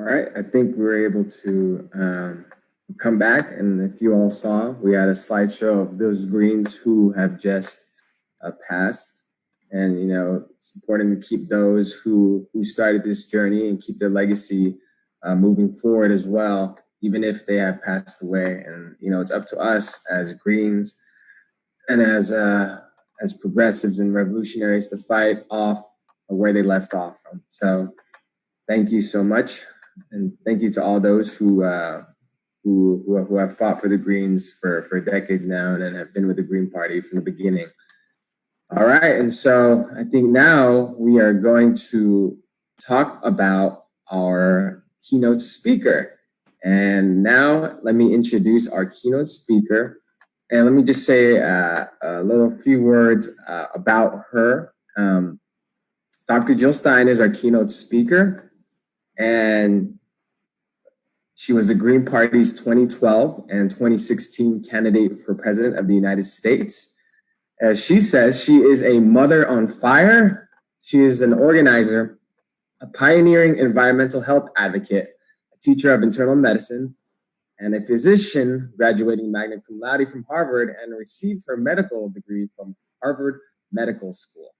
right, I think we were able to come back, and if you all saw, we had a slideshow of those Greens who have just passed, and it's important to keep those who started this journey and keep their legacy moving forward as well, even if they have passed away. And it's up to us as Greens and as progressives and revolutionaries to fight off where they left off from. So thank you so much. And thank you to all those who have fought for the Greens for decades now and have been with the Green Party from the beginning. All right, and so I think now we are going to talk about our keynote speaker. And now let me introduce our keynote speaker. And let me just say a few words about her. Dr. Jill Stein is our keynote speaker. And she was the Green Party's 2012 and 2016 candidate for President of the United States. As she says, she is a mother on fire. She is an organizer, a pioneering environmental health advocate, a teacher of internal medicine, and a physician graduating magna cum laude from Harvard and received her medical degree from Harvard Medical School.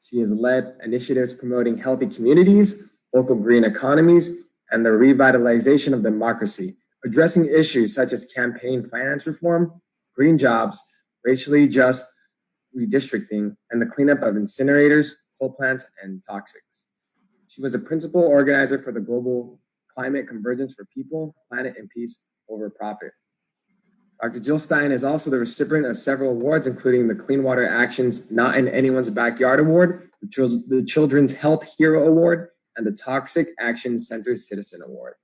She has led initiatives promoting healthy communities, local green economies, and the revitalization of democracy, addressing issues such as campaign finance reform, green jobs, racially just redistricting, and the cleanup of incinerators, coal plants, and toxics. She was a principal organizer for the Global Climate Convergence for People, Planet, and Peace over Profit. Dr. Jill Stein is also the recipient of several awards, including the Clean Water Action's Not in Anyone's Backyard Award, the Children's Health Hero Award, and the Toxic Action Center Citizen Award.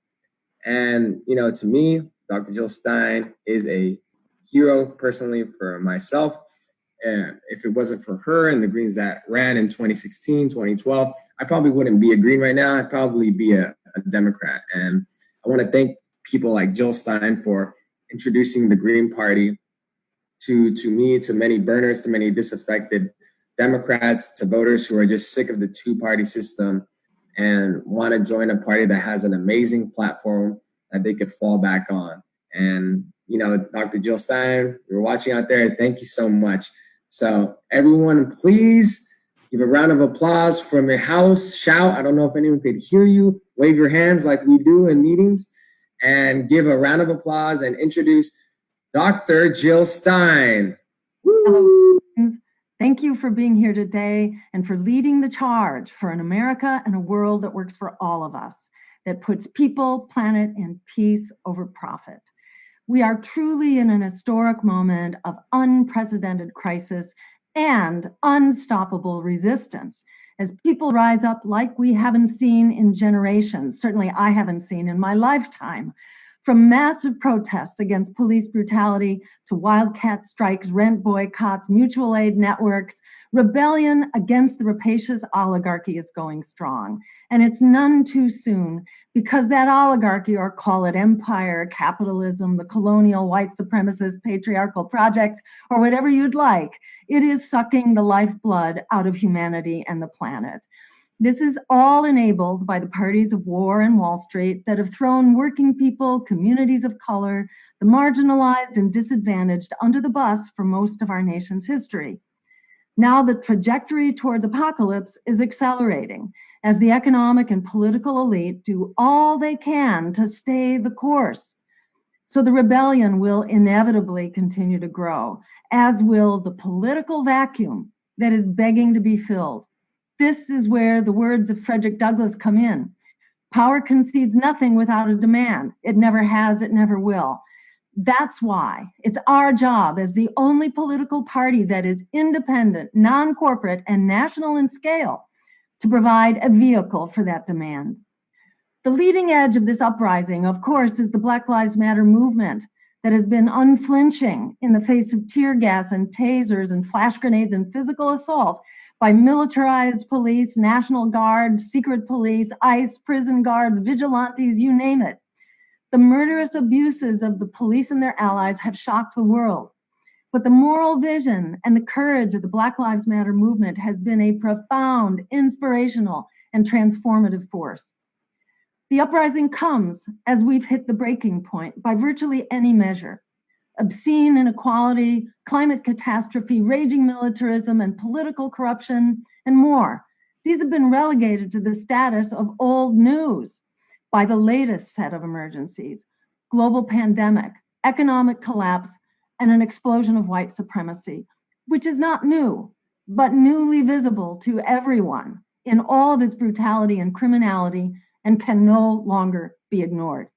And, to me, Dr. Jill Stein is a hero personally for myself. And if it wasn't for her and the Greens that ran in 2016, 2012, I probably wouldn't be a Green right now. I'd probably be a Democrat. And I want to thank people like Jill Stein for introducing the Green Party to me, to many burners, to many disaffected Democrats, to voters who are just sick of the two-party system and want to join a party that has an amazing platform that they could fall back on. And, Dr. Jill Stein, you're watching out there, thank you so much. So everyone, please give a round of applause from your house. Shout, I don't know if anyone could hear you. Wave your hands like we do in meetings and give a round of applause and introduce Dr. Jill Stein. Hello. Thank you for being here today and for leading the charge for an America and a world that works for all of us, that puts people, planet, and peace over profit. We are truly in an historic moment of unprecedented crisis and unstoppable resistance as people rise up like we haven't seen in generations. Certainly I haven't seen in my lifetime. From massive protests against police brutality to wildcat strikes, rent boycotts, mutual aid networks, rebellion against the rapacious oligarchy is going strong. And it's none too soon, because that oligarchy, or call it empire, capitalism, the colonial white supremacist patriarchal project, or whatever you'd like, it is sucking the lifeblood out of humanity and the planet. This is all enabled by the parties of war and Wall Street that have thrown working people, communities of color, the marginalized and disadvantaged under the bus for most of our nation's history. Now the trajectory towards apocalypse is accelerating as the economic and political elite do all they can to stay the course. So the rebellion will inevitably continue to grow, as will the political vacuum that is begging to be filled. This is where the words of Frederick Douglass come in. Power concedes nothing without a demand. It never has, it never will. That's why it's our job as the only political party that is independent, non-corporate, and national in scale to provide a vehicle for that demand. The leading edge of this uprising, of course, is the Black Lives Matter movement that has been unflinching in the face of tear gas and tasers and flash grenades and physical assault by militarized police, National Guard, secret police, ICE, prison guards, vigilantes, you name it. The murderous abuses of the police and their allies have shocked the world. But the moral vision and the courage of the Black Lives Matter movement has been a profound, inspirational, and transformative force. The uprising comes as we've hit the breaking point by virtually any measure. Obscene inequality, climate catastrophe, raging militarism, and political corruption, and more. These have been relegated to the status of old news by the latest set of emergencies: global pandemic, economic collapse, and an explosion of white supremacy, which is not new, but newly visible to everyone in all of its brutality and criminality, and can no longer be ignored.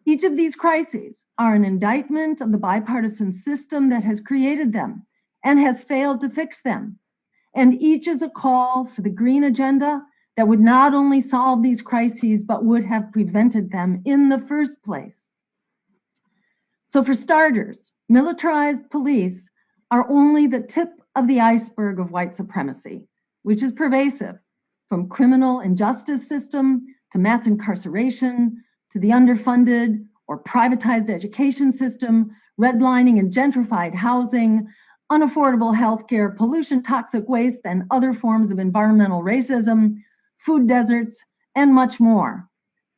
Each of these crises are an indictment of the bipartisan system that has created them and has failed to fix them. And each is a call for the green agenda that would not only solve these crises, but would have prevented them in the first place. So for starters, militarized police are only the tip of the iceberg of white supremacy, which is pervasive, from criminal injustice system to mass incarceration, to the underfunded or privatized education system, redlining and gentrified housing, unaffordable healthcare, pollution, toxic waste, and other forms of environmental racism, food deserts, and much more.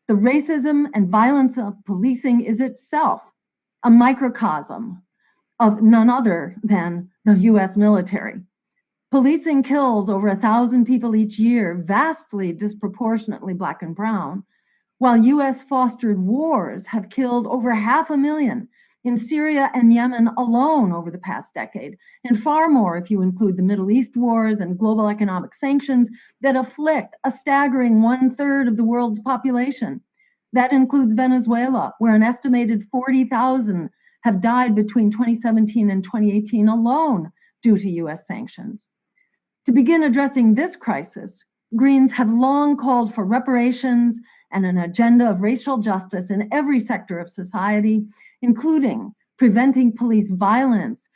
The racism and violence of policing is itself a microcosm of none other than the US military. Policing kills over 1,000 people each year, vastly disproportionately Black and brown, while US fostered wars have killed over 500,000 in Syria and Yemen alone over the past decade, and far more if you include the Middle East wars and global economic sanctions that afflict a staggering 1/3 of the world's population. That includes Venezuela, where an estimated 40,000 have died between 2017 and 2018 alone due to US sanctions. To begin addressing this crisis, Greens have long called for reparations and an agenda of racial justice in every sector of society, including preventing police violence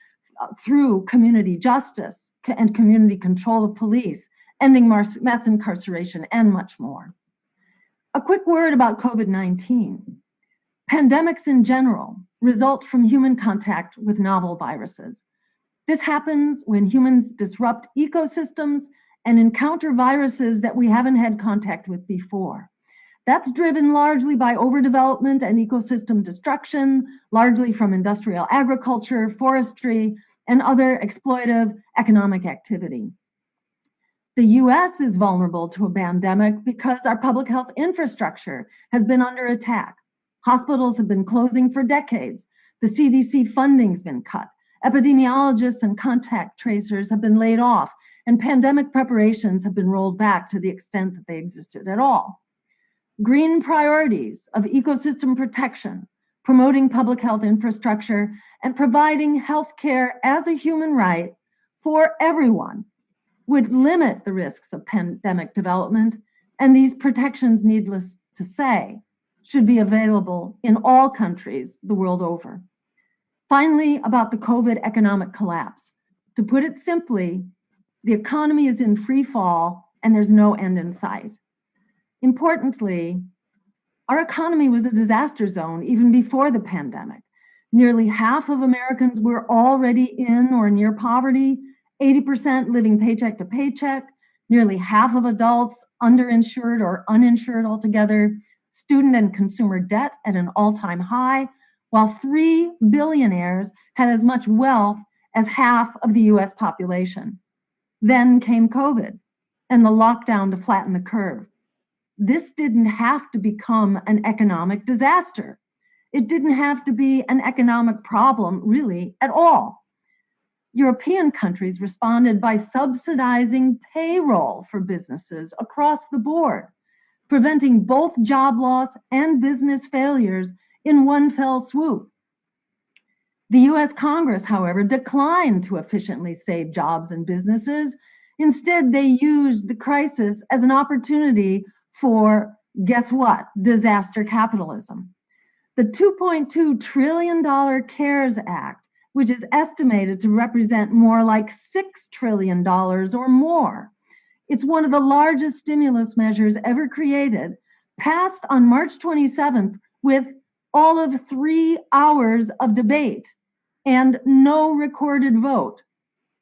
through community justice and community control of police, ending mass incarceration, and much more. A quick word about COVID-19. Pandemics in general result from human contact with novel viruses. This happens when humans disrupt ecosystems and encounter viruses that we haven't had contact with before. That's driven largely by overdevelopment and ecosystem destruction, largely from industrial agriculture, forestry, and other exploitive economic activity. The US is vulnerable to a pandemic because our public health infrastructure has been under attack. Hospitals have been closing for decades. The CDC funding's been cut. Epidemiologists and contact tracers have been laid off, and pandemic preparations have been rolled back to the extent that they existed at all. Green priorities of ecosystem protection, promoting public health infrastructure, and providing health care as a human right for everyone would limit the risks of pandemic development, and these protections, needless to say, should be available in all countries the world over. Finally, about the COVID economic collapse. To put it simply, the economy is in free fall and there's no end in sight. Importantly, our economy was a disaster zone even before the pandemic. Nearly half of Americans were already in or near poverty, 80% living paycheck to paycheck, nearly half of adults underinsured or uninsured altogether, student and consumer debt at an all-time high, while 3 billionaires had as much wealth as half of the US population. Then came COVID and the lockdown to flatten the curve. This didn't have to become an economic disaster. It didn't have to be an economic problem, really, at all. European countries responded by subsidizing payroll for businesses across the board, preventing both job loss and business failures in one fell swoop. The US Congress, however, declined to efficiently save jobs and businesses. Instead, they used the crisis as an opportunity for, guess what, disaster capitalism. The $2.2 trillion CARES Act, which is estimated to represent more like $6 trillion or more. It's one of the largest stimulus measures ever created, passed on March 27th with all of 3 hours of debate and no recorded vote.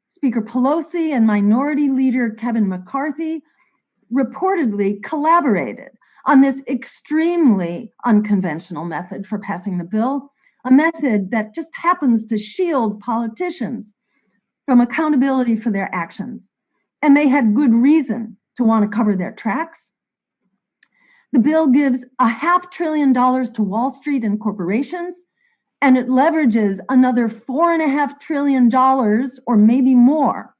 Speaker Pelosi and Minority Leader Kevin McCarthy reportedly collaborated on this extremely unconventional method for passing the bill, a method that just happens to shield politicians from accountability for their actions. And they had good reason to want to cover their tracks. The bill gives $500 billion to Wall Street and corporations, and it leverages another $4.5 trillion or maybe more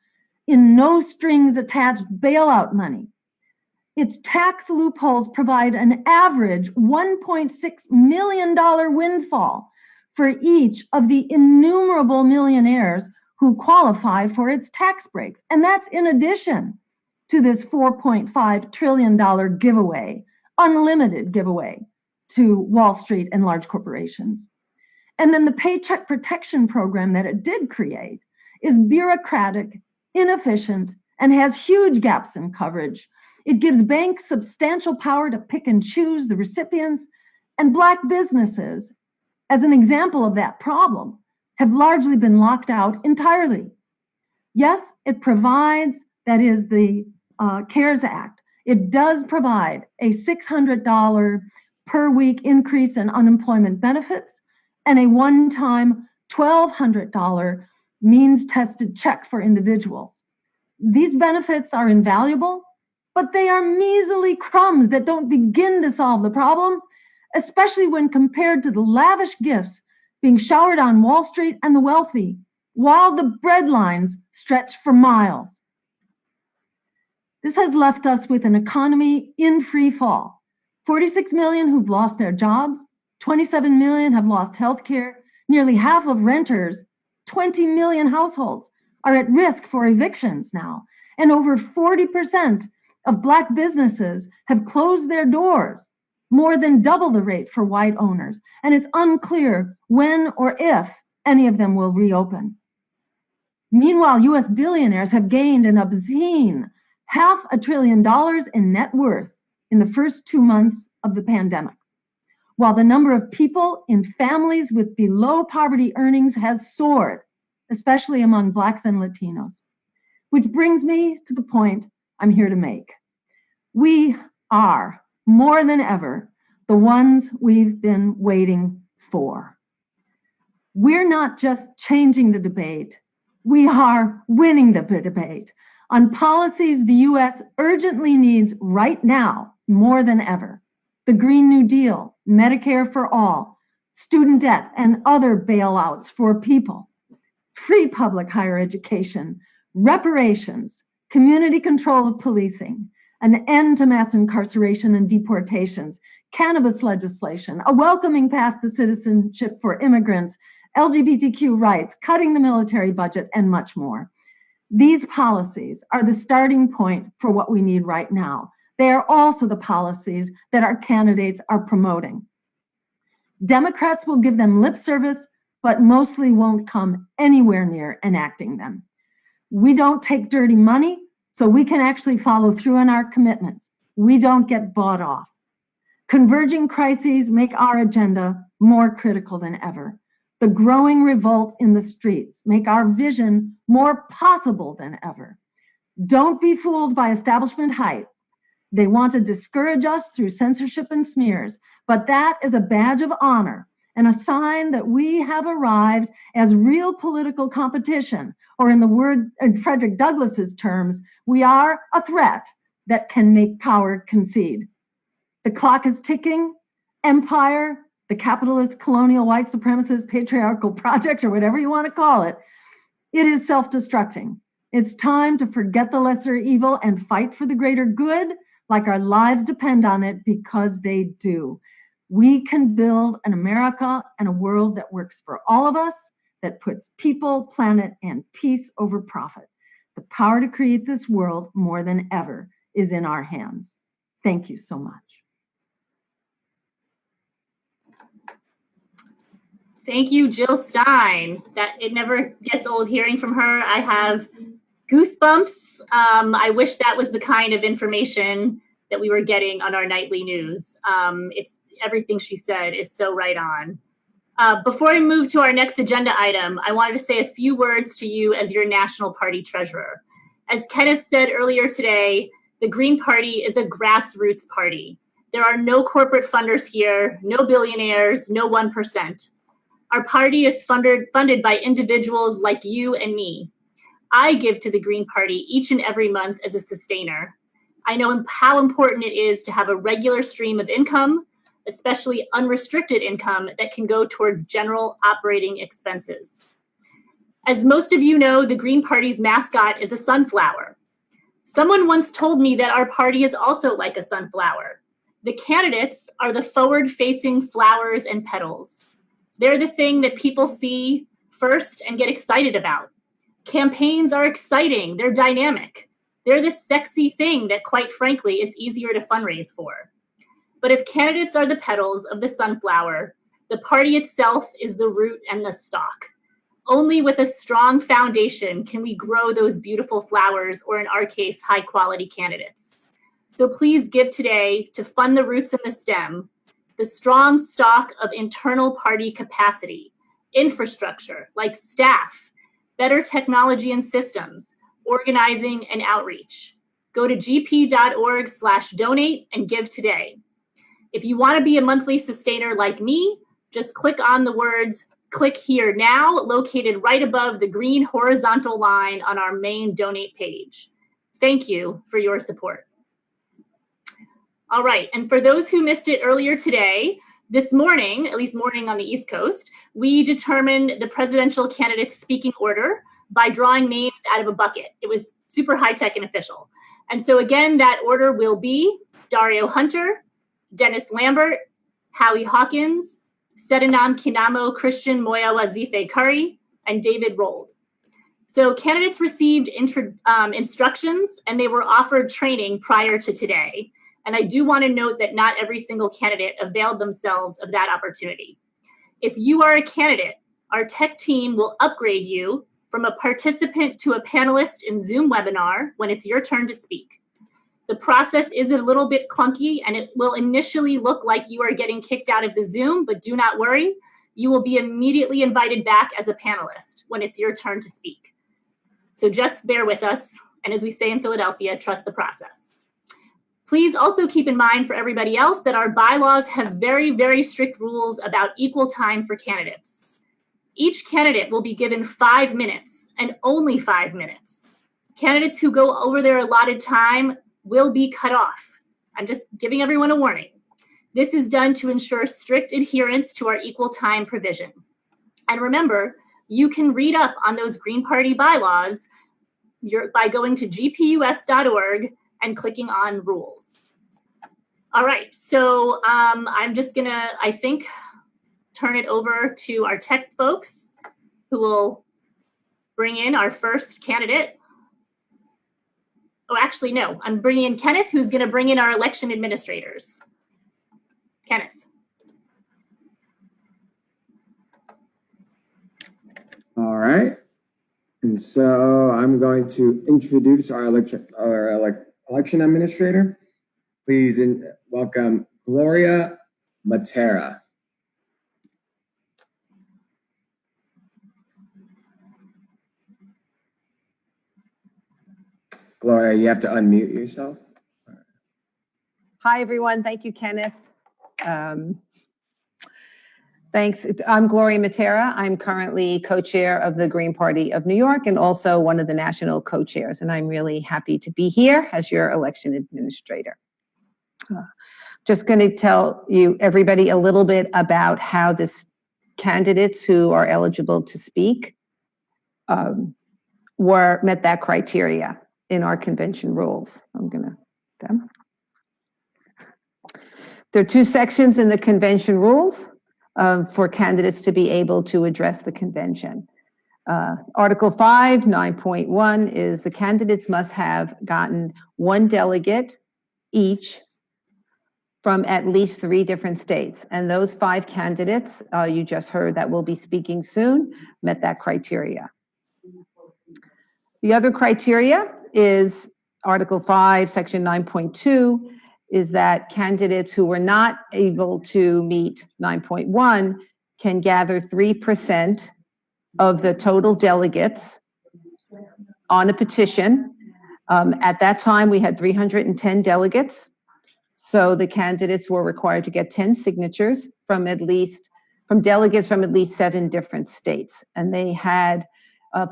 in no strings attached bailout money. Its tax loopholes provide an average $1.6 million windfall for each of the innumerable millionaires who qualify for its tax breaks. And that's in addition to this $4.5 trillion giveaway, unlimited giveaway to Wall Street and large corporations. And then the Paycheck Protection Program that it did create is bureaucratic, inefficient, and has huge gaps in coverage. It gives banks substantial power to pick and choose the recipients, and Black businesses, as an example of that problem, have largely been locked out entirely. Yes, it provides, that is the CARES Act, it does provide a $600 per week increase in unemployment benefits and a one-time $1,200 means-tested check for individuals. These benefits are invaluable, but they are measly crumbs that don't begin to solve the problem, especially when compared to the lavish gifts being showered on Wall Street and the wealthy, while the bread lines stretch for miles. This has left us with an economy in free fall. 46 million who've lost their jobs, 27 million have lost health care, nearly half of renters, 20 million households are at risk for evictions now, and over 40% of Black businesses have closed their doors, more than double the rate for white owners, and it's unclear when or if any of them will reopen. Meanwhile, US billionaires have gained an obscene $500 billion in net worth in the first 2 months of the pandemic, while the number of people in families with below poverty earnings has soared, especially among Blacks and Latinos. Which brings me to the point I'm here to make. We are, more than ever, the ones we've been waiting for. We're not just changing the debate, we are winning the debate on policies the US urgently needs right now more than ever. The Green New Deal, Medicare for all, student debt and other bailouts for people, free public higher education, reparations, community control of policing, an end to mass incarceration and deportations, cannabis legislation, a welcoming path to citizenship for immigrants, LGBTQ rights, cutting the military budget, and much more. These policies are the starting point for what we need right now. They are also the policies that our candidates are promoting. Democrats will give them lip service, but mostly won't come anywhere near enacting them. We don't take dirty money, so we can actually follow through on our commitments. We don't get bought off. Converging crises make our agenda more critical than ever. The growing revolt in the streets make our vision more possible than ever. Don't be fooled by establishment hype. They want to discourage us through censorship and smears, but that is a badge of honor and a sign that we have arrived as real political competition, or in the word in Frederick Douglass's terms, we are a threat that can make power concede. The clock is ticking. Empire, the capitalist, colonial, white supremacist, patriarchal project, or whatever you want to call it, it is self-destructing. It's time to forget the lesser evil and fight for the greater good, like our lives depend on it, because they do. We can build an America and a world that works for all of us, that puts people, planet, and peace over profit. The power to create this world more than ever is in our hands. Thank you so much. Thank you, Jill Stein. That it never gets old hearing from her. I have goosebumps. I wish that was the kind of information that we were getting on our nightly news. It's everything she said is so right on. Before we move to our next agenda item, I wanted to say a few words to you as your national party treasurer. As Kenneth said earlier today, the Green Party is a grassroots party. There are no corporate funders here, no billionaires, no 1%. Our party is funded by individuals like you and me. I give to the Green Party each and every month as a sustainer. I know how important it is to have a regular stream of income, especially unrestricted income that can go towards general operating expenses. As most of you know, the Green Party's mascot is a sunflower. Someone once told me that our party is also like a sunflower. The candidates are the forward-facing flowers and petals. They're the thing that people see first and get excited about. Campaigns are exciting, they're dynamic. They're the sexy thing that, quite frankly, it's easier to fundraise for. But if candidates are the petals of the sunflower, the party itself is the root and the stalk. Only with a strong foundation can we grow those beautiful flowers, or in our case, high quality candidates. So please give today to fund the roots and the stem, the strong stock of internal party capacity, infrastructure like staff, better technology and systems, organizing and outreach. Go to gp.org/donate and give today. If you want to be a monthly sustainer like me, just click on the words "Click Here Now" located right above the green horizontal line on our main donate page. Thank you for your support. All right, and for those who missed it earlier today, this morning, at least morning on the East Coast, we determined the presidential candidate's speaking order by drawing names out of a bucket. It was super high-tech and official. And so again, that order will be Dario Hunter, Dennis Lambert, Howie Hawkins, Sedanam Kinamo Christian Moya Wazife Curry, and David Rold. So candidates received instructions and they were offered training prior to today. And I do want to note that not every single candidate availed themselves of that opportunity. If you are a candidate, our tech team will upgrade you from a participant to a panelist in Zoom webinar when it's your turn to speak. The process is a little bit clunky and it will initially look like you are getting kicked out of the Zoom, but do not worry. You will be immediately invited back as a panelist when it's your turn to speak. So just bear with us. And as we say in Philadelphia, trust the process. Please also keep in mind for everybody else that our bylaws have very, very strict rules about equal time for candidates. Each candidate will be given 5 minutes and only 5 minutes. Candidates who go over their allotted time will be cut off. I'm just giving everyone a warning. This is done to ensure strict adherence to our equal time provision. And remember, you can read up on those Green Party bylaws by going to gpus.org and clicking on rules. All right, so I'm just gonna, I think, turn it over to our tech folks who will bring in our first candidate. Oh, actually, no, I'm bringing in Kenneth, who's gonna bring in our election administrators. Kenneth. All right. And so I'm going to introduce our election administrator. Please welcome Gloria Matera. Gloria, you have to unmute yourself. Hi, everyone. Thank you, Kenneth. Thanks. I'm Gloria Matera. I'm currently co-chair of the Green Party of New York and also one of the national co-chairs. And I'm really happy to be here as your election administrator. Just going to tell you, everybody, a little bit about how this candidates who are eligible to speak met that criteria in our convention rules. I'm going to them. There are 2 sections in the convention rules for candidates to be able to address the convention. Article 5, 9.1 is the candidates must have gotten 1 delegate each from at least 3 different states. And those 5 candidates you just heard that will be speaking soon met that criteria. The other criteria is Article 5, Section 9.2, is that candidates who were not able to meet 9.1 can gather 3% of the total delegates on a petition. At that time, we had 310 delegates. So the candidates were required to get 10 signatures from delegates from at least 7 different states. And they had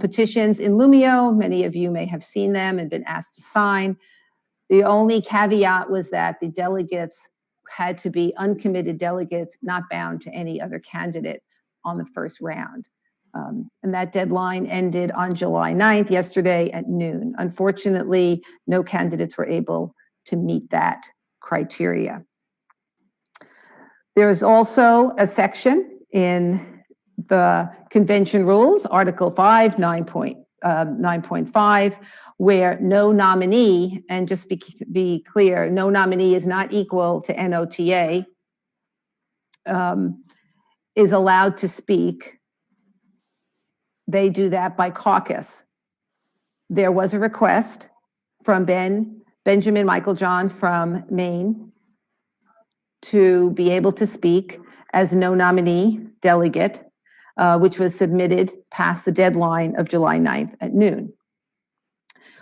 petitions in Lumio. Many of you may have seen them and been asked to sign. The only caveat was that the delegates had to be uncommitted delegates, not bound to any other candidate on the first round. And that deadline ended on July 9th, yesterday at noon. Unfortunately, no candidates were able to meet that criteria. There is also a section in the convention rules, Article 5, 9.5, where no nominee, and just be clear, no nominee is not equal to NOTA, is allowed to speak. They do that by caucus. There was a request from Benjamin Michael John from Maine to be able to speak as no nominee delegate, which was submitted past the deadline of July 9th at noon.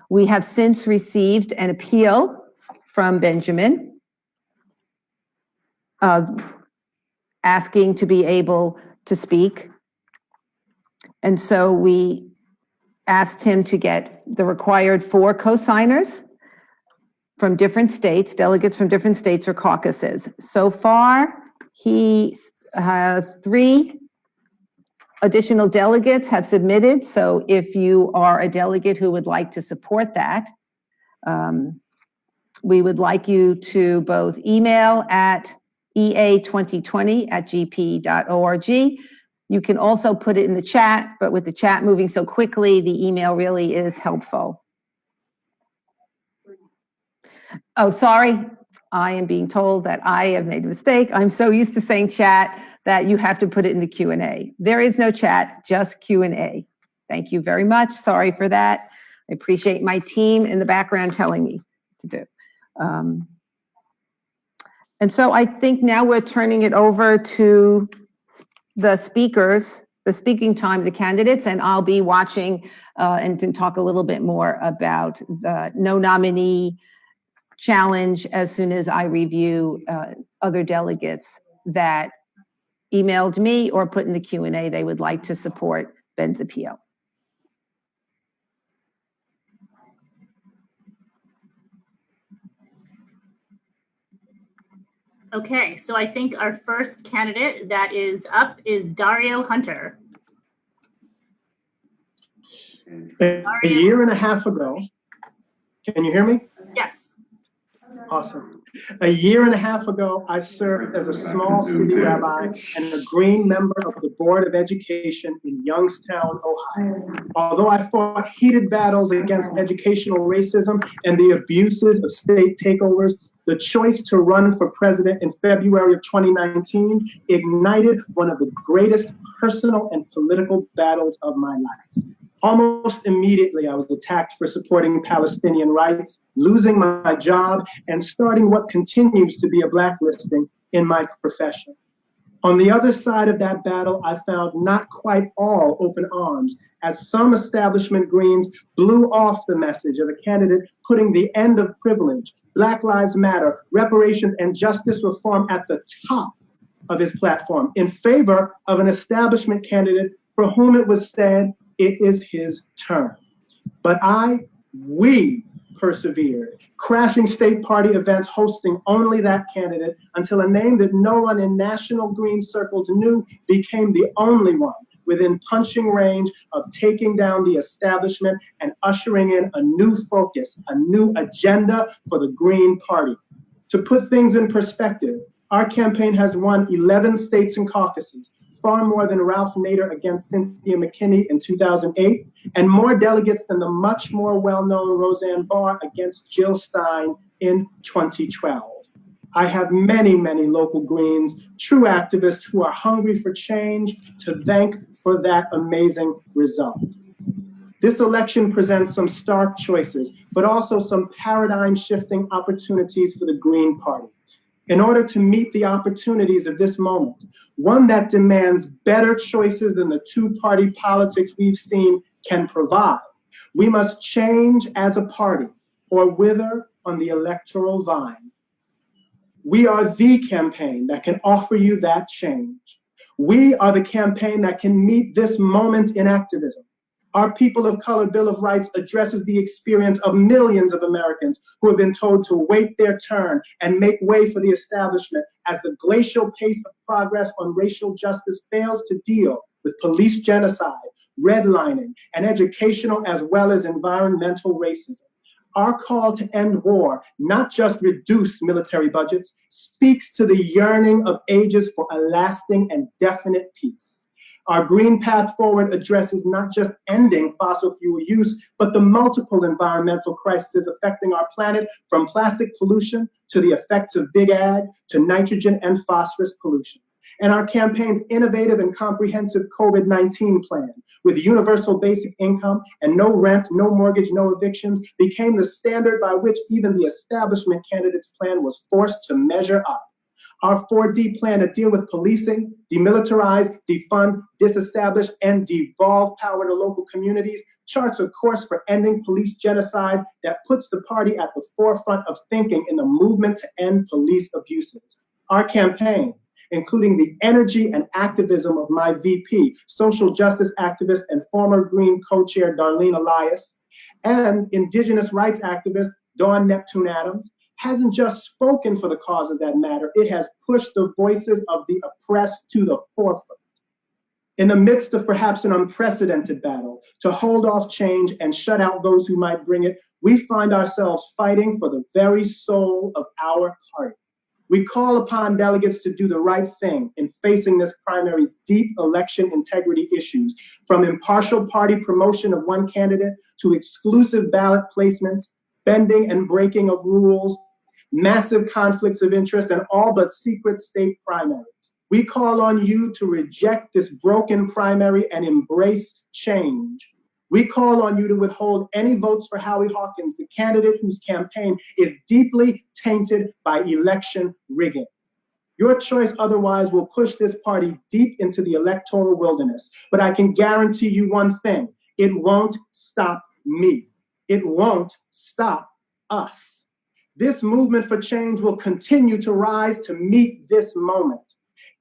We have since received an appeal from Benjamin asking to be able to speak. And so we asked him to get the required 4 co-signers from different states, delegates from different states or caucuses. So far, he has 3 additional delegates have submitted. So if you are a delegate who would like to support that, we would like you to both email at ea2020@gp.org. You can also put it in the chat, but with the chat moving so quickly, the email really is helpful. Oh, sorry. I am being told that I have made a mistake. I'm so used to saying chat that you have to put it in the Q&A. There is no chat, just Q&A. Thank you very much. Sorry for that. I appreciate my team in the background telling me to do. And so I think now we're turning it over to the speakers, the speaking time of the candidates, and I'll be watching and to talk a little bit more about the no nominee challenge as soon as I review other delegates that emailed me or put in the Q&A they would like to support Ben's appeal. Okay, so I think our first candidate that is up is Dario Hunter. A year and a half ago, can you hear me? Yes. Awesome. A year and a half ago, I served as a small city rabbi and a Green member of the Board of Education in Youngstown, Ohio. Although I fought heated battles against educational racism and the abuses of state takeovers, the choice to run for president in February of 2019 ignited one of the greatest personal and political battles of my life. Almost immediately, I was attacked for supporting Palestinian rights, losing my job, and starting what continues to be a blacklisting in my profession. On the other side of that battle, I found not quite all open arms, as some establishment Greens blew off the message of a candidate putting the end of privilege, Black Lives Matter, reparations, and justice reform at the top of his platform in favor of an establishment candidate for whom it was said it is his turn. But we persevered, crashing state party events, hosting only that candidate until a name that no one in national Green circles knew became the only one within punching range of taking down the establishment and ushering in a new focus, a new agenda for the Green Party. To put things in perspective, our campaign has won 11 states and caucuses, far more than Ralph Nader against Cynthia McKinney in 2008, and more delegates than the much more well-known Roseanne Barr against Jill Stein in 2012. I have many, many local Greens, true activists who are hungry for change, to thank for that amazing result. This election presents some stark choices, but also some paradigm-shifting opportunities for the Green Party. In order to meet the opportunities of this moment, one that demands better choices than the two-party politics we've seen can provide, we must change as a party or wither on the electoral vine. We are the campaign that can offer you that change. We are the campaign that can meet this moment in activism. Our People of Color Bill of Rights addresses the experience of millions of Americans who have been told to wait their turn and make way for the establishment as the glacial pace of progress on racial justice fails to deal with police genocide, redlining, and educational as well as environmental racism. Our call to end war, not just reduce military budgets, speaks to the yearning of ages for a lasting and definite peace. Our Green Path Forward addresses not just ending fossil fuel use, but the multiple environmental crises affecting our planet, from plastic pollution to the effects of big ag to nitrogen and phosphorus pollution. And our campaign's innovative and comprehensive COVID-19 plan, with universal basic income and no rent, no mortgage, no evictions, became the standard by which even the establishment candidates' plan was forced to measure up. Our 4D plan to deal with policing, demilitarize, defund, disestablish, and devolve power to local communities charts a course for ending police genocide that puts the party at the forefront of thinking in the movement to end police abuses. Our campaign, including the energy and activism of my VP, social justice activist and former Green co-chair Darlene Elias, and Indigenous rights activist Dawn Neptune Adams, hasn't just spoken for the causes that matter, it has pushed the voices of the oppressed to the forefront. In the midst of perhaps an unprecedented battle to hold off change and shut out those who might bring it, we find ourselves fighting for the very soul of our party. We call upon delegates to do the right thing in facing this primary's deep election integrity issues, from impartial party promotion of one candidate to exclusive ballot placements, bending and breaking of rules, massive conflicts of interest, and all but secret state primaries. We call on you to reject this broken primary and embrace change. We call on you to withhold any votes for Howie Hawkins, the candidate whose campaign is deeply tainted by election rigging. Your choice otherwise will push this party deep into the electoral wilderness. But I can guarantee you one thing: it won't stop me. It won't stop us. This movement for change will continue to rise to meet this moment.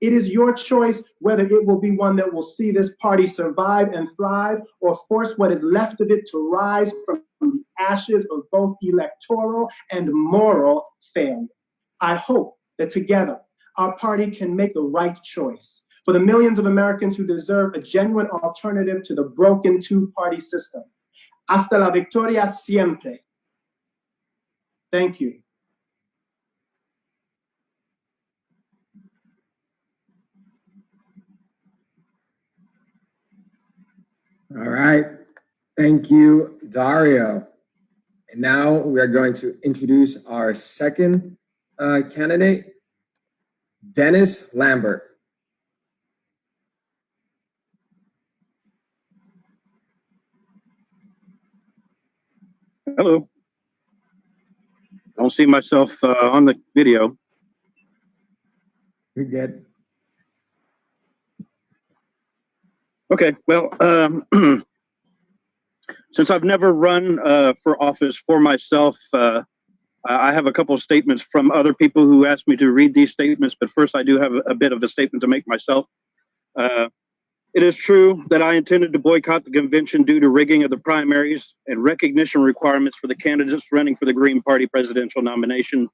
It is your choice whether it will be one that will see this party survive and thrive, or force what is left of it to rise from the ashes of both electoral and moral failure. I hope that together our party can make the right choice for the millions of Americans who deserve a genuine alternative to the broken two-party system. Hasta la victoria siempre. Thank you. All right. Thank you, Dario. And now we are going to introduce our second candidate, Dennis Lambert. Hello. Don't see myself on the video. You're good. Okay, well, since I've never run for office for myself, I have a couple of statements from other people who asked me to read these statements, but first I do have a bit of a statement to make myself. It is true that I intended to boycott the convention due to rigging of the primaries and recognition requirements for the candidates running for the Green Party presidential nomination.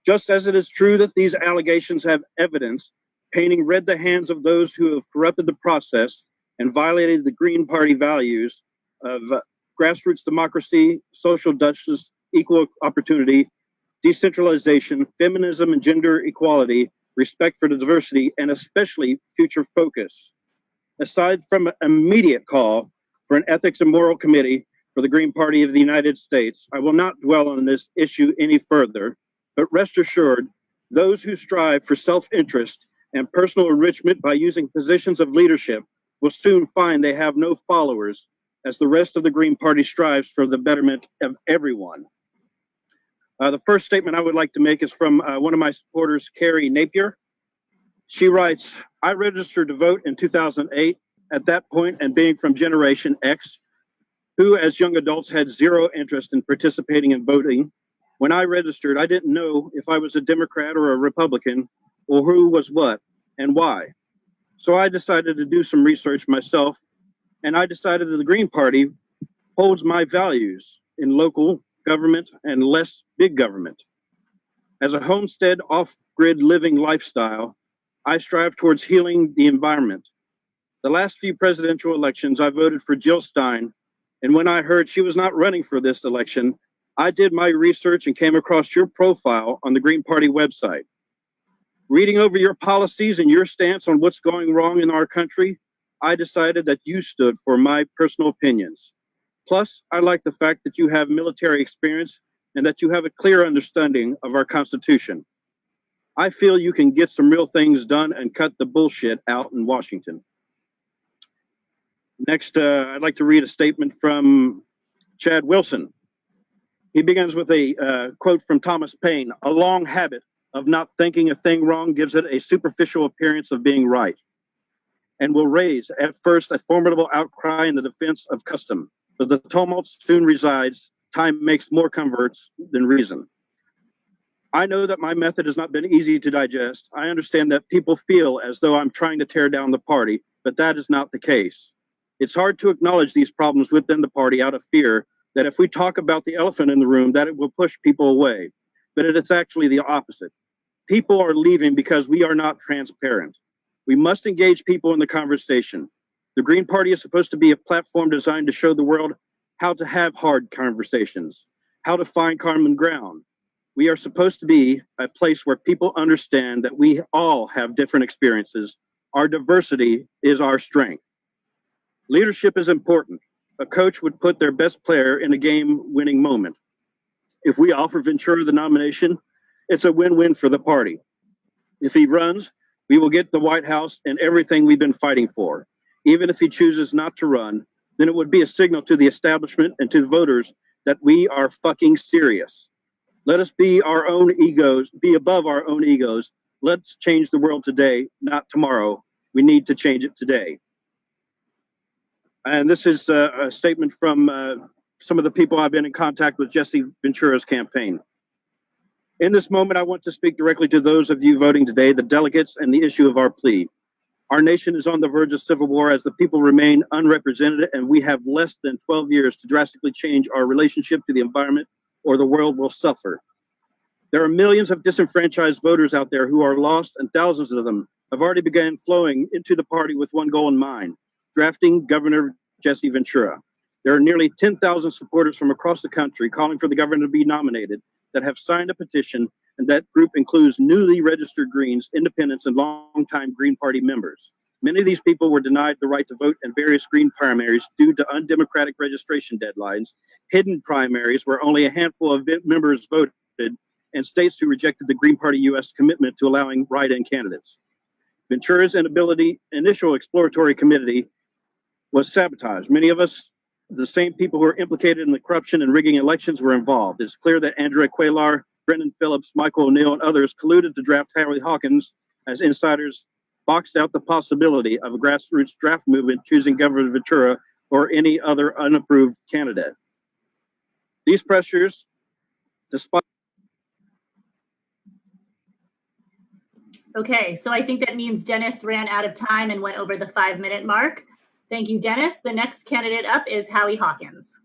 Just as it is true that these allegations have evidence painting red the hands of those who have corrupted the process and violated the Green Party values of grassroots democracy, social justice, equal opportunity, decentralization, feminism and gender equality, respect for diversity, and especially future focus. Aside from an immediate call for an ethics and moral committee for the Green Party of the United States, I will not dwell on this issue any further, but rest assured, those who strive for self-interest and personal enrichment by using positions of leadership will soon find they have no followers, as the rest of the Green Party strives for the betterment of everyone. The first statement I would like to make is from one of my supporters, Carrie Napier. She writes, I registered to vote in 2008, at that point, and being from Generation X, who as young adults had zero interest in participating in voting, When I registered, I didn't know if I was a Democrat or a Republican or who was what and why. So I decided to do some research myself, and I decided that the Green Party holds my values in local government and less big government. As a homestead off-grid living lifestyle, I strive towards healing the environment. The last few presidential elections, I voted for Jill Stein, and when I heard she was not running for this election, I did my research and came across your profile on the Green Party website. Reading over your policies and your stance on what's going wrong in our country, I decided that you stood for my personal opinions. Plus, I like the fact that you have military experience and that you have a clear understanding of our Constitution. I feel you can get some real things done and cut the bullshit out in Washington. Next, I'd like to read a statement from Chad Wilson. He begins with a quote from Thomas Paine: "A long habit of not thinking a thing wrong gives it a superficial appearance of being right, and will raise at first a formidable outcry in the defense of custom. But the tumult soon resides. Time makes more converts than reason." I know that my method has not been easy to digest. I understand that people feel as though I'm trying to tear down the party, but that is not the case. It's hard to acknowledge these problems within the party out of fear that if we talk about the elephant in the room, that it will push people away. But it's actually the opposite. People are leaving because we are not transparent. We must engage people in the conversation. The Green Party is supposed to be a platform designed to show the world how to have hard conversations, how to find common ground. We are supposed to be a place where people understand that we all have different experiences. Our diversity is our strength. Leadership is important. A coach would put their best player in a game-winning moment. If we offer Ventura the nomination, it's a win-win for the party. If he runs, we will get the White House and everything we've been fighting for. Even if he chooses not to run, then it would be a signal to the establishment and to the voters that we are fucking serious. Let us be our own egos, be above our own egos. Let's change the world today, not tomorrow. We need to change it today. And this is a statement from some of the people I've been in contact with Jesse Ventura's campaign. In this moment, I want to speak directly to those of you voting today, the delegates, and the issue of our plea. Our nation is on the verge of civil war as the people remain unrepresented, and we have less than 12 years to drastically change our relationship to the environment, or the world will suffer. There are millions of disenfranchised voters out there who are lost, and thousands of them have already begun flowing into the party with one goal in mind: drafting Governor Jesse Ventura. There are nearly 10,000 supporters from across the country calling for the governor to be nominated that have signed a petition, and that group includes newly registered Greens, independents, and longtime Green Party members. Many of these people were denied the right to vote in various Green primaries due to undemocratic registration deadlines, hidden primaries where only a handful of members voted, and states who rejected the Green Party U.S. commitment to allowing write-in candidates. Ventura's initial exploratory committee was sabotaged. Many of us, the same people who are implicated in the corruption and rigging elections, were involved. It's clear that Andrea Cuellar, Brendan Phillips, Michael O'Neill, and others colluded to draft Hallie Hawkins as insiders, boxed out the possibility of a grassroots draft movement choosing Governor Ventura or any other unapproved candidate. These pressures, despite... Okay, so I think that means Dennis ran out of time and went over the 5-minute mark. Thank you, Dennis. The next candidate up is Hallie Hawkins.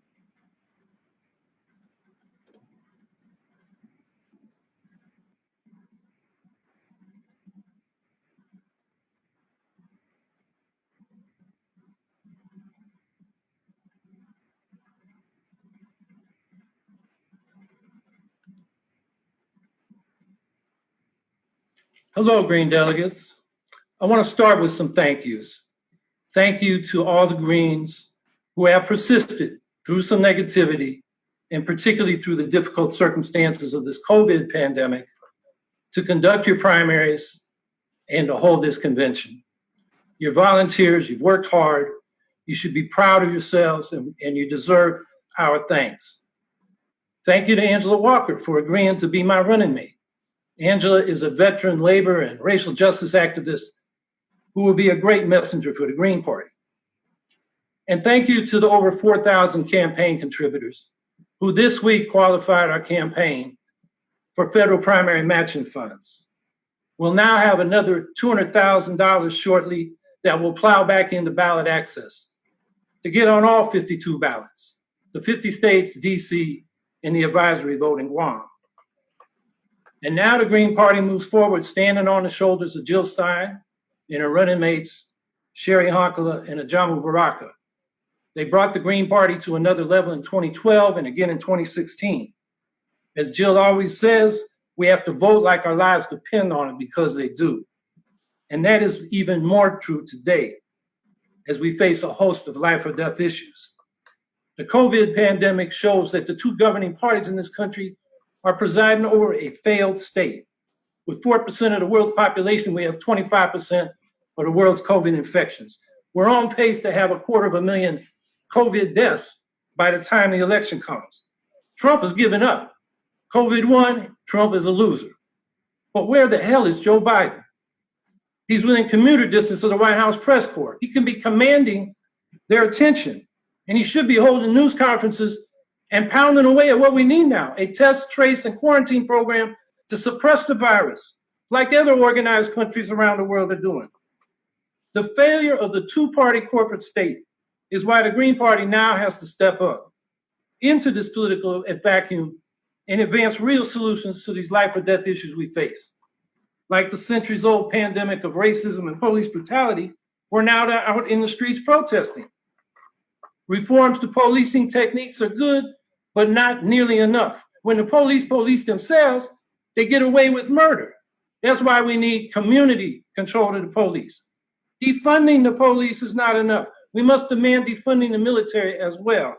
Hello, Green delegates. I want to start with some thank yous. Thank you to all the Greens who have persisted through some negativity, and particularly through the difficult circumstances of this COVID pandemic, to conduct your primaries and to hold this convention. You're volunteers, you've worked hard, you should be proud of yourselves, and you deserve our thanks. Thank you to Angela Walker for agreeing to be my running mate. Angela is a veteran labor and racial justice activist who will be a great messenger for the Green Party. And thank you to the over 4,000 campaign contributors who this week qualified our campaign for federal primary matching funds. We'll now have another $200,000 shortly that will plow back into ballot access to get on all 52 ballots, the 50 states, DC, and the advisory vote in Guam. And now the Green Party moves forward, standing on the shoulders of Jill Stein and her running mates, Sherry Honkala and Ajamu Baraka. They brought the Green Party to another level in 2012 and again in 2016. As Jill always says, we have to vote like our lives depend on it, because they do. And that is even more true today as we face a host of life or death issues. The COVID pandemic shows that the two governing parties in this country are presiding over a failed state. With 4% of the world's population, we have 25% of the world's COVID infections. We're on pace to have 250,000 COVID deaths by the time the election comes. Trump has given up. COVID won, Trump is a loser. But where the hell is Joe Biden? He's within commuter distance of the White House press corps. He can be commanding their attention, and he should be holding news conferences and pounding away at what we need now, a test, trace, and quarantine program to suppress the virus, like other organized countries around the world are doing. The failure of the two-party corporate state is why the Green Party now has to step up into this political vacuum and advance real solutions to these life or death issues we face. Like the centuries-old pandemic of racism and police brutality, we're now out in the streets protesting. Reforms to policing techniques are good, but not nearly enough. When the police themselves, they get away with murder. That's why we need community control of the police. Defunding the police is not enough. We must demand defunding the military as well.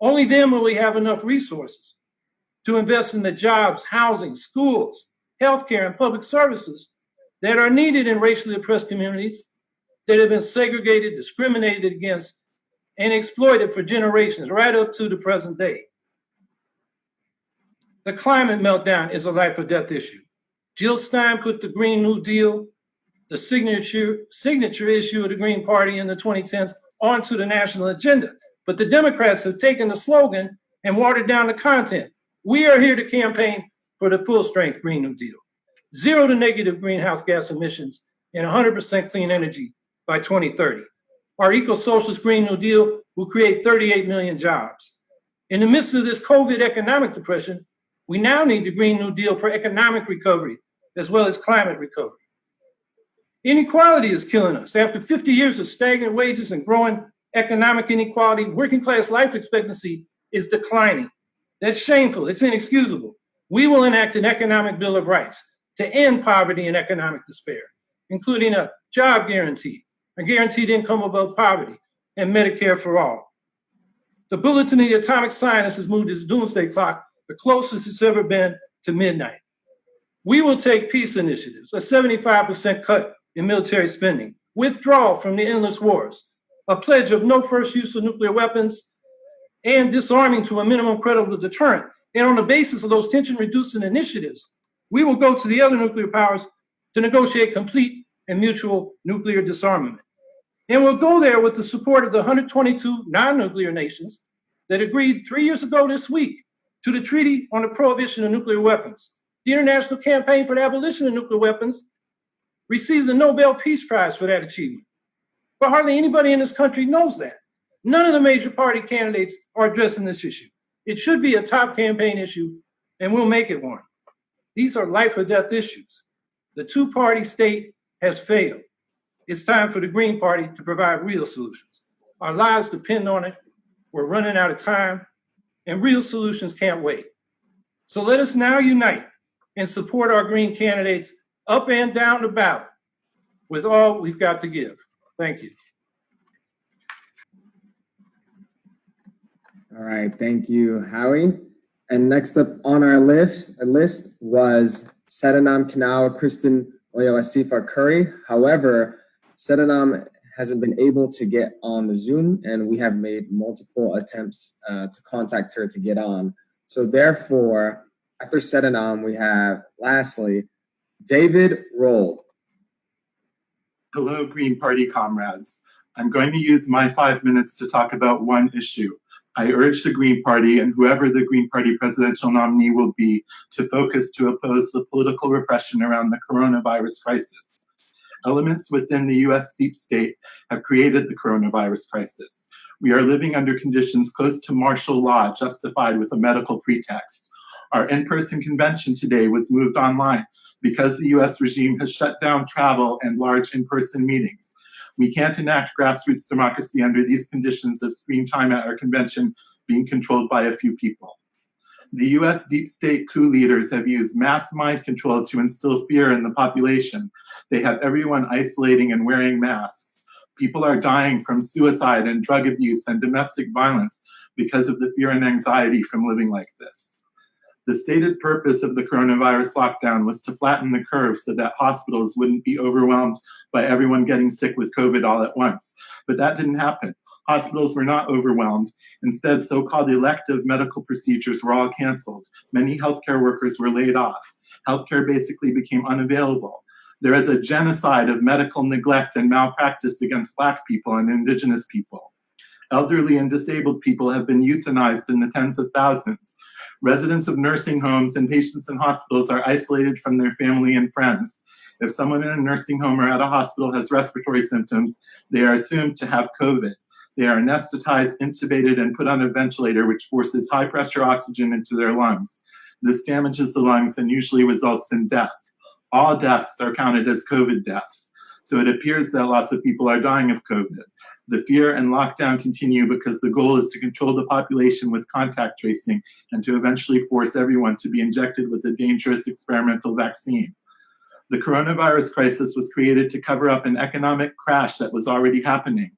Only then will we have enough resources to invest in the jobs, housing, schools, healthcare, and public services that are needed in racially oppressed communities that have been segregated, discriminated against, and exploited for generations, right up to the present day. The climate meltdown is a life or death issue. Jill Stein put the Green New Deal, the signature issue of the Green Party in the 2010s, onto the national agenda. But the Democrats have taken the slogan and watered down the content. We are here to campaign for the full strength Green New Deal. 0 to negative greenhouse gas emissions and 100% clean energy by 2030. Our eco-socialist Green New Deal will create 38 million jobs. In the midst of this COVID economic depression, we now need the Green New Deal for economic recovery as well as climate recovery. Inequality is killing us. After 50 years of stagnant wages and growing economic inequality, working class life expectancy is declining. That's shameful. It's inexcusable. We will enact an economic bill of rights to end poverty and economic despair, including a job guarantee, a guaranteed income above poverty, and Medicare for all. The Bulletin of the Atomic Scientist has moved its doomsday clock the closest it's ever been to midnight. We will take peace initiatives, a 75% cut in military spending, withdrawal from the endless wars, a pledge of no first use of nuclear weapons, and disarming to a minimum credible deterrent. And on the basis of those tension-reducing initiatives, we will go to the other nuclear powers to negotiate complete and mutual nuclear disarmament. And we'll go there with the support of the 122 non-nuclear nations that agreed 3 years ago this week to the Treaty on the Prohibition of Nuclear Weapons. The International Campaign for the Abolition of Nuclear Weapons received the Nobel Peace Prize for that achievement. But hardly anybody in this country knows that. None of the major party candidates are addressing this issue. It should be a top campaign issue, and we'll make it one. These are life or death issues. The two-party state has failed. It's time for the Green Party to provide real solutions. Our lives depend on it. We're running out of time, and real solutions can't wait. So let us now unite and support our Green candidates up and down the ballot with all we've got to give. Thank you. All right, thank you, Howie. And next up on our list was Sadanam Kanawa Kristen Oyawasifa Curry. However, Sadanam hasn't been able to get on the Zoom, and we have made multiple attempts to contact her to get on. So therefore, after Sadanam, we have, lastly, David Roll. Hello, Green Party comrades. I'm going to use my 5 minutes to talk about one issue. I urge the Green Party and whoever the Green Party presidential nominee will be to focus to oppose the political repression around the coronavirus crisis. Elements within the US deep state have created the coronavirus crisis. We are living under conditions close to martial law justified with a medical pretext. Our in-person convention today was moved online because the US regime has shut down travel and large in-person meetings. We can't enact grassroots democracy under these conditions of screen time at our convention being controlled by a few people. The US deep state coup leaders have used mass mind control to instill fear in the population. They have everyone isolating and wearing masks. People are dying from suicide and drug abuse and domestic violence because of the fear and anxiety from living like this. The stated purpose of the coronavirus lockdown was to flatten the curve so that hospitals wouldn't be overwhelmed by everyone getting sick with COVID all at once. But that didn't happen. Hospitals were not overwhelmed. Instead, so-called elective medical procedures were all canceled. Many healthcare workers were laid off. Healthcare basically became unavailable. There is a genocide of medical neglect and malpractice against Black people and Indigenous people. Elderly and disabled people have been euthanized in the tens of thousands. Residents of nursing homes and patients in hospitals are isolated from their family and friends. If someone in a nursing home or at a hospital has respiratory symptoms, they are assumed to have COVID. They are anesthetized, intubated, and put on a ventilator, which forces high-pressure oxygen into their lungs. This damages the lungs and usually results in death. All deaths are counted as COVID deaths. So it appears that lots of people are dying of COVID. The fear and lockdown continue because the goal is to control the population with contact tracing and to eventually force everyone to be injected with a dangerous experimental vaccine. The coronavirus crisis was created to cover up an economic crash that was already happening,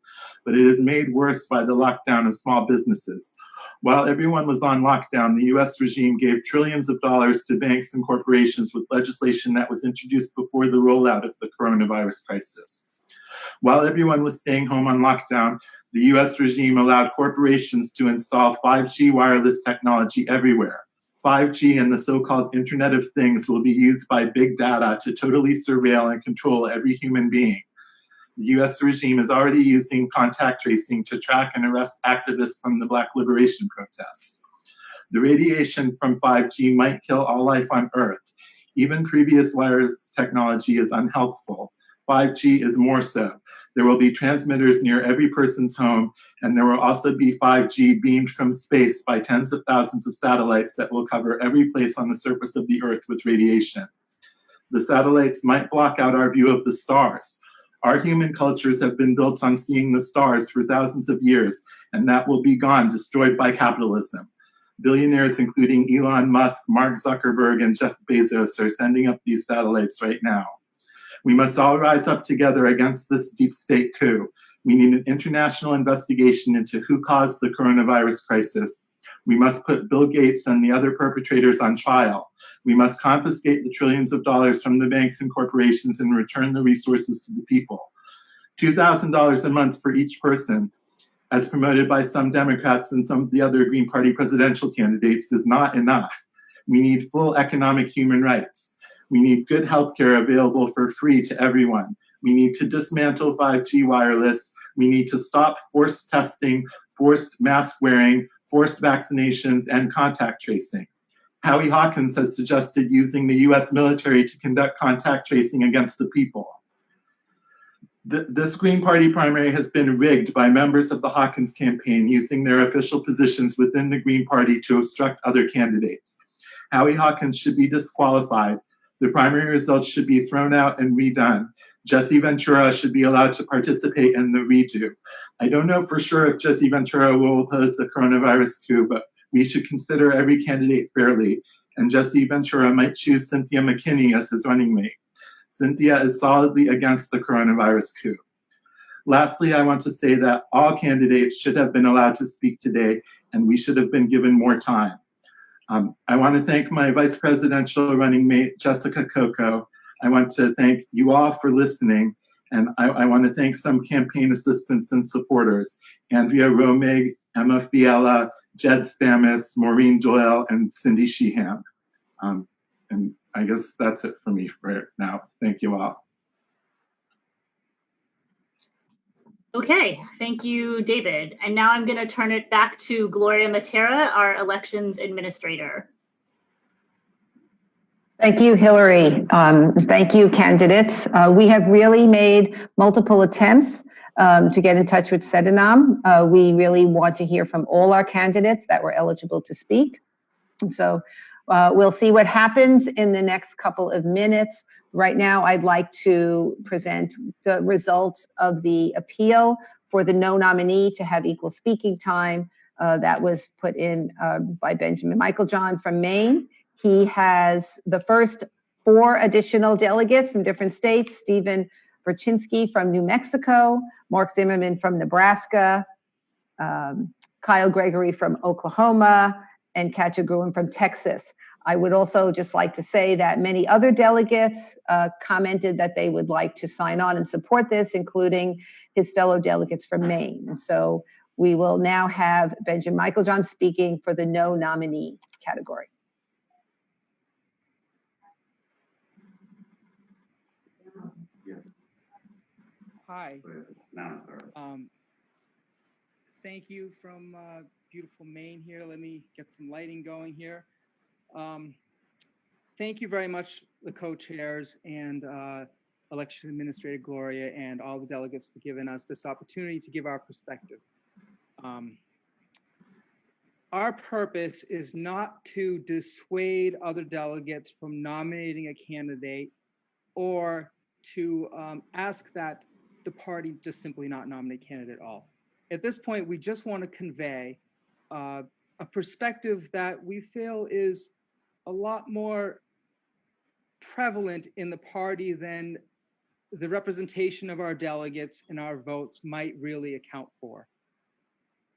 but it is made worse by the lockdown of small businesses. While everyone was on lockdown, the US regime gave trillions of dollars to banks and corporations with legislation that was introduced before the rollout of the coronavirus crisis. While everyone was staying home on lockdown, the US regime allowed corporations to install 5G wireless technology everywhere. 5G and the so-called Internet of Things will be used by big data to totally surveil and control every human being. The US regime is already using contact tracing to track and arrest activists from the Black liberation protests. The radiation from 5G might kill all life on Earth. Even previous wireless technology is unhealthful. 5G is more so. There will be transmitters near every person's home, and there will also be 5G beamed from space by tens of thousands of satellites that will cover every place on the surface of the Earth with radiation. The satellites might block out our view of the stars. Our human cultures have been built on seeing the stars for thousands of years, and that will be gone, destroyed by capitalism. Billionaires, including Elon Musk, Mark Zuckerberg, and Jeff Bezos, are sending up these satellites right now. We must all rise up together against this deep state coup. We need an international investigation into who caused the coronavirus crisis. We must put Bill Gates and the other perpetrators on trial. We must confiscate the trillions of dollars from the banks and corporations and return the resources to the people. $2,000 a month for each person, as promoted by some Democrats and some of the other Green Party presidential candidates, is not enough. We need full economic human rights. We need good healthcare available for free to everyone. We need to dismantle 5G wireless. We need to stop forced testing, forced mask wearing, forced vaccinations, and contact tracing. Howie Hawkins has suggested using the US military to conduct contact tracing against the people. This Green Party primary has been rigged by members of the Hawkins campaign using their official positions within the Green Party to obstruct other candidates. Howie Hawkins should be disqualified. The primary results should be thrown out and redone. Jesse Ventura should be allowed to participate in the redo. I don't know for sure if Jesse Ventura will oppose the coronavirus coup, but we should consider every candidate fairly, and Jesse Ventura might choose Cynthia McKinney as his running mate. Cynthia is solidly against the coronavirus coup. Lastly, I want to say that all candidates should have been allowed to speak today, and we should have been given more time. I want to thank my vice presidential running mate, Jessica Coco. I want to thank you all for listening, and I want to thank some campaign assistants and supporters, Andrea Romig, Emma Fiala, Jed Stamis, Maureen Doyle, and Cindy Sheehan. And I guess that's it for me right now. Thank you all. Okay, thank you, David. And now I'm going to turn it back to Gloria Matera, our elections administrator. Thank you, Hillary. Thank you, candidates. We have really made multiple attempts to get in touch with Sedanam. We really want to hear from all our candidates that were eligible to speak. So we'll see what happens in the next couple of minutes. Right now, I'd like to present the results of the appeal for the no nominee to have equal speaking time that was put in by Benjamin Michaeljohn from Maine. He has the first 4 additional delegates from different states: Stephen Verchinsky from New Mexico, Mark Zimmerman from Nebraska, Kyle Gregory from Oklahoma, and Katja Gruen from Texas. I would also just like to say that many other delegates commented that they would like to sign on and support this, including his fellow delegates from Maine. And so we will now have Benjamin Michaeljohn speaking for the no nominee category. Hi. Thank you from beautiful Maine here. Let me get some lighting going here. Thank you very much, the co-chairs and election administrator Gloria and all the delegates for giving us this opportunity to give our perspective. Our purpose is not to dissuade other delegates from nominating a candidate or to ask that the party just simply not nominate a candidate at all. At this point, we just want to convey a perspective that we feel is a lot more prevalent in the party than the representation of our delegates and our votes might really account for.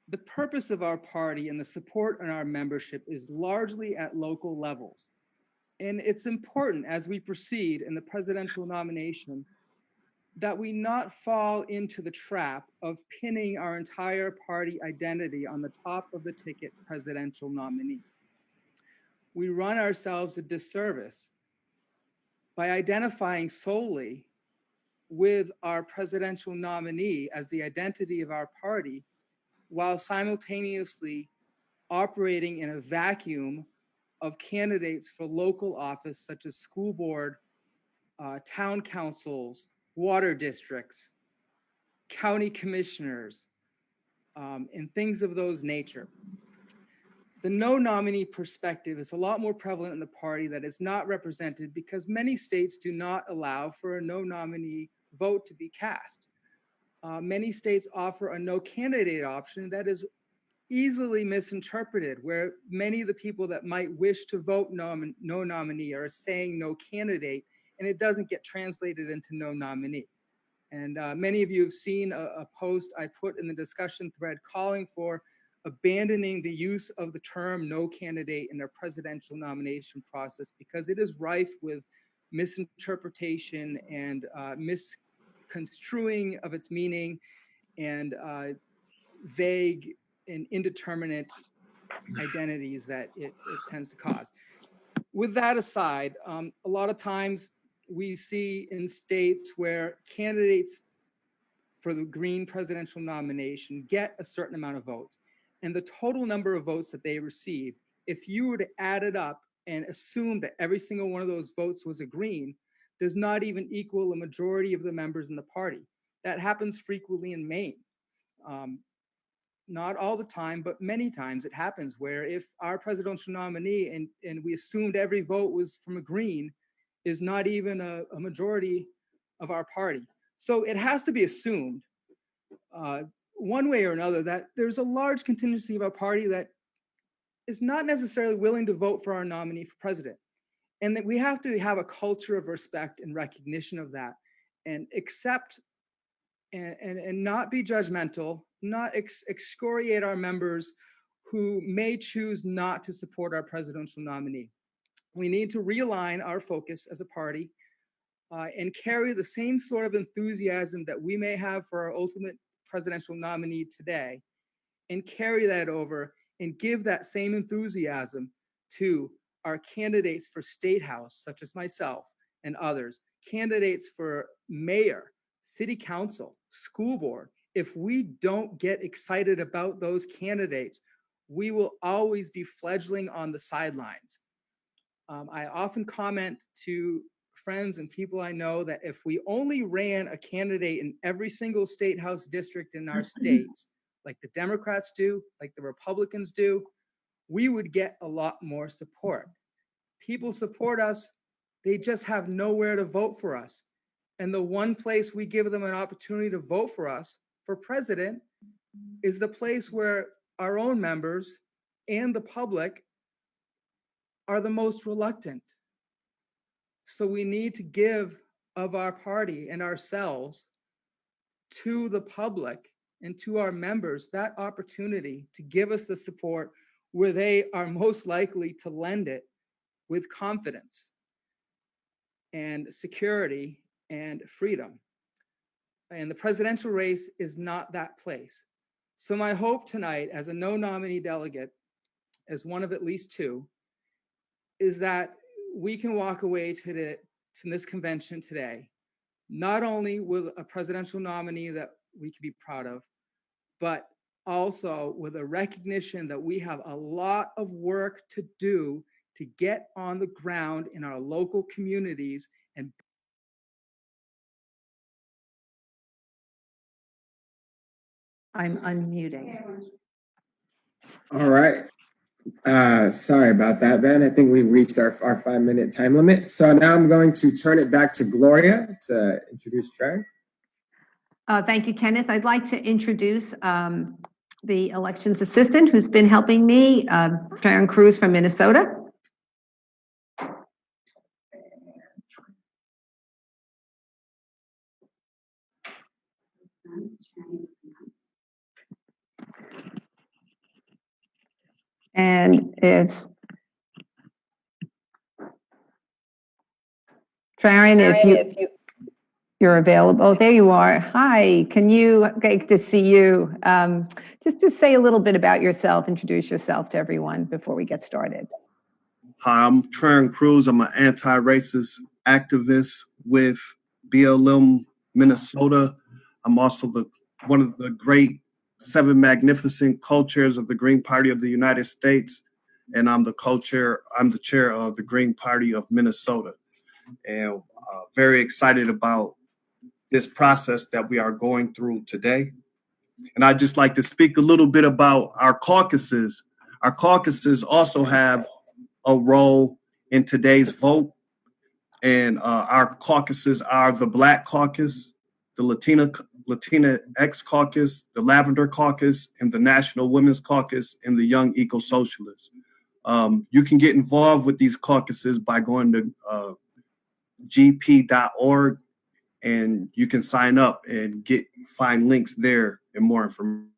The purpose of our party and the support in our membership is largely at local levels. And it's important as we proceed in the presidential nomination that we not fall into the trap of pinning our entire party identity on the top of the ticket presidential nominee. We run ourselves a disservice by identifying solely with our presidential nominee as the identity of our party, while simultaneously operating in a vacuum of candidates for local office, such as school board, town councils, water districts, county commissioners, and things of those nature. The no nominee perspective is a lot more prevalent in the party that is not represented because many states do not allow for a no nominee vote to be cast. Many states offer a no candidate option that is easily misinterpreted, where many of the people that might wish to vote no nominee are saying no candidate, and it doesn't get translated into no nominee. And many of you have seen a post I put in the discussion thread calling for abandoning the use of the term no candidate in their presidential nomination process because it is rife with misinterpretation and misconstruing of its meaning and vague and indeterminate identities that it tends to cause. With that aside, a lot of times we see in states where candidates for the Green presidential nomination get a certain amount of votes, and the total number of votes that they receive, if you were to add it up and assume that every single one of those votes was a Green, does not even equal a majority of the members in the party. That happens frequently in Maine. Not all the time, but many times it happens where if our presidential nominee and we assumed every vote was from a Green is not even a majority of our party. So it has to be assumed one way or another that there's a large contingency of our party that is not necessarily willing to vote for our nominee for president. And that we have to have a culture of respect and recognition of that and accept and not be judgmental, not excoriate our members who may choose not to support our presidential nominee. We need to realign our focus as a party and carry the same sort of enthusiasm that we may have for our ultimate presidential nominee today, and carry that over and give that same enthusiasm to our candidates for state house, such as myself and others, candidates for mayor, city council, school board, if we don't get excited about those candidates, we will always be fledgling on the sidelines. I often comment to friends and people I know that if we only ran a candidate in every single state house district in our states, like the Democrats do, like the Republicans do, we would get a lot more support. People support us, they just have nowhere to vote for us. And the one place we give them an opportunity to vote for us for president is the place where our own members and the public are the most reluctant. So we need to give of our party and ourselves to the public and to our members that opportunity to give us the support where they are most likely to lend it with confidence and security and freedom. And the presidential race is not that place. So my hope tonight, as a no nominee delegate, as one of at least two, is that we can walk away from this convention today, not only with a presidential nominee that we can be proud of, but also with a recognition that we have a lot of work to do to get on the ground in our local communities and I'm unmuting. All right. Sorry about that, Ben. I think we reached our 5-minute time limit. So now I'm going to turn it back to Gloria to introduce Trey. Thank you, Kenneth. I'd like to introduce the elections assistant who's been helping me, Sharon Cruz from Minnesota. And it's Sharon, if you're available. There you are. Hi, great to see you. Just to say a little bit about yourself, introduce yourself to everyone before we get started. Hi, I'm Sharon Cruz. I'm an anti-racist activist with BLM Minnesota. I'm also one of the great 7 magnificent co-chairs of the Green Party of the United States. And I'm the chair of the Green Party of Minnesota. And very excited about this process that we are going through today. And I'd just like to speak a little bit about our caucuses. Our caucuses also have a role in today's vote. And our caucuses are the Black Caucus, the Latinx Caucus, the Lavender Caucus, and the National Women's Caucus, and the Young Eco-Socialists. You can get involved with these caucuses by going to gp.org, and you can sign up and find links there and more information.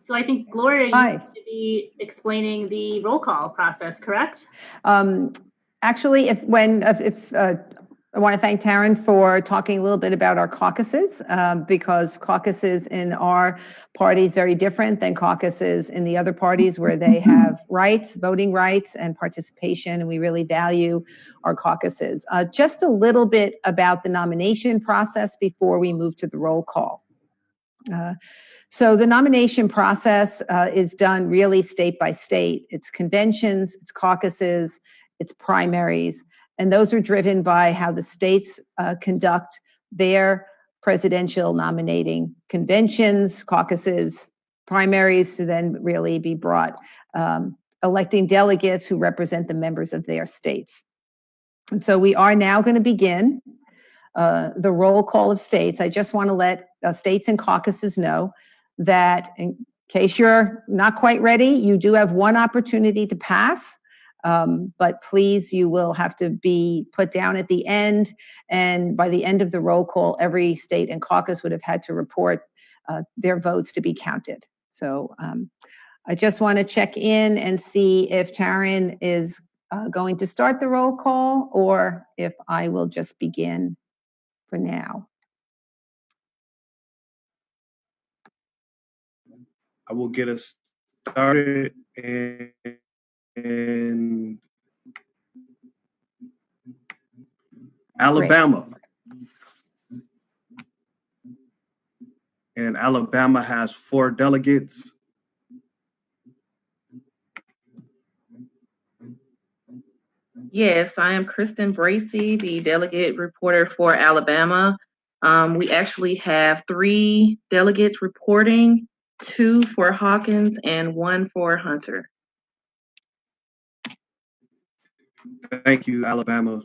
So I think, Gloria, you Hi. need to be explaining the roll call process, correct? Actually, I want to thank Taryn for talking a little bit about our caucuses, because caucuses in our party is very different than caucuses in the other parties where they have rights, voting rights and participation, and we really value our caucuses. Just a little bit about the nomination process before we move to the roll call. So the nomination process is done really state by state. It's conventions, it's caucuses, it's primaries, and those are driven by how the states conduct their presidential nominating conventions, caucuses, primaries to then really be brought, electing delegates who represent the members of their states. And so we are now going to begin the roll call of states. I just want to let states and caucuses know that in case you're not quite ready, you do have one opportunity to pass, but please, you will have to be put down at the end. And by the end of the roll call, every state and caucus would have had to report their votes to be counted. So I just want to check in and see if Taryn is going to start the roll call or if I will just begin for now. I will get us started in Alabama. And Alabama has 4 delegates. Yes, I am Kristen Bracy, the delegate reporter for Alabama. We actually have 3 delegates reporting, 2 for Hawkins and 1 for Hunter. Thank you, Alabama.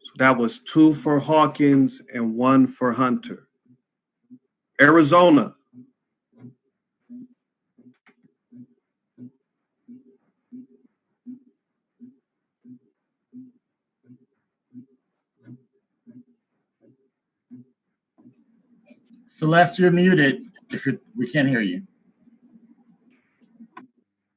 So that was 2 for Hawkins and 1 for Hunter. Arizona. Celeste, you're muted. We can't hear you.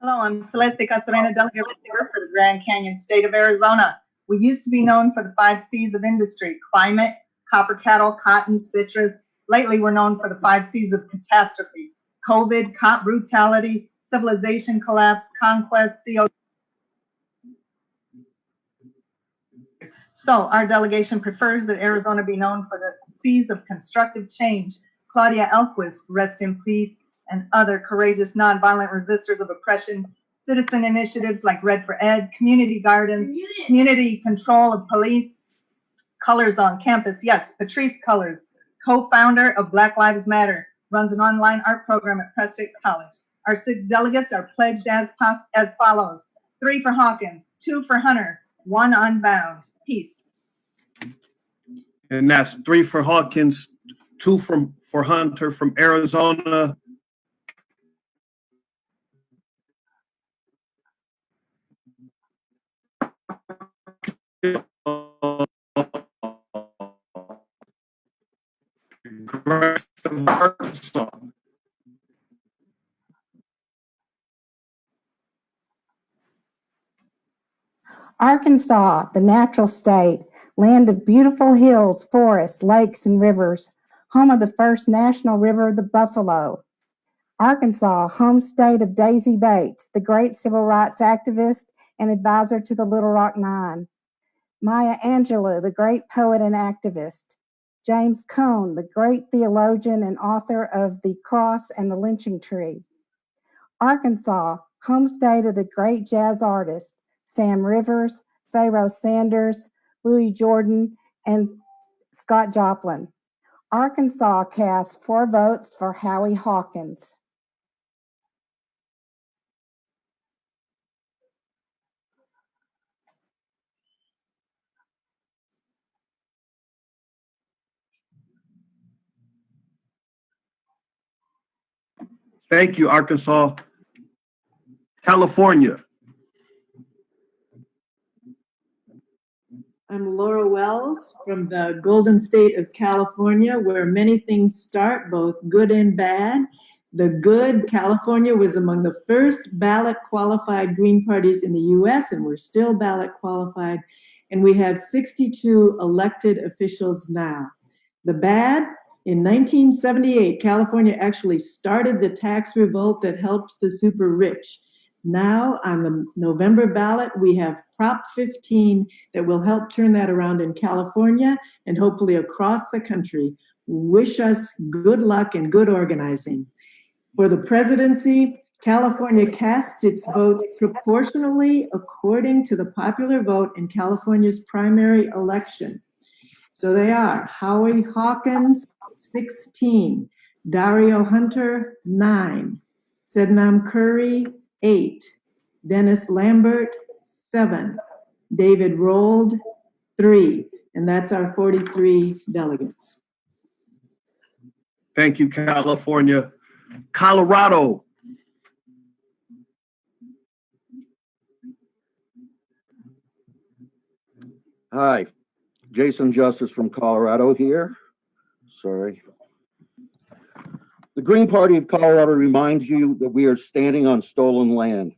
Hello, I'm Celeste Castorena, delegate reporter for the Grand Canyon state of Arizona. We used to be known for the 5 C's of industry: climate, copper cattle, cotton, citrus. Lately, we're known for the 5 C's of catastrophe: COVID, cop brutality, civilization collapse, conquest, CO. So our delegation prefers that Arizona be known for the C's of constructive change. Claudia Elquist, rest in peace, and other courageous nonviolent resistors of oppression, citizen initiatives like Red for Ed, community gardens, community control of police, Colors on Campus. Yes, Patrice Colors, co-founder of Black Lives Matter, runs an online art program at Preston College. Our 6 delegates are pledged as follows: 3 for Hawkins, 2 for Hunter, 1 unbound. Peace. And that's 3 for Hawkins, 2 for Hunter from Arizona. Arkansas, the natural state, land of beautiful hills, forests, lakes, and rivers, home of the first national river, the Buffalo. Arkansas, home state of Daisy Bates, the great civil rights activist and advisor to the Little Rock Nine. Maya Angelou, the great poet and activist. James Cone, the great theologian and author of The Cross and the Lynching Tree. Arkansas, home state of the great jazz artists, Sam Rivers, Pharoah Sanders, Louis Jordan, and Scott Joplin. Arkansas cast 4 votes for Howie Hawkins. Thank you, Arkansas. California. I'm Laura Wells from the Golden State of California, where many things start, both good and bad. The good, California was among the first ballot qualified Green parties in the US, and we're still ballot qualified. And we have 62 elected officials now. The bad, in 1978, California actually started the tax revolt that helped the super rich. Now, on the November ballot, we have Prop 15 that will help turn that around in California and hopefully across the country. Wish us good luck and good organizing. For the presidency, California casts its votes proportionally according to the popular vote in California's primary election. So they are Howie Hawkins, 16, Dario Hunter, 9, Sednam Curry, 8, Dennis Lambert, 7, David Rold, 3, and that's our 43 delegates. Thank you, California. Colorado. Hi, Jason Justice from Colorado here. Sorry. The Green Party of Colorado reminds you that we are standing on stolen land.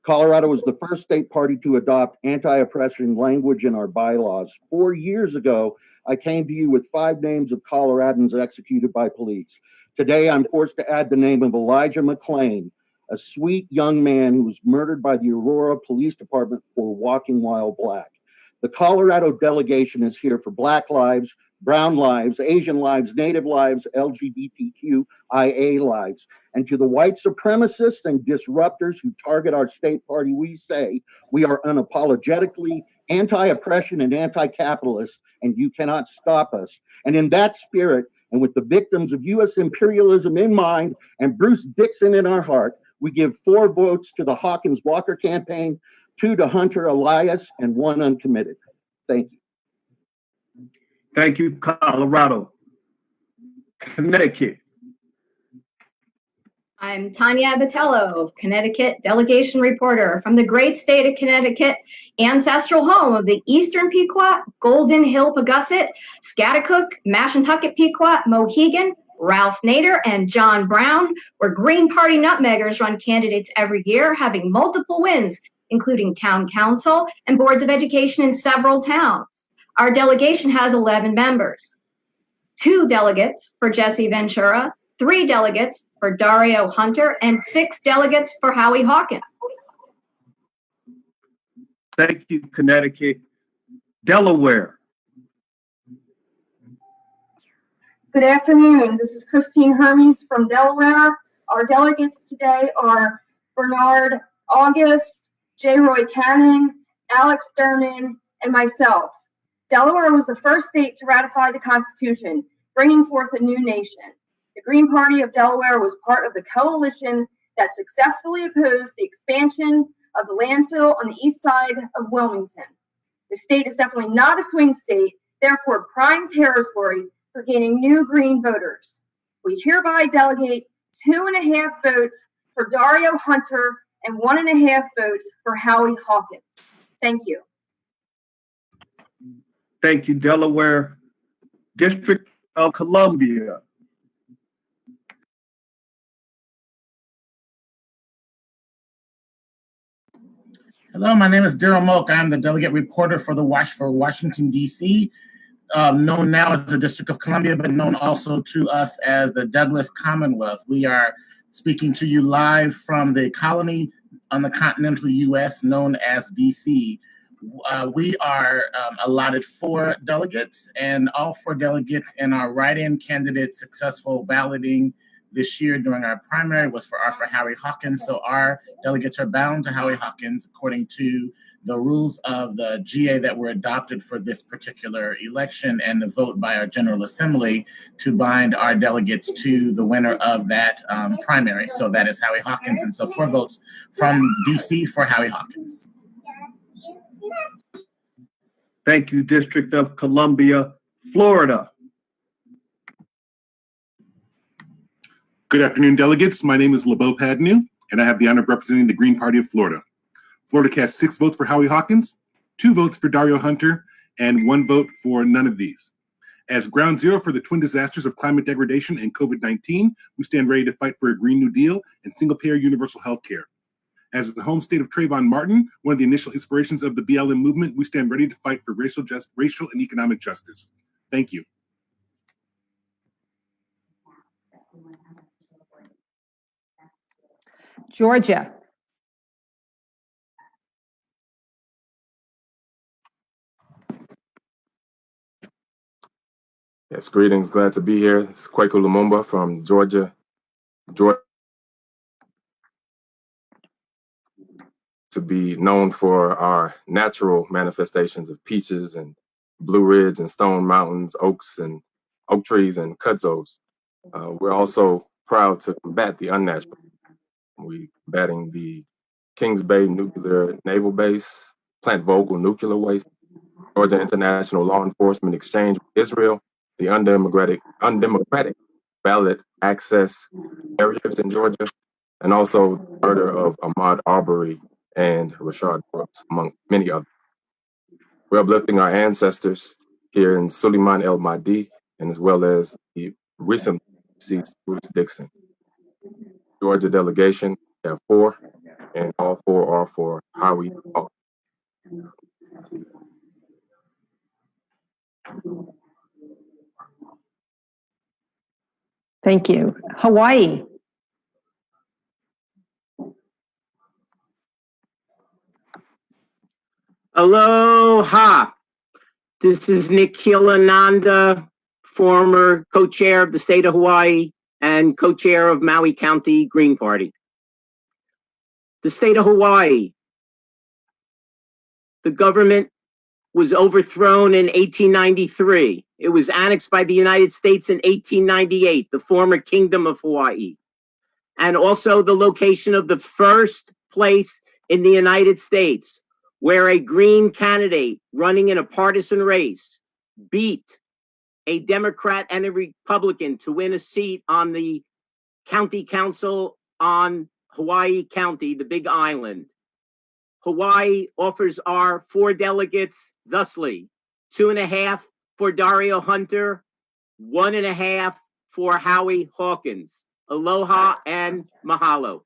Colorado was the first state party to adopt anti-oppression language in our bylaws. 4 years ago, I came to you with 5 names of Coloradans executed by police. Today, I'm forced to add the name of Elijah McClain, a sweet young man who was murdered by the Aurora Police Department for walking while black. The Colorado delegation is here for Black lives, Brown lives, Asian lives, Native lives, LGBTQIA lives. And to the white supremacists and disruptors who target our state party, we say we are unapologetically anti-oppression and anti-capitalist, and you cannot stop us. And in that spirit, and with the victims of U.S. imperialism in mind and Bruce Dixon in our heart, we give 4 votes to the Hawkins Walker campaign, 2 to Hunter Elias, and 1 uncommitted. Thank you. Thank you, Colorado. Connecticut. I'm Tanya Abatello, Connecticut delegation reporter from the great state of Connecticut, ancestral home of the Eastern Pequot, Golden Hill Pagusset, Scatticook, Mashantucket Pequot, Mohegan, Ralph Nader, and John Brown, where Green Party nutmeggers run candidates every year, having multiple wins, including town council and boards of education in several towns. Our delegation has 11 members, 2 delegates for Jesse Ventura, 3 delegates for Dario Hunter, and 6 delegates for Howie Hawkins. Thank you, Connecticut. Delaware. Good afternoon. This is Christine Hermes from Delaware. Our delegates today are Bernard August, J. Roy Canning, Alex Dernan, and myself. Delaware was the first state to ratify the Constitution, bringing forth a new nation. The Green Party of Delaware was part of the coalition that successfully opposed the expansion of the landfill on the east side of Wilmington. The state is definitely not a swing state, therefore prime territory for gaining new Green voters. We hereby delegate 2.5 votes for Dario Hunter and 1.5 votes for Howie Hawkins. Thank you. Thank you, Delaware. District of Columbia. Hello, my name is Daryl Moak. I'm the delegate reporter for Washington, D.C., known now as the District of Columbia, but known also to us as the Douglas Commonwealth. We are speaking to you live from the colony on the continental U.S. known as D.C. We are allotted 4 delegates, and all 4 delegates in our write-in candidate successful balloting this year during our primary was for Howie Hawkins. So our delegates are bound to Howie Hawkins according to the rules of the GA that were adopted for this particular election and the vote by our General Assembly to bind our delegates to the winner of that primary. So that is Howie Hawkins. And so 4 votes from DC for Howie Hawkins. Thank you, District of Columbia, Florida. Good afternoon, delegates. My name is LeBeau Padnew, and I have the honor of representing the Green Party of Florida. Florida cast 6 votes for Howie Hawkins, 2 votes for Dario Hunter, and 1 vote for none of these. As ground zero for the twin disasters of climate degradation and COVID-19, we stand ready to fight for a Green New Deal and single-payer universal health care. As the home state of Trayvon Martin, one of the initial inspirations of the BLM movement, we stand ready to fight for racial and economic justice. Thank you. Georgia. Yes, greetings. Glad to be here. It's Kwaku Lumumba from Georgia. To be known for our natural manifestations of peaches and Blue Ridge and Stone Mountains, oaks and oak trees and kudzos. We're also proud to combat the unnatural. We're combating the Kings Bay Nuclear Naval Base, Plant Vogtle Nuclear Waste, Georgia International Law Enforcement Exchange with Israel, the undemocratic ballot access barriers in Georgia, and also the murder of Ahmaud Arbery and Rashad Brooks, among many others. We're uplifting our ancestors here in Suleiman El Mahdi, and as well as the recent deceased Bruce Dixon. Georgia delegation, we have 4, and all 4 are for Howie Hawkins. Thank you. Hawaii. Aloha. This is Nikhil Ananda, former co-chair of the state of Hawaii and co-chair of Maui County Green Party. The state of Hawaii. The government was overthrown in 1893. It was annexed by the United States in 1898, the former Kingdom of Hawaii, and also the location of the first place in the United States where a Green candidate running in a partisan race beat a Democrat and a Republican to win a seat on the county council on Hawaii County, the Big Island. Hawaii offers our 4 delegates thusly: 2.5 for Dario Hunter, 1.5 for Howie Hawkins. Aloha and mahalo.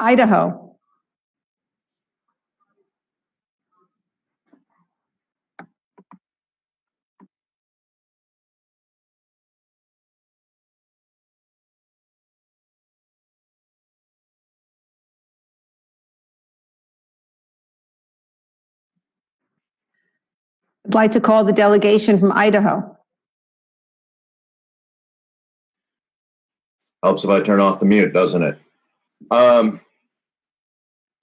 Idaho. I'd like to call the delegation from Idaho. Helps if I turn off the mute, doesn't it?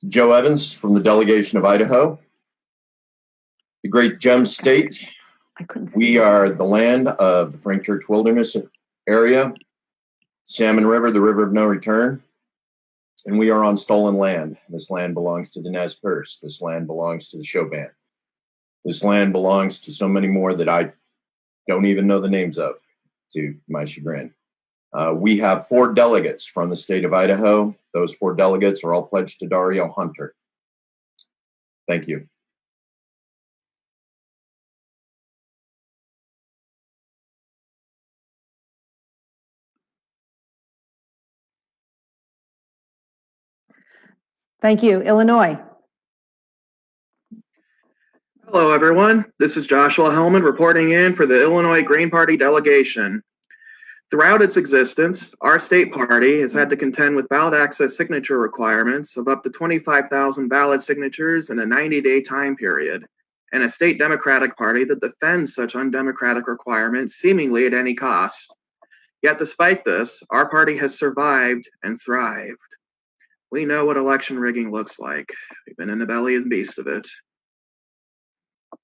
Joe Evans from the delegation of Idaho, the great gem state. We are the land of the Frank Church Wilderness area, Salmon River, the river of no return, and we are on stolen land. This land belongs to the Nez Perce. This land belongs to the Chauvin. This land belongs to so many more that I don't even know the names of, to my chagrin. We have 4 delegates from the state of Idaho. Those 4 delegates are all pledged to Dario Hunter. Thank you. Thank you. Illinois. Hello, everyone. This is Joshua Hellman reporting in for the Illinois Green Party delegation. Throughout its existence, our state party has had to contend with ballot access signature requirements of up to 25,000 ballot signatures in a 90-day time period, and a state Democratic Party that defends such undemocratic requirements seemingly at any cost. Yet despite this, our party has survived and thrived. We know what election rigging looks like. We've been in the belly and beast of it.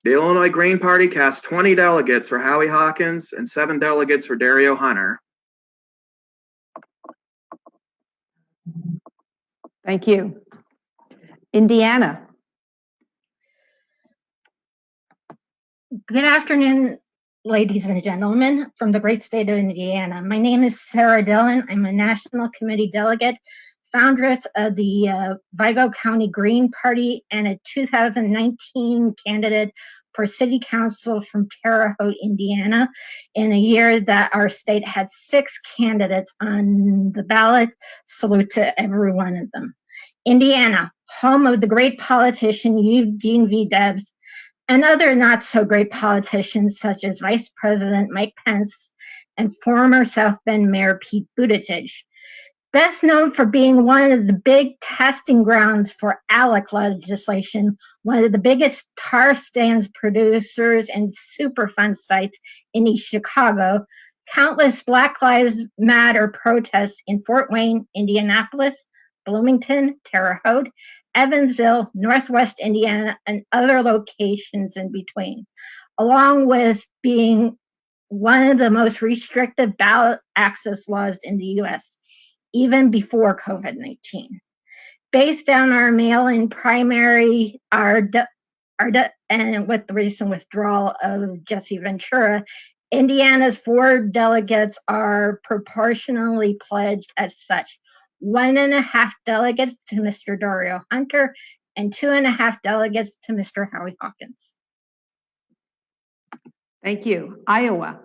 The Illinois Green Party cast 20 delegates for Howie Hawkins and 7 delegates for Dario Hunter. Thank you. Indiana. Good afternoon, ladies and gentlemen, from the great state of Indiana. My name is Sarah Dillon. I'm a national committee delegate, foundress of the Vigo County Green Party, and a 2019 candidate for city council from Terre Haute, Indiana, in a year that our state had 6 candidates on the ballot. Salute to every one of them. Indiana, home of the great politician Eugene V. Debs, and other not so great politicians such as Vice President Mike Pence and former South Bend Mayor Pete Buttigieg. Best known for being one of the big testing grounds for ALEC legislation, one of the biggest tar sands producers and Superfund sites in East Chicago, countless Black Lives Matter protests in Fort Wayne, Indianapolis, Bloomington, Terre Haute, Evansville, Northwest Indiana, and other locations in between, along with being one of the most restrictive ballot access laws in the U.S., even before COVID-19. Based on our mail-in primary, and with the recent withdrawal of Jesse Ventura, Indiana's 4 delegates are proportionally pledged as such. 1.5 delegates to Mr. Dario Hunter, and 2.5 delegates to Mr. Howie Hawkins. Thank you. Iowa.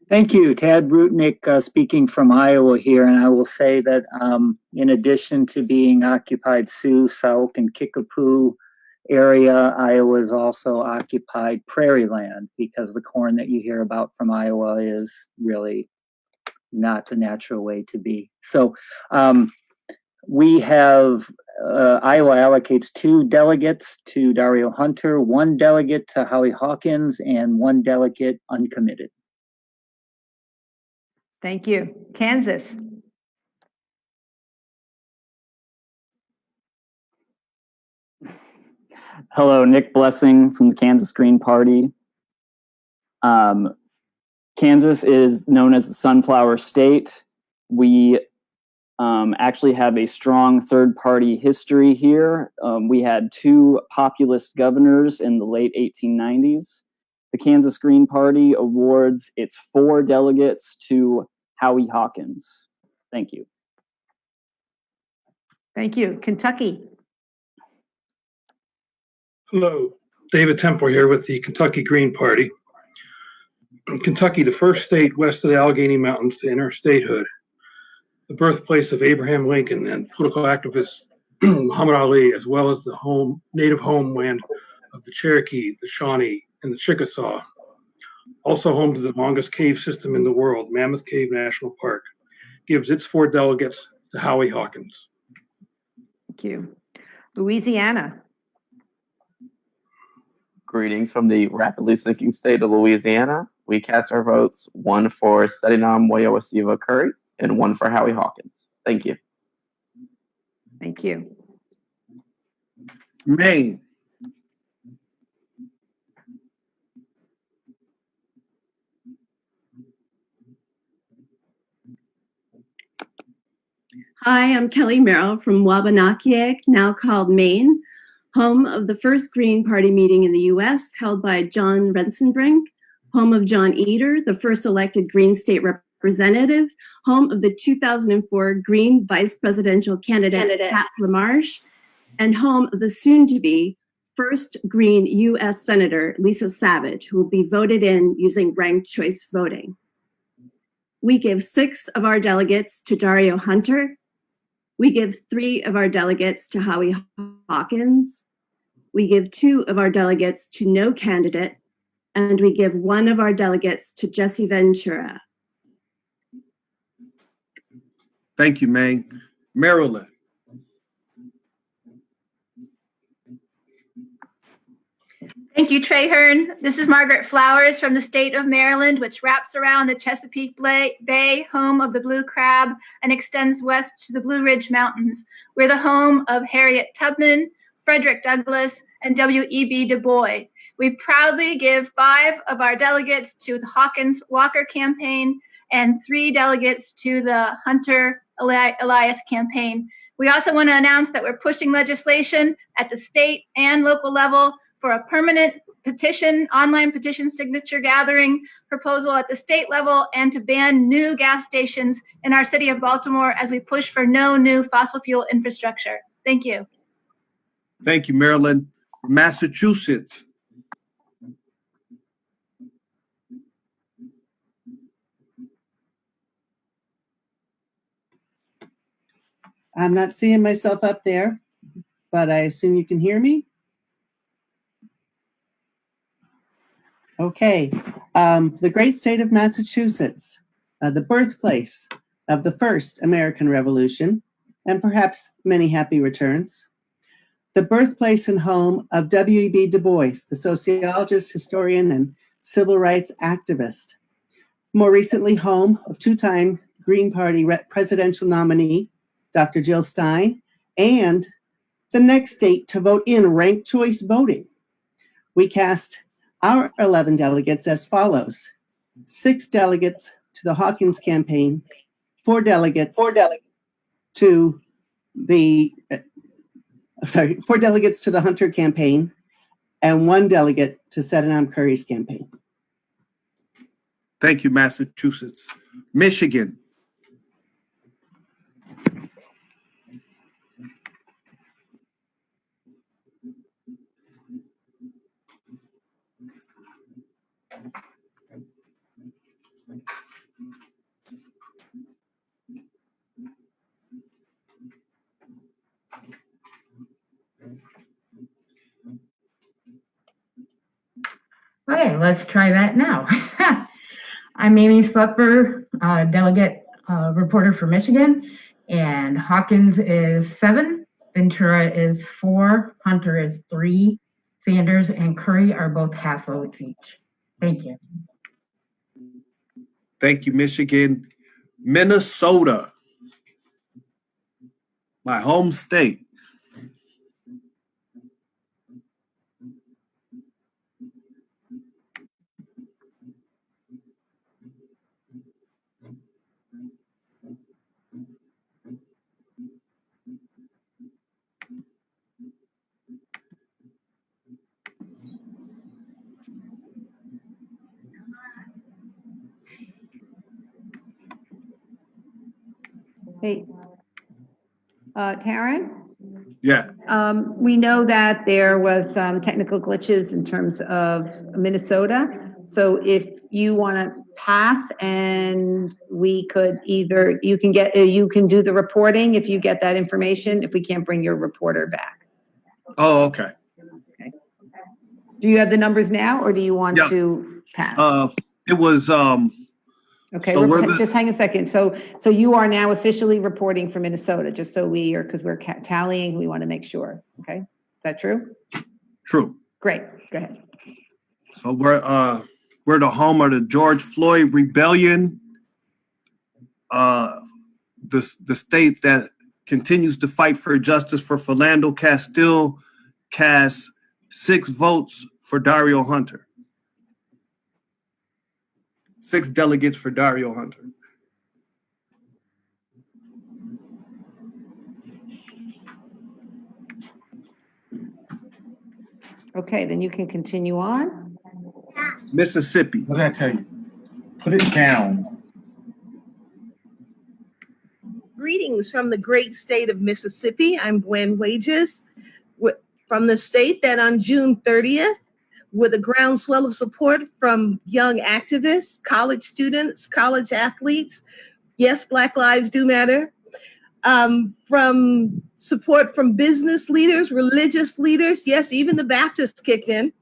Thank you. Tad Brutnick speaking from Iowa here, and I will say that in addition to being occupied Sioux, Sauk, and Kickapoo area, Iowa is also occupied prairie land because the corn that you hear about from Iowa is really not the natural way to be. So we have Iowa allocates 2 delegates to Dario Hunter, 1 delegate to Howie Hawkins, and 1 delegate uncommitted. Thank you. Kansas. Hello, Nick Blessing from the Kansas Green Party. Kansas is known as the Sunflower State. We actually have a strong third-party history here. We had 2 populist governors in the late 1890s. The Kansas Green Party awards its 4 delegates to Howie Hawkins. Thank you. Thank you. Kentucky. Hello, David Temple here with the Kentucky Green Party. Kentucky, the first state west of the Allegheny Mountains to enter statehood, the birthplace of Abraham Lincoln and political activist Muhammad Ali, as well as the native homeland of the Cherokee, the Shawnee, and the Chickasaw. Also home to the longest cave system in the world, Mammoth Cave National Park, gives its 4 delegates to Howie Hawkins. Thank you. Louisiana. Greetings from the rapidly sinking state of Louisiana. We cast our votes, 1 for Stedinam Moyowasiva Curry and 1 for Howie Hawkins. Thank you. Thank you. Maine. Hi, I'm Kelly Merrill from Wabanaki, now called Maine, home of the first Green Party meeting in the U.S. held by John Rensenbrink, home of John Eder, the first elected Green state representative, home of the 2004 Green vice presidential candidate Pat LaMarche, and home of the soon-to-be first Green U.S. Senator Lisa Savage, who will be voted in using ranked choice voting. We give 6 of our delegates to Dario Hunter. We give 3 of our delegates to Howie Hawkins. We give 2 of our delegates to no candidate, and we give 1 of our delegates to Jesse Ventura. Thank you, May. Maryland. Thank you, Trahern. This is Margaret Flowers from the state of Maryland, which wraps around the Chesapeake Bay, home of the blue crab, and extends west to the Blue Ridge Mountains. We're the home of Harriet Tubman, Frederick Douglass, and W.E.B. Du Bois. We proudly give 5 of our delegates to the Hawkins Walker campaign and 3 delegates to the Hunter Elias campaign. We also want to announce that we're pushing legislation at the state and local level for a permanent petition, online petition signature gathering proposal at the state level, and to ban new gas stations in our city of Baltimore as we push for no new fossil fuel infrastructure. Thank you. Thank you, Maryland. Massachusetts. I'm not seeing myself up there, but I assume you can hear me. Okay, the great state of Massachusetts, the birthplace of the first American Revolution, and perhaps many happy returns. The birthplace and home of W.E.B. Du Bois, the sociologist, historian, and civil rights activist. More recently, home of 2-time Green Party presidential nominee, Dr. Jill Stein, and the next state to vote in ranked choice voting. We cast our 11 delegates as follows: 6 delegates to the Hawkins campaign, 4 delegates to the 4 delegates to the Hunter campaign, and 1 delegate to Stedinam Curry's campaign. Thank you, Massachusetts. Michigan. Okay, let's try that now. I'm Amy Slepper, delegate reporter for Michigan, and Hawkins is 7, Ventura is 4, Hunter is 3, Sanders and Curry are both half votes each. Thank you. Thank you, Michigan. Minnesota, my home state. Hey, Taryn? Yeah. We know that there was some technical glitches in terms of Minnesota. So if you want to pass and we could either, you can do the reporting if you get that information, if we can't bring your reporter back. Oh, okay. Okay. Do you have the numbers now or do you want to pass? It was, Okay, so just hang a second. So you are now officially reporting for Minnesota, just so we are, because we're tallying, we want to make sure. Okay, is that true? True. Great, go ahead. So we're the home of the George Floyd rebellion, the state that continues to fight for justice for Philando Castile cast 6 votes for Dario Hunter. 6 delegates for Dario Hunter. Okay, then you can continue on. Mississippi. What did I tell you? Put it down. Greetings from the great state of Mississippi. I'm Gwen Wages from the state that on June 30th, with a groundswell of support from young activists, college students, college athletes, yes, Black Lives do matter, from support from business leaders, religious leaders, yes, even the Baptists kicked in,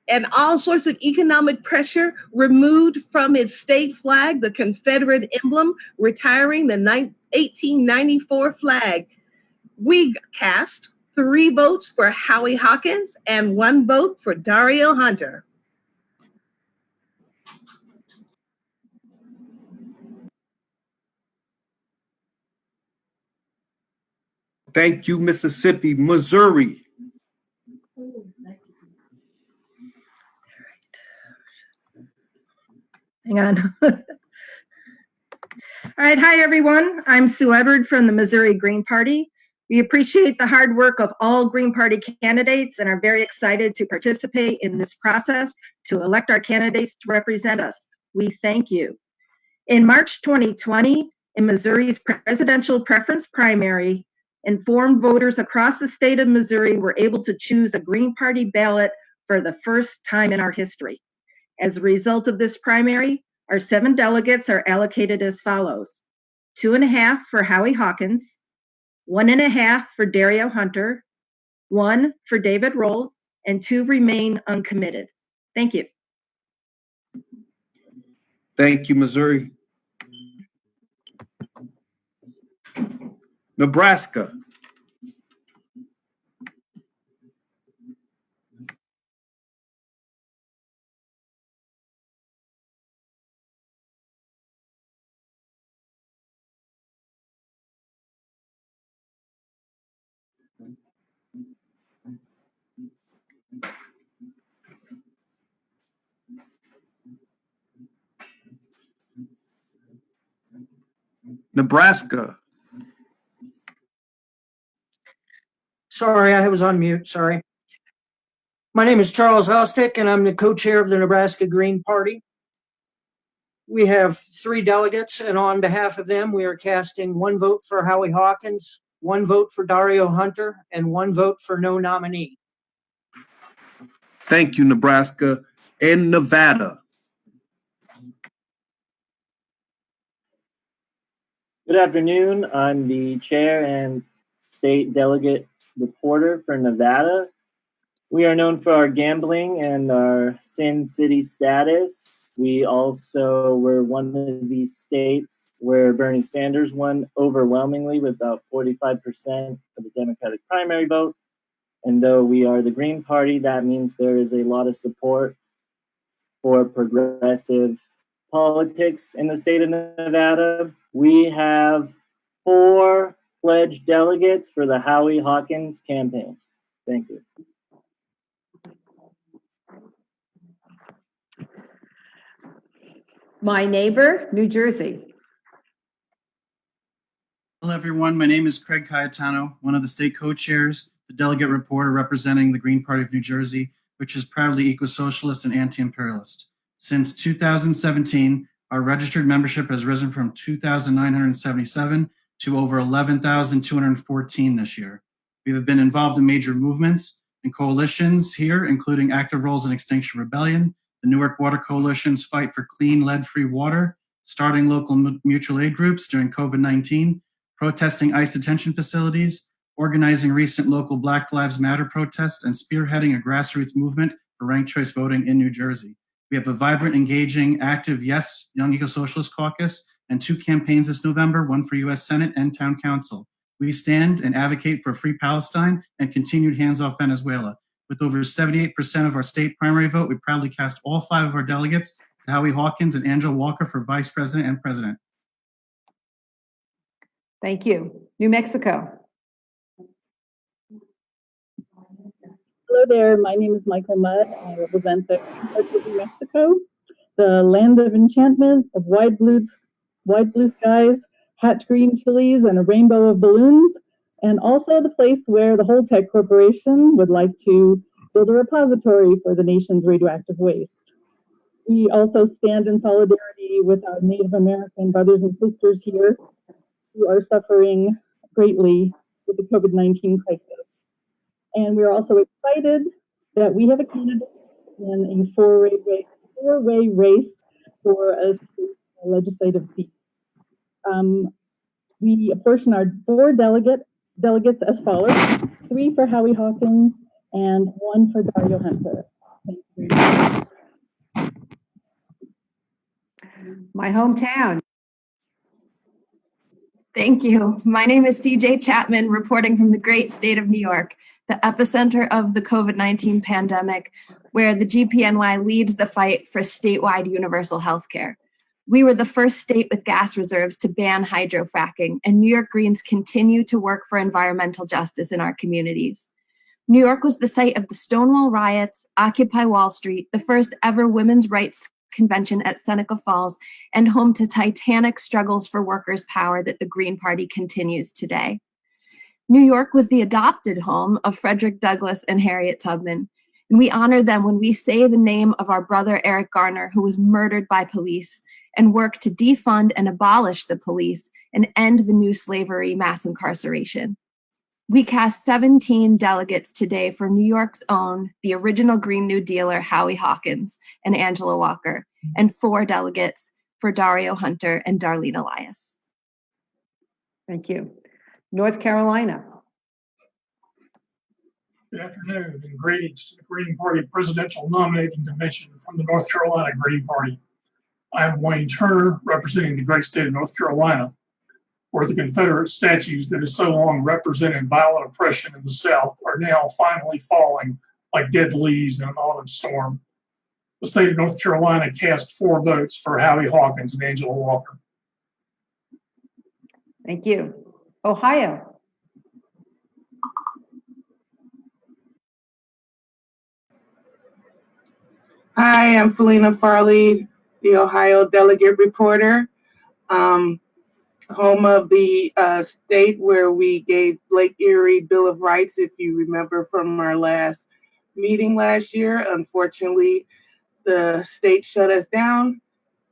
and all sorts of economic pressure, removed from its state flag the Confederate emblem, retiring the 1894 flag. We cast 3 votes for Howie Hawkins and 1 vote for Dario Hunter. Thank you, Mississippi. Missouri. Hang on. All right, hi everyone. I'm Sue Edward from the Missouri Green Party. We appreciate the hard work of all Green Party candidates and are very excited to participate in this process to elect our candidates to represent us. We thank you. In March 2020, in Missouri's presidential preference primary, informed voters across the state of Missouri were able to choose a Green Party ballot for the first time in our history. As a result of this primary, our 7 delegates are allocated as follows: 2.5 for Howie Hawkins, 1.5 for Dario Hunter, 1 for David Roll, and 2 remain uncommitted. Thank you. Thank you, Missouri. Nebraska. Nebraska. Sorry, I was on mute. Sorry. My name is Charles Hostick, and I'm the co-chair of the Nebraska Green Party. We have 3 delegates, and on behalf of them, we are casting 1 vote for Howie Hawkins, 1 vote for Dario Hunter, and 1 vote for no nominee. Thank you, Nebraska. And Nevada. Good afternoon. I'm the chair and state delegate reporter for Nevada. We are known for our gambling and our Sin City status. We also were one of these states where Bernie Sanders won overwhelmingly with about 45% of the Democratic primary vote. And though we are the Green Party, that means there is a lot of support for progressive politics in the state of Nevada. We have 4 pledged delegates for the Howie Hawkins campaign. Thank you. My neighbor, New Jersey. Hello, everyone. My name is Craig Cayetano, one of the state co-chairs, the delegate reporter representing the Green Party of New Jersey, which is proudly eco-socialist and anti-imperialist. Since 2017, our registered membership has risen from 2,977 to over 11,214 this year. We have been involved in major movements and coalitions here, including active roles in Extinction Rebellion, the Newark Water Coalition's fight for clean, lead-free water, starting local mutual aid groups during COVID-19, protesting ICE detention facilities, organizing recent local Black Lives Matter protests, and spearheading a grassroots movement for ranked choice voting in New Jersey. We have a vibrant, engaging, active Yes Young Eco-Socialist Caucus and 2 campaigns this November, one for U.S. Senate and Town Council. We stand and advocate for a free Palestine and continued hands-off Venezuela. With over 78% of our state primary vote, we proudly cast all 5 of our delegates to Howie Hawkins and Angela Walker for vice president and president. Thank you. New Mexico. Hello there, my name is Michael Mudd. I represent the Caucus of New Mexico, the land of enchantment, of wide blue skies, hot green chilies, and a rainbow of balloons, and also the place where the Holtec Corporation would like to build a repository for the nation's radioactive waste. We also stand in solidarity with our Native American brothers and sisters here who are suffering greatly with the COVID-19 crisis. And we're also excited that we have a candidate in a four-way race for a legislative seat. We apportion our 4 delegates as follows: 3 for Howie Hawkins and 1 for Dario Hunter. Thank you very much. My hometown. Thank you. My name is CJ Chapman, reporting from the great state of New York, the epicenter of the COVID-19 pandemic, where the GPNY leads the fight for statewide universal health care. We were the first state with gas reserves to ban hydrofracking, and New York Greens continue to work for environmental justice in our communities. New York was the site of the Stonewall riots, Occupy Wall Street, the first ever women's rights convention at Seneca Falls, and home to titanic struggles for workers' power that the Green Party continues today. New York was the adopted home of Frederick Douglass and Harriet Tubman, and we honor them when we say the name of our brother Eric Garner, who was murdered by police, and work to defund and abolish the police and end the new slavery mass incarceration. We cast 17 delegates today for New York's own, the original Green New Dealer, Howie Hawkins and Angela Walker, and 4 delegates for Dario Hunter and Darlene Elias. Thank you. North Carolina. Good afternoon and greetings to the Green Party Presidential Nominating Convention from the North Carolina Green Party. I am Wayne Turner, representing the great state of North Carolina, where the Confederate statues that have so long represented violent oppression in the South are now finally falling like dead leaves in an autumn storm. The state of North Carolina cast 4 votes for Howie Hawkins and Angela Walker. Thank you. Ohio. Hi, I'm Felina Farley, the Ohio delegate reporter. Home of the state where we gave Lake Erie Bill of Rights, if you remember from our last meeting last year. Unfortunately, the state shut us down.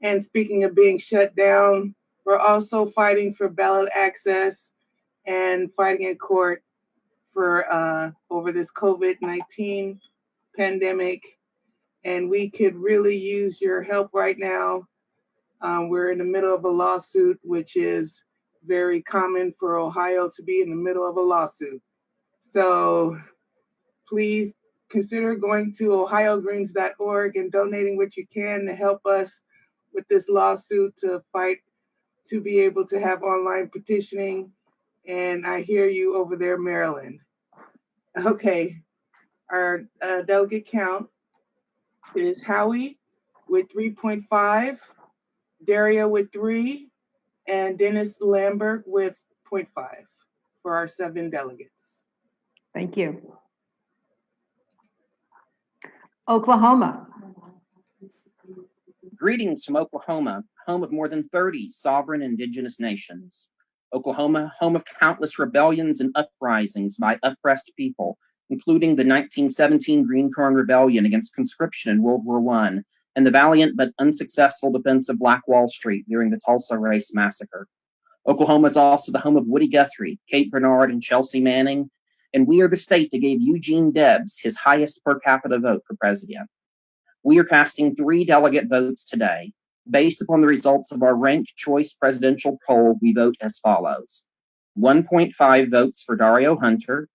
And speaking of being shut down, we're also fighting for ballot access and fighting in court for over this COVID-19 pandemic. And we could really use your help right now. We're in the middle of a lawsuit, which is very common for Ohio to be in the middle of a lawsuit. So please consider going to ohiogreens.org and donating what you can to help us with this lawsuit to fight to be able to have online petitioning. And I hear you over there, Maryland. Okay, our delegate count is Howie with 3.5, Dario with 3, and Dennis Lambert with 0.5 for our 7 delegates. Thank you. Oklahoma. Greetings from Oklahoma, home of more than 30 sovereign indigenous nations. Oklahoma, home of countless rebellions and uprisings by oppressed people, including the 1917 Green Corn Rebellion against conscription in World War I, and the valiant but unsuccessful defense of Black Wall Street during the Tulsa Race Massacre. Oklahoma is also the home of Woody Guthrie, Kate Bernard, and Chelsea Manning, and we are the state that gave Eugene Debs his highest per capita vote for president. We are casting 3 delegate votes today. Based upon the results of our ranked choice presidential poll, we vote as follows. 1.5 votes for Dario Hunter,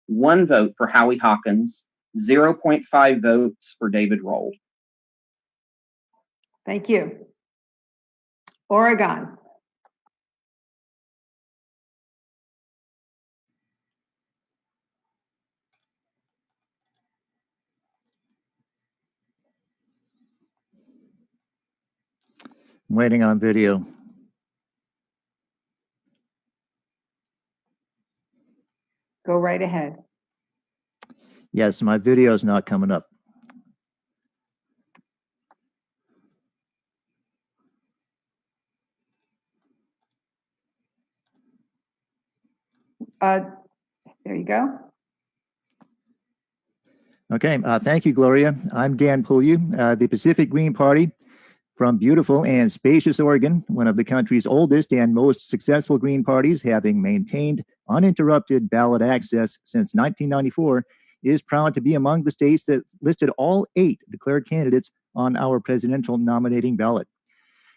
1 vote for Howie Hawkins, 0.5 votes for David Roll. Thank you. Oregon. I'm waiting on video. Go right ahead. Yes, my video is not coming up. There you go. Okay, thank you, Gloria. I'm Dan Pulliu, the Pacific Green Party from beautiful and spacious Oregon, one of the country's oldest and most successful Green parties, having maintained uninterrupted ballot access since 1994, is proud to be among the states that listed all 8 declared candidates on our presidential nominating ballot.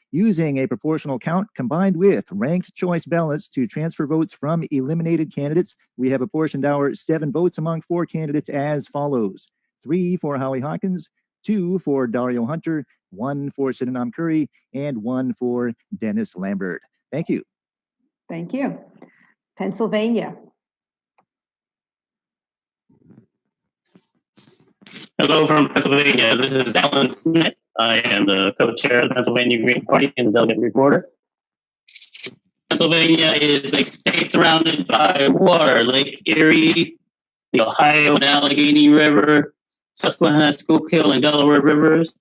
Using a proportional count combined with ranked choice ballots to transfer votes from eliminated candidates, we have apportioned our 7 votes among 4 candidates as follows. 3 for Howie Hawkins, 2 for Dario Hunter, 1 for Sydenham Curry, and 1 for Dennis Lambert. Thank you. Thank you. Pennsylvania. Hello from Pennsylvania. This is Alan Smith. I am the co-chair of the Pennsylvania Green Party and the delegate reporter. Pennsylvania is a state surrounded by water, Lake Erie, the Ohio and Allegheny River, Susquehanna, Schuylkill, and Delaware rivers.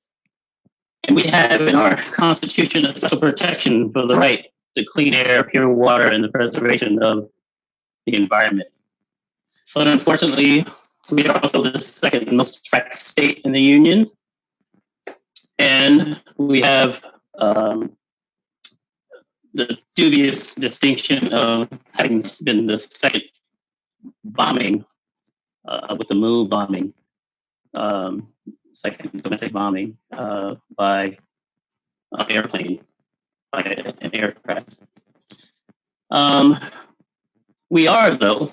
And we have in our Constitution a special protection for the right to clean air, pure water, and the preservation of the environment. But unfortunately, we are also the second most tracked state in the union. And we have the dubious distinction of having been the second bombing with the moon bombing, second domestic bombing by an airplane, by an aircraft. We are, though,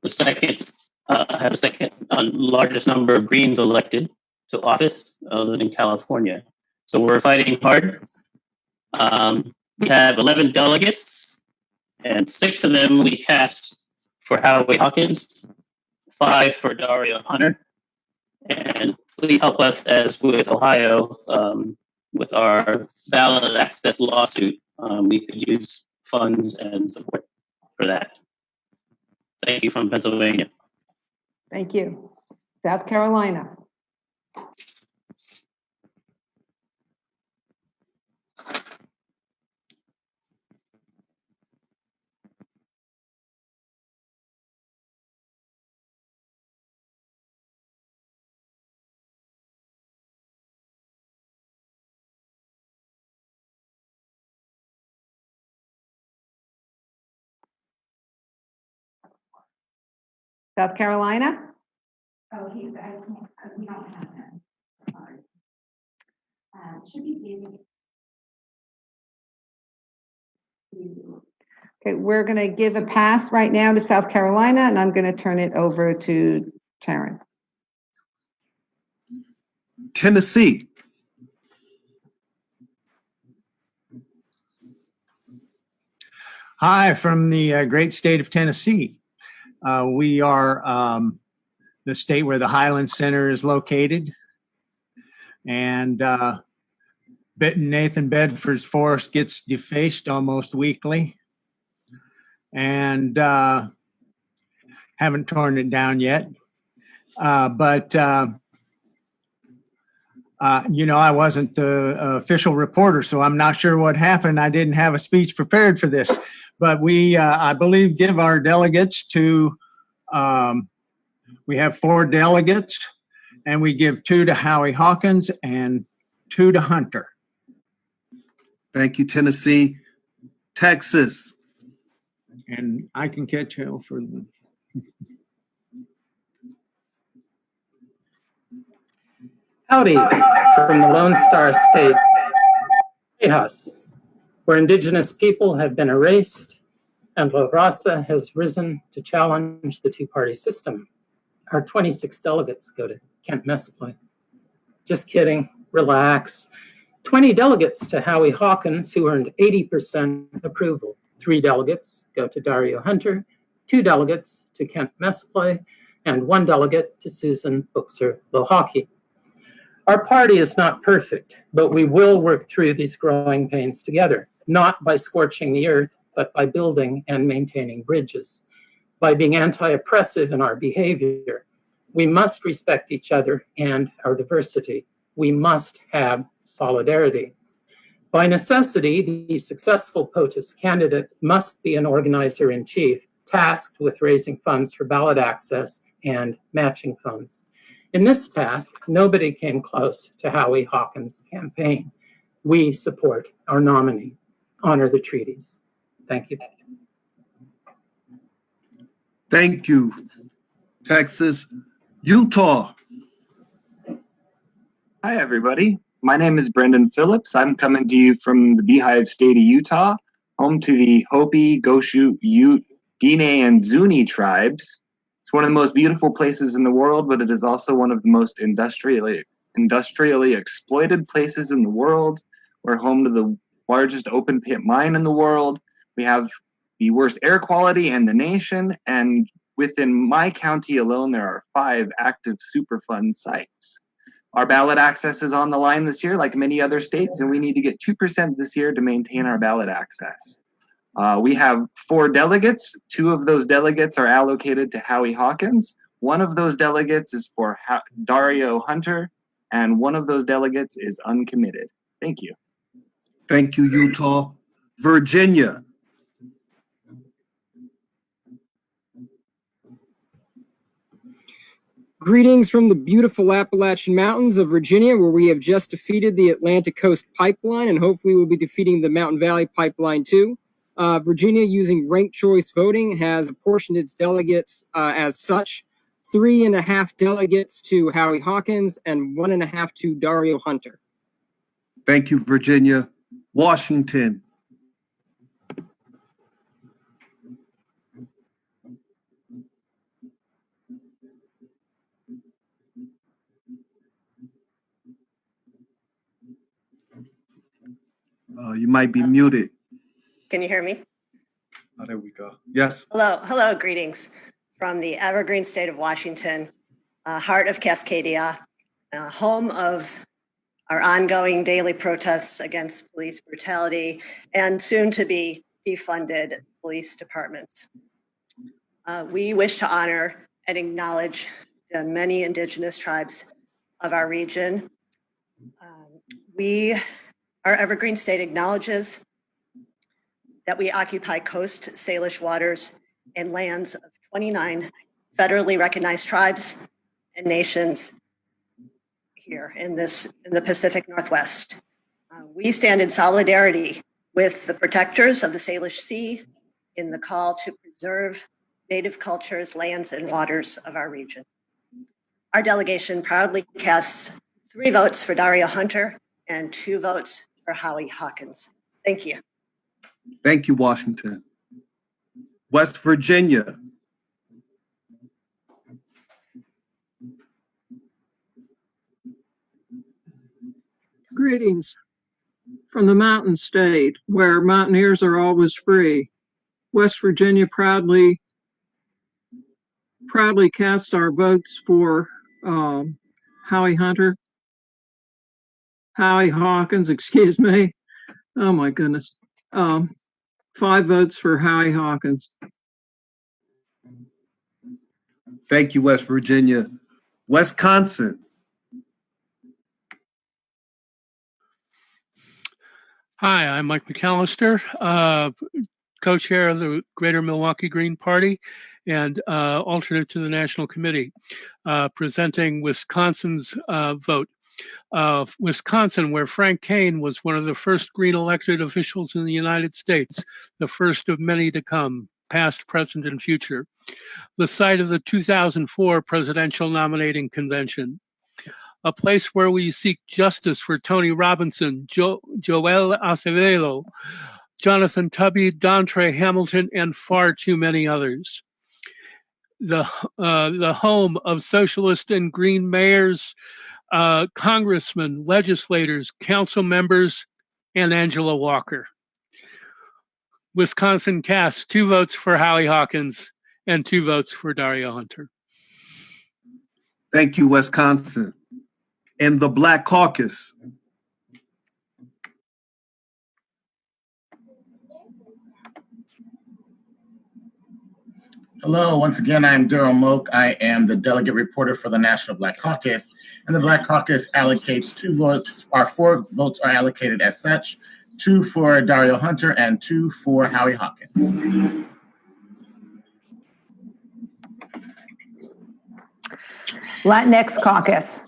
the second, have the second largest number of Greens elected to office other than California. So we're fighting hard. We have 11 delegates, and 6 of them we cast for Howie Hawkins, 5 for Dario Hunter. And please help us, as with Ohio, with our ballot access lawsuit. We could use funds and support for that. Thank you from Pennsylvania. Thank you. South Carolina. South Carolina? Oh, we don't have that. Sorry. Should be David. Okay, we're going to give a pass right now to South Carolina, and I'm going to turn it over to Sharon. Tennessee. Hi, from the great state of Tennessee. We are the state where the Highland Center is located. And Nathan Bedford's forest gets defaced almost weekly. And haven't torn it down yet. You know, I wasn't the official reporter, so I'm not sure what happened. I didn't have a speech prepared for this. But we, I believe, give our delegates to, we have 4 delegates, and we give 2 to Howie Hawkins and 2 to Hunter. Thank you, Tennessee. Texas. And I can catch hell for them. Howdy from the Lone Star State, Tejas, where indigenous people have been erased and La Raza has risen to challenge the two-party system. Our 26 delegates go to Kent Mesplay. Just kidding, relax. 20 delegates to Howie Hawkins, who earned 80% approval. 3 delegates go to Dario Hunter, 2 delegates to Kent Mesplay, and 1 delegate to Susan Buxer-Lohaki. Our party is not perfect, but we will work through these growing pains together, not by scorching the earth, but by building and maintaining bridges, by being anti-oppressive in our behavior. We must respect each other and our diversity. We must have solidarity. By necessity, the successful POTUS candidate must be an organizer-in-chief, tasked with raising funds for ballot access and matching funds. In this task, nobody came close to Howie Hawkins' campaign. We support our nominee. Honor the treaties. Thank you. Thank you, Texas. Utah. Hi, everybody. My name is Brendan Phillips. I'm coming to you from the Beehive State of Utah, home to the Hopi, Goshu, Ute, Dine, and Zuni tribes. It's one of the most beautiful places in the world, but it is also one of the most industrially exploited places in the world. We're home to the largest open pit mine in the world. We have the worst air quality in the nation, and within my county alone, there are 5 active Superfund sites. Our ballot access is on the line this year, like many other states, and we need to get 2% this year to maintain our ballot access. We have 4 delegates. 2 of those delegates are allocated to Howie Hawkins. 1 of those delegates is for Dario Hunter, and 1 of those delegates is uncommitted. Thank you. Thank you, Utah. Virginia. Greetings from the beautiful Appalachian Mountains of Virginia, where we have just defeated the Atlantic Coast Pipeline, and hopefully we'll be defeating the Mountain Valley Pipeline too. Virginia, using ranked choice voting, has apportioned its delegates as such. 3.5 delegates to Howie Hawkins and 1.5 to Dario Hunter. Thank you, Virginia. Washington. You might be muted. Can you hear me? Oh, there we go. Yes. Hello, greetings from the evergreen state of Washington, heart of Cascadia, home of our ongoing daily protests against police brutality and soon to be defunded police departments. We wish to honor and acknowledge the many indigenous tribes of our region. Our evergreen state acknowledges that we occupy coast, Salish waters, and lands of 29 federally recognized tribes and nations here in the Pacific Northwest. We stand in solidarity with the protectors of the Salish Sea in the call to preserve Native cultures, lands, and waters of our region. Our delegation proudly casts 3 votes for Dario Hunter and 2 votes for Howie Hawkins. Thank you. Thank you, Washington. West Virginia. Greetings from the Mountain State, where mountaineers are always free. West Virginia proudly casts our votes for Howie Hawkins, excuse me. Oh my goodness. 5 votes for Howie Hawkins. Thank you, West Virginia. Wisconsin. Hi, I'm Mike McAllister, co-chair of the Greater Milwaukee Green Party and alternate to the National Committee, presenting Wisconsin's vote. Wisconsin, where Frank Kane was one of the first Green elected officials in the United States, the first of many to come, past, present, and future. The site of the 2004 Presidential Nominating Convention. A place where we seek justice for Tony Robinson, Joel Acevedo, Jonathan Tubby, Dontre Hamilton, and far too many others. The home of socialist and green mayors, congressmen, legislators, council members, and Angela Walker. Wisconsin cast 2 votes for Howie Hawkins and 2 votes for Dario Hunter. Thank you, Wisconsin. And the Black Caucus. Hello, once again, I'm Daryl Moak. I am the delegate reporter for the National Black Caucus. And the Black Caucus allocates 2 votes, our 4 votes are allocated as such, 2 for Dario Hunter and 2 for Howie Hawkins. Latinx Caucus.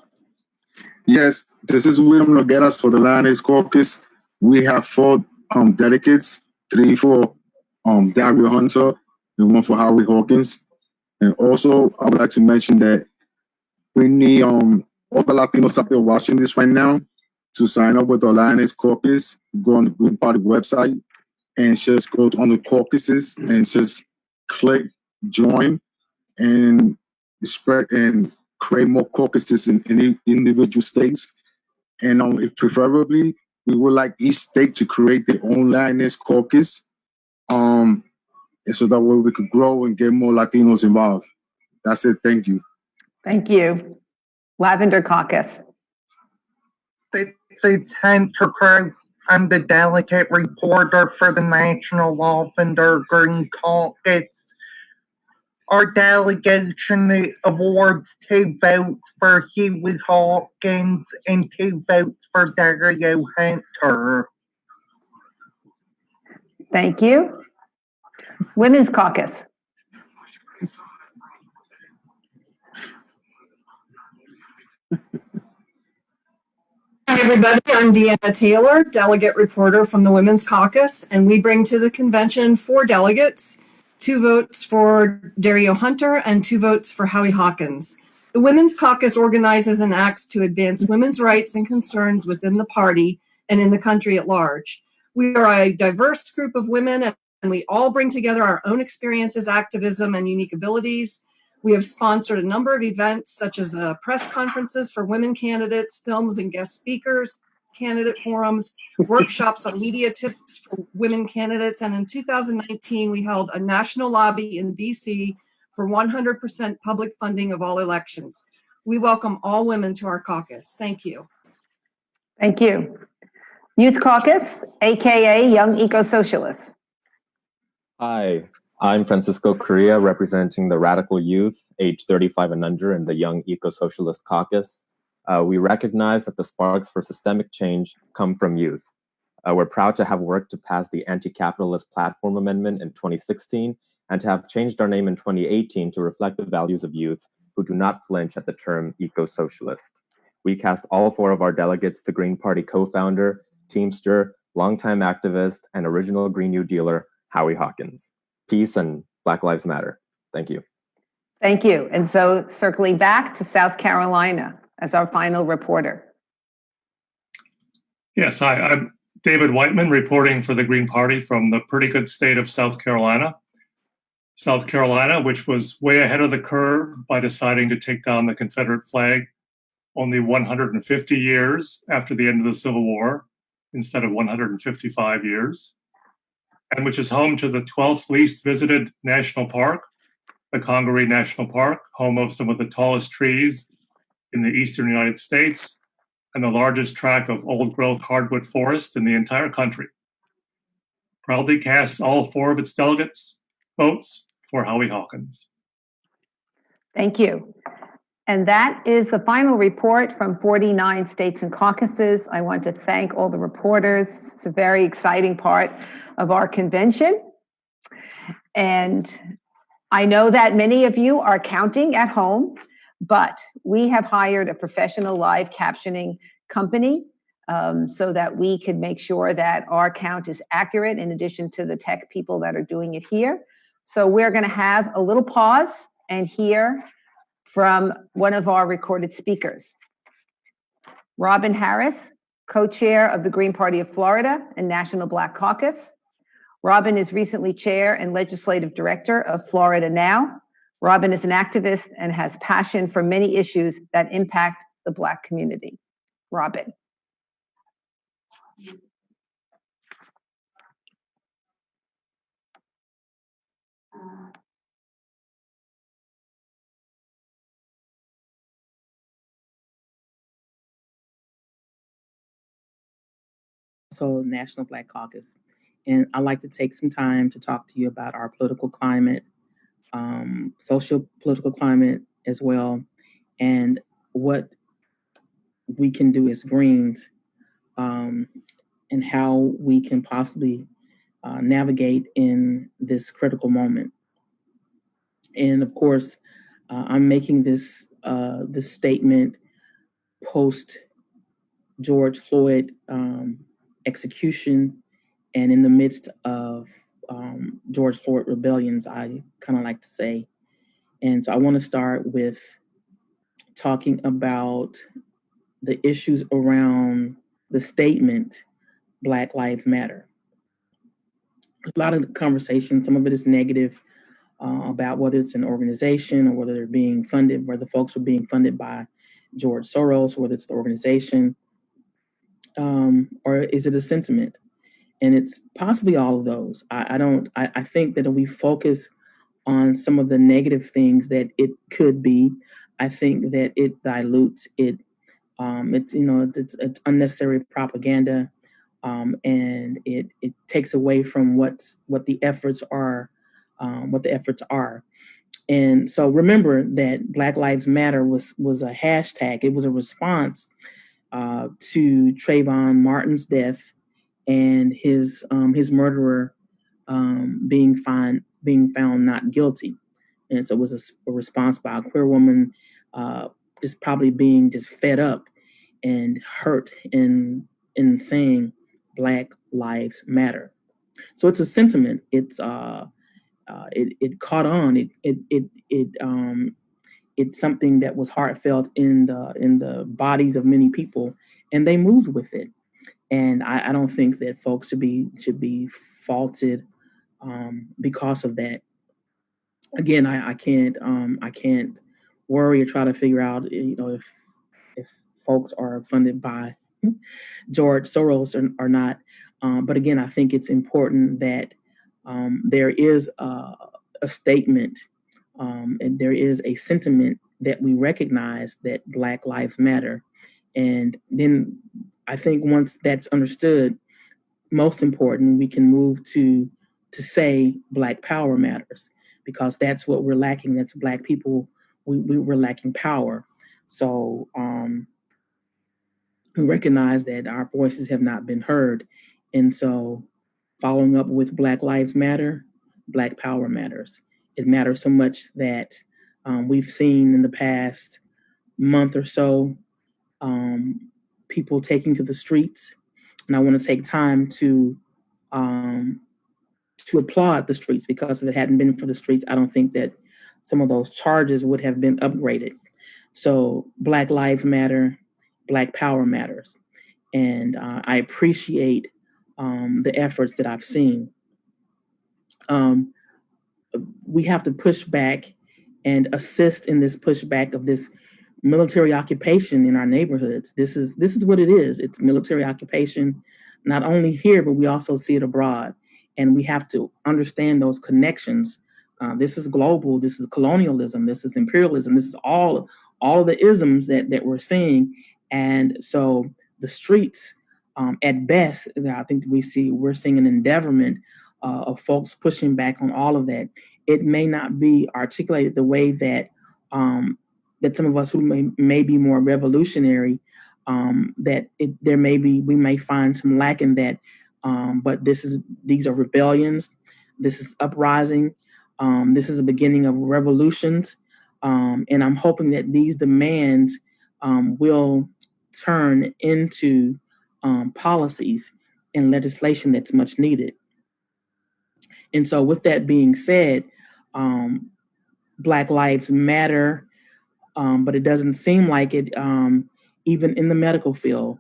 Yes, this is William Nogueras for the Latinx Caucus. We have 4 delegates, 3 for Dario Hunter and 1 for Howie Hawkins. And also, I would like to mention that we need all the Latinos out there watching this right now to sign up with the Latinx Caucus. Go on the Green Party website and just go on the caucuses and just click join and spread and create more caucuses in individual states. And if preferably, we would like each state to create their own Latinx caucus, and so that way we could grow and get more Latinos involved. That's it. Thank you. Thank you. Lavender Caucus. It's Hunter Crow. I'm the delegate reporter for the National Lavender Green Caucus. Our delegation awards 2 votes for Huey Hawkins and 2 votes for Dario Hunter. Thank you. Women's Caucus. Hi, everybody. I'm Deanna Taylor, delegate reporter from the Women's Caucus, and we bring to the convention 4 delegates, 2 votes for Dario Hunter and 2 votes for Howie Hawkins. The Women's Caucus organizes and acts to advance women's rights and concerns within the party and in the country at large. We are a diverse group of women, and we all bring together our own experiences, activism, and unique abilities. We have sponsored a number of events, such as press conferences for women candidates, films and guest speakers, candidate forums, workshops on media tips for women candidates, and in 2019, we held a national lobby in DC for 100% public funding of all elections. We welcome all women to our caucus. Thank you. Thank you. Youth Caucus, AKA Young Eco-Socialists. Hi, I'm Francisco Correa, representing the Radical Youth, age 35 and under, in the Young Eco-Socialist Caucus. We recognize that the sparks for systemic change come from youth. We're proud to have worked to pass the Anti-Capitalist Platform Amendment in 2016 and to have changed our name in 2018 to reflect the values of youth who do not flinch at the term eco-socialist. We cast all 4 of our delegates to Green Party co-founder, Teamster, longtime activist, and original Green New Dealer, Howie Hawkins. Peace and Black Lives Matter. Thank you. Thank you. And so circling back to South Carolina as our final reporter. Yes, hi, I'm David Whiteman, reporting for the Green Party from the pretty good state of South Carolina. South Carolina, which was way ahead of the curve by deciding to take down the Confederate flag only 150 years after the end of the Civil War, instead of 155 years, and which is home to the 12th least visited national park, the Congaree National Park, home of some of the tallest trees in the eastern United States, and the largest tract of old-growth hardwood forest in the entire country. Proudly casts all 4 of its delegates' votes for Howie Hawkins. Thank you. And that is the final report from 49 states and caucuses. I want to thank all the reporters. It's a very exciting part of our convention. And I know that many of you are counting at home, but we have hired a professional live captioning company so that we can make sure that our count is accurate in addition to the tech people that are doing it here. So we're going to have a little pause and hear from one of our recorded speakers. Robin Harris, co-chair of the Green Party of Florida and National Black Caucus. Robin is recently chair and legislative director of Florida Now. Robin is an activist and has passion for many issues that impact the Black community. Robin. So National Black Caucus. And I'd like to take some time to talk to you about our political climate, social political climate as well, and what we can do as Greens, and how we can possibly navigate in this critical moment. And of course, I'm making this this statement post George Floyd execution, and in the midst of George Floyd rebellions, I kind of like to say. And so I want to start with talking about the issues around the statement, Black Lives Matter. There's a lot of conversation, some of it is negative about whether it's an organization or whether they're being funded, whether folks are being funded by George Soros, whether it's the organization, or is it a sentiment? And it's possibly all of those. I think that if we focus on some of the negative things that it could be, I think that it dilutes it. It's unnecessary propaganda, and it takes away from what the efforts are, And so remember that Black Lives Matter was a hashtag. It was a response to Trayvon Martin's death and his murderer being found not guilty. And so it was a response by a queer woman just probably being just fed up and hurt in saying Black Lives Matter. So it's a sentiment. It's it caught on. It's something that was heartfelt in the bodies of many people, and they moved with it. And I don't think that folks should be faulted because of that. Again, I can't worry or try to figure out if folks are funded by George Soros or not. But again, I think it's important that there is a statement and there is a sentiment that we recognize that Black Lives Matter. And then I think once that's understood, most important, we can move to say Black Power matters, because that's what we're lacking. That's Black people. We're lacking power. So we recognize that our voices have not been heard. And so following up with Black Lives Matter, Black Power matters. It matters so much that we've seen in the past month or so people taking to the streets. And I want to take time to applaud the streets, because if it hadn't been for the streets, I don't think that some of those charges would have been upgraded. So Black Lives Matter, Black Power matters. And I appreciate the efforts that I've seen. We have to push back and assist in this pushback of this military occupation in our neighborhoods. This is what it is. It's military occupation, not only here, but we also see it abroad. And we have to understand those connections. This is global. This is colonialism. This is imperialism. This is all of the isms that we're seeing. And so the streets, at best, I think we're seeing an endeavorment of folks pushing back on all of that. It may not be articulated the way that that some of us who may be more revolutionary, we may find some lack in that. But these are rebellions. This is uprising. This is the beginning of revolutions. And I'm hoping that these demands will turn into policies and legislation that's much needed. And so with that being said, Black Lives Matter, but it doesn't seem like it, even in the medical field,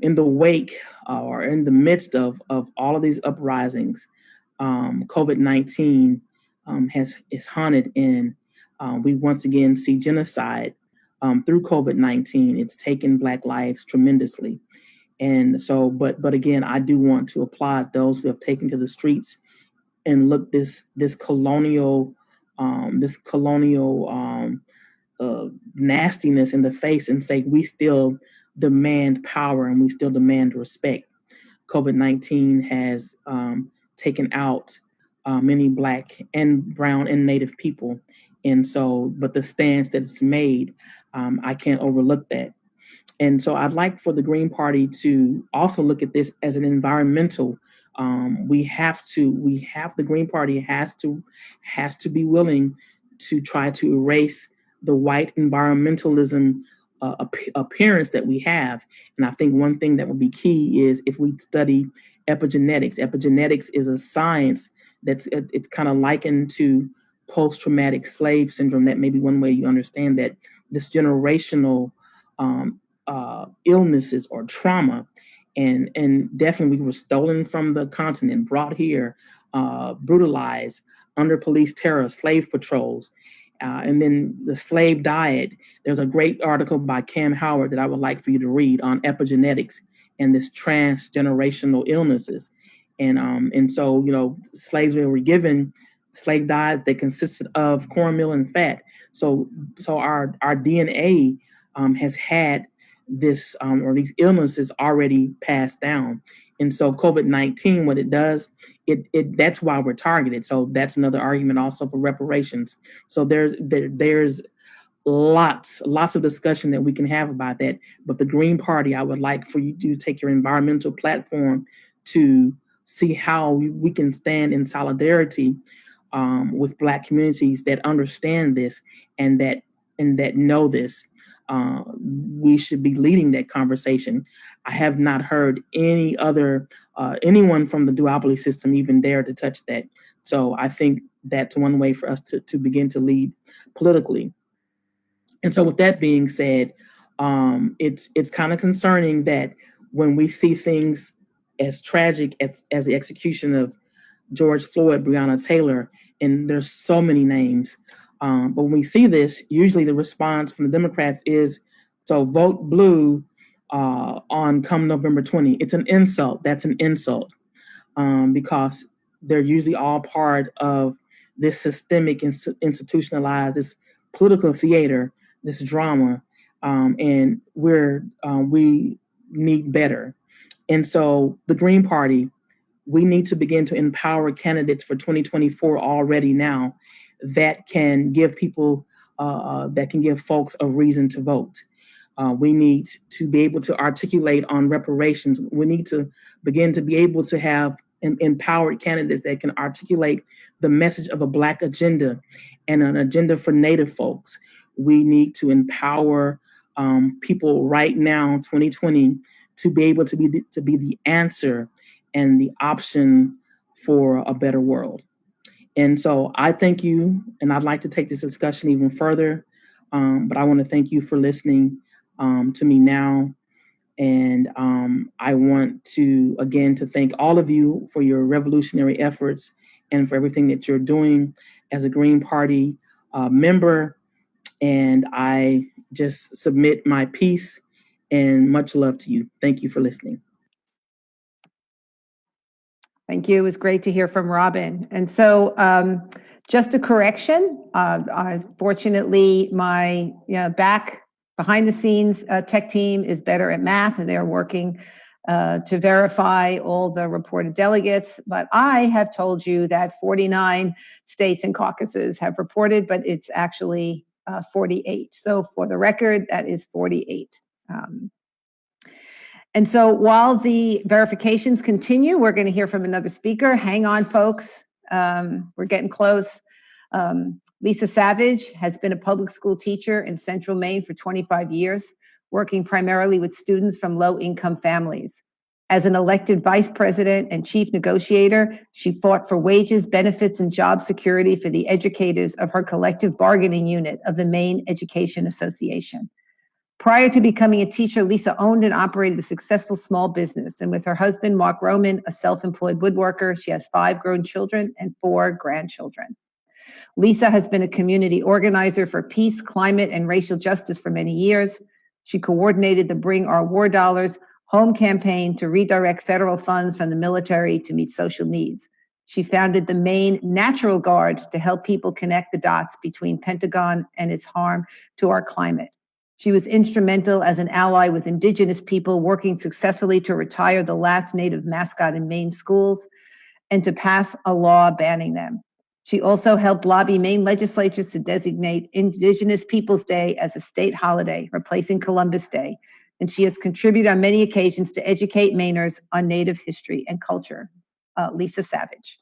in the wake or in the midst of all of these uprisings, COVID-19 is haunted, and we once again see genocide through COVID-19. It's taken Black lives tremendously. And so, but again, I do want to applaud those who have taken to the streets and look this colonial nastiness in the face and say, we still demand power and we still demand respect. COVID-19 has taken out many Black and brown and Native people. And so, but the stance that it's made, I can't overlook that. And so I'd like for the Green Party to also look at this as an environmental. The Green Party has to be willing to try to erase the white environmentalism appearance that we have. And I think one thing that would be key is if we study epigenetics. Epigenetics is a science it's kind of likened to post-traumatic slave syndrome. That may be one way you understand that this generational illnesses or trauma, and definitely we were stolen from the continent, brought here, brutalized under police terror, slave patrols, and then the slave diet. There's a great article by Cam Howard that I would like for you to read on epigenetics and this transgenerational illnesses. And so, slaves were given slave diets that consisted of cornmeal and fat. So our DNA has had this or these illnesses already passed down. And so COVID-19, what it does, that's why we're targeted. So that's another argument also for reparations. So there's lots of discussion that we can have about that. But the Green Party, I would like for you to take your environmental platform to see how we can stand in solidarity with Black communities that understand this and that know this. We should be leading that conversation. I have not heard any other anyone from the duopoly system even dare to touch that. So I think that's one way for us to begin to lead politically. And so with that being said, it's kind of concerning that when we see things as tragic as the execution of George Floyd, Breonna Taylor, and there's so many names. But when we see this, usually the response from the Democrats is, so vote blue on come November 20. It's an insult. That's an insult because they're usually all part of this systemic, institutionalized, this political theater, this drama, and we need better. And so the Green Party, we need to begin to empower candidates for 2024 already now that can give people, that can give folks a reason to vote. We need to be able to articulate on reparations. We need to begin to be able to have empowered candidates that can articulate the message of a Black agenda and an agenda for Native folks. We need to empower people right now, 2020, to be able to be the answer and the option for a better world. And so I thank you, and I'd like to take this discussion even further, but I want to thank you for listening to me now. And I want to, again, to thank all of you for your revolutionary efforts and for everything that you're doing as a Green Party member. And I just submit my piece, and much love to you. Thank you for listening. Thank you. It was great to hear from Robin. And so just a correction. Fortunately, my back behind the scenes tech team is better at math, and they're working to verify all the reported delegates. But I have told you that 49 states and caucuses have reported, but it's actually 48. So for the record, that is 48. And so while the verifications continue, we're going to hear from another speaker. Hang on, folks. We're getting close. Lisa Savage has been a public school teacher in Central Maine for 25 years, working primarily with students from low-income families. As an elected vice president and chief negotiator, she fought for wages, benefits, and job security for the educators of her collective bargaining unit of the Maine Education Association. Prior to becoming a teacher, Lisa owned and operated a successful small business. And with her husband, Mark Roman, a self-employed woodworker, she has 5 grown children and 4 grandchildren. Lisa has been a community organizer for peace, climate, and racial justice for many years. She coordinated the Bring Our War Dollars home campaign to redirect federal funds from the military to meet social needs. She founded the Maine Natural Guard to help people connect the dots between Pentagon and its harm to our climate. She was instrumental as an ally with Indigenous people, working successfully to retire the last Native mascot in Maine schools and to pass a law banning them. She also helped lobby Maine legislatures to designate Indigenous Peoples Day as a state holiday, replacing Columbus Day. And she has contributed on many occasions to educate Mainers on Native history and culture. Lisa Savage.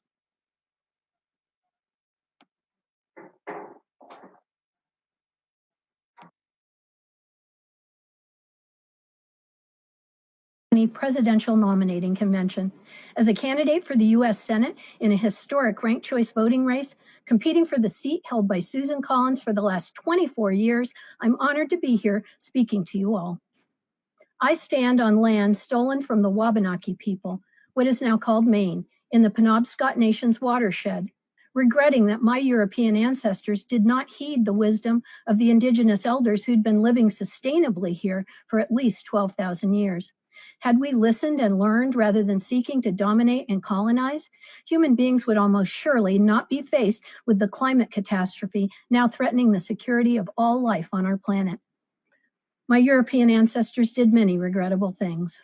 Presidential nominating convention. As a candidate for the U.S. Senate in a historic ranked choice voting race, competing for the seat held by Susan Collins for the last 24 years, I'm honored to be here speaking to you all. I stand on land stolen from the Wabanaki people, what is now called Maine, in the Penobscot Nation's watershed, regretting that my European ancestors did not heed the wisdom of the Indigenous elders who'd been living sustainably here for at least 12,000 years. Had we listened and learned rather than seeking to dominate and colonize, human beings would almost surely not be faced with the climate catastrophe now threatening the security of all life on our planet. My European ancestors did many regrettable things.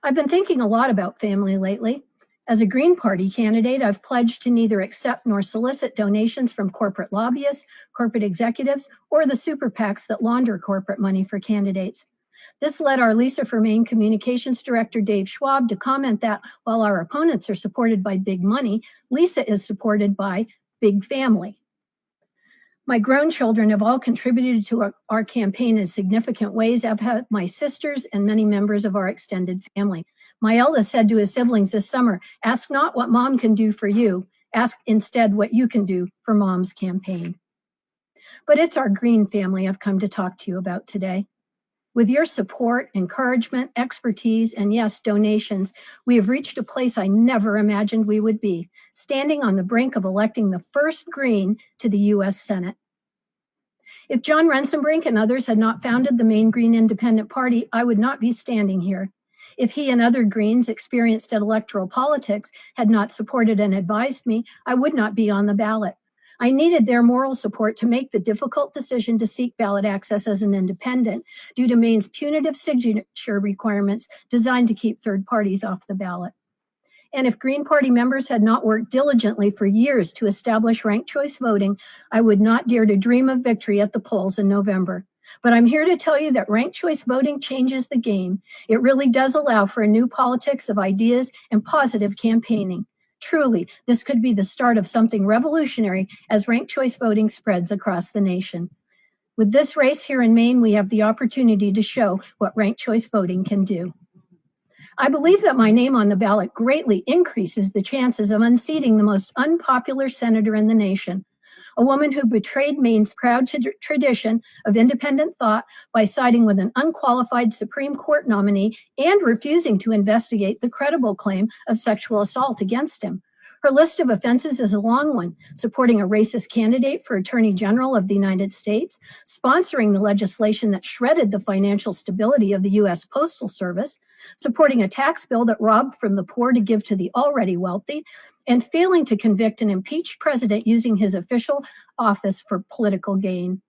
I've been thinking a lot about family lately. As a Green Party candidate, I've pledged to neither accept nor solicit donations from corporate lobbyists, corporate executives, or the super PACs that launder corporate money for candidates. This led our Lisa for Maine Communications Director Dave Schwab to comment that while our opponents are supported by big money, Lisa is supported by big family. My grown children have all contributed to our campaign in significant ways. I've had my sisters and many members of our extended family. My eldest said to his siblings this summer, "Ask not what mom can do for you, ask instead what you can do for mom's campaign." But it's our green family I've come to talk to you about today. With your support, encouragement, expertise, and yes, donations, we have reached a place I never imagined we would be, standing on the brink of electing the first Green to the U.S. Senate. If John Rensenbrink and others had not founded the Maine Green Independent Party, I would not be standing here. If he and other Greens experienced at electoral politics had not supported and advised me, I would not be on the ballot. I needed their moral support to make the difficult decision to seek ballot access as an independent due to Maine's punitive signature requirements designed to keep third parties off the ballot. And if Green Party members had not worked diligently for years to establish ranked choice voting, I would not dare to dream of victory at the polls in November. But I'm here to tell you that ranked choice voting changes the game. It really does allow for a new politics of ideas and positive campaigning. Truly, this could be the start of something revolutionary as ranked choice voting spreads across the nation. With this race here in Maine, we have the opportunity to show what ranked choice voting can do. I believe that my name on the ballot greatly increases the chances of unseating the most unpopular senator in the nation, a woman who betrayed Maine's proud tradition of independent thought by siding with an unqualified Supreme Court nominee and refusing to investigate the credible claim of sexual assault against him. Her list of offenses is a long one: supporting a racist candidate for Attorney General of the United States, sponsoring the legislation that shredded the financial stability of the U.S. Postal Service, supporting a tax bill that robbed from the poor to give to the already wealthy, and failing to convict an impeached president using his official office for political gain.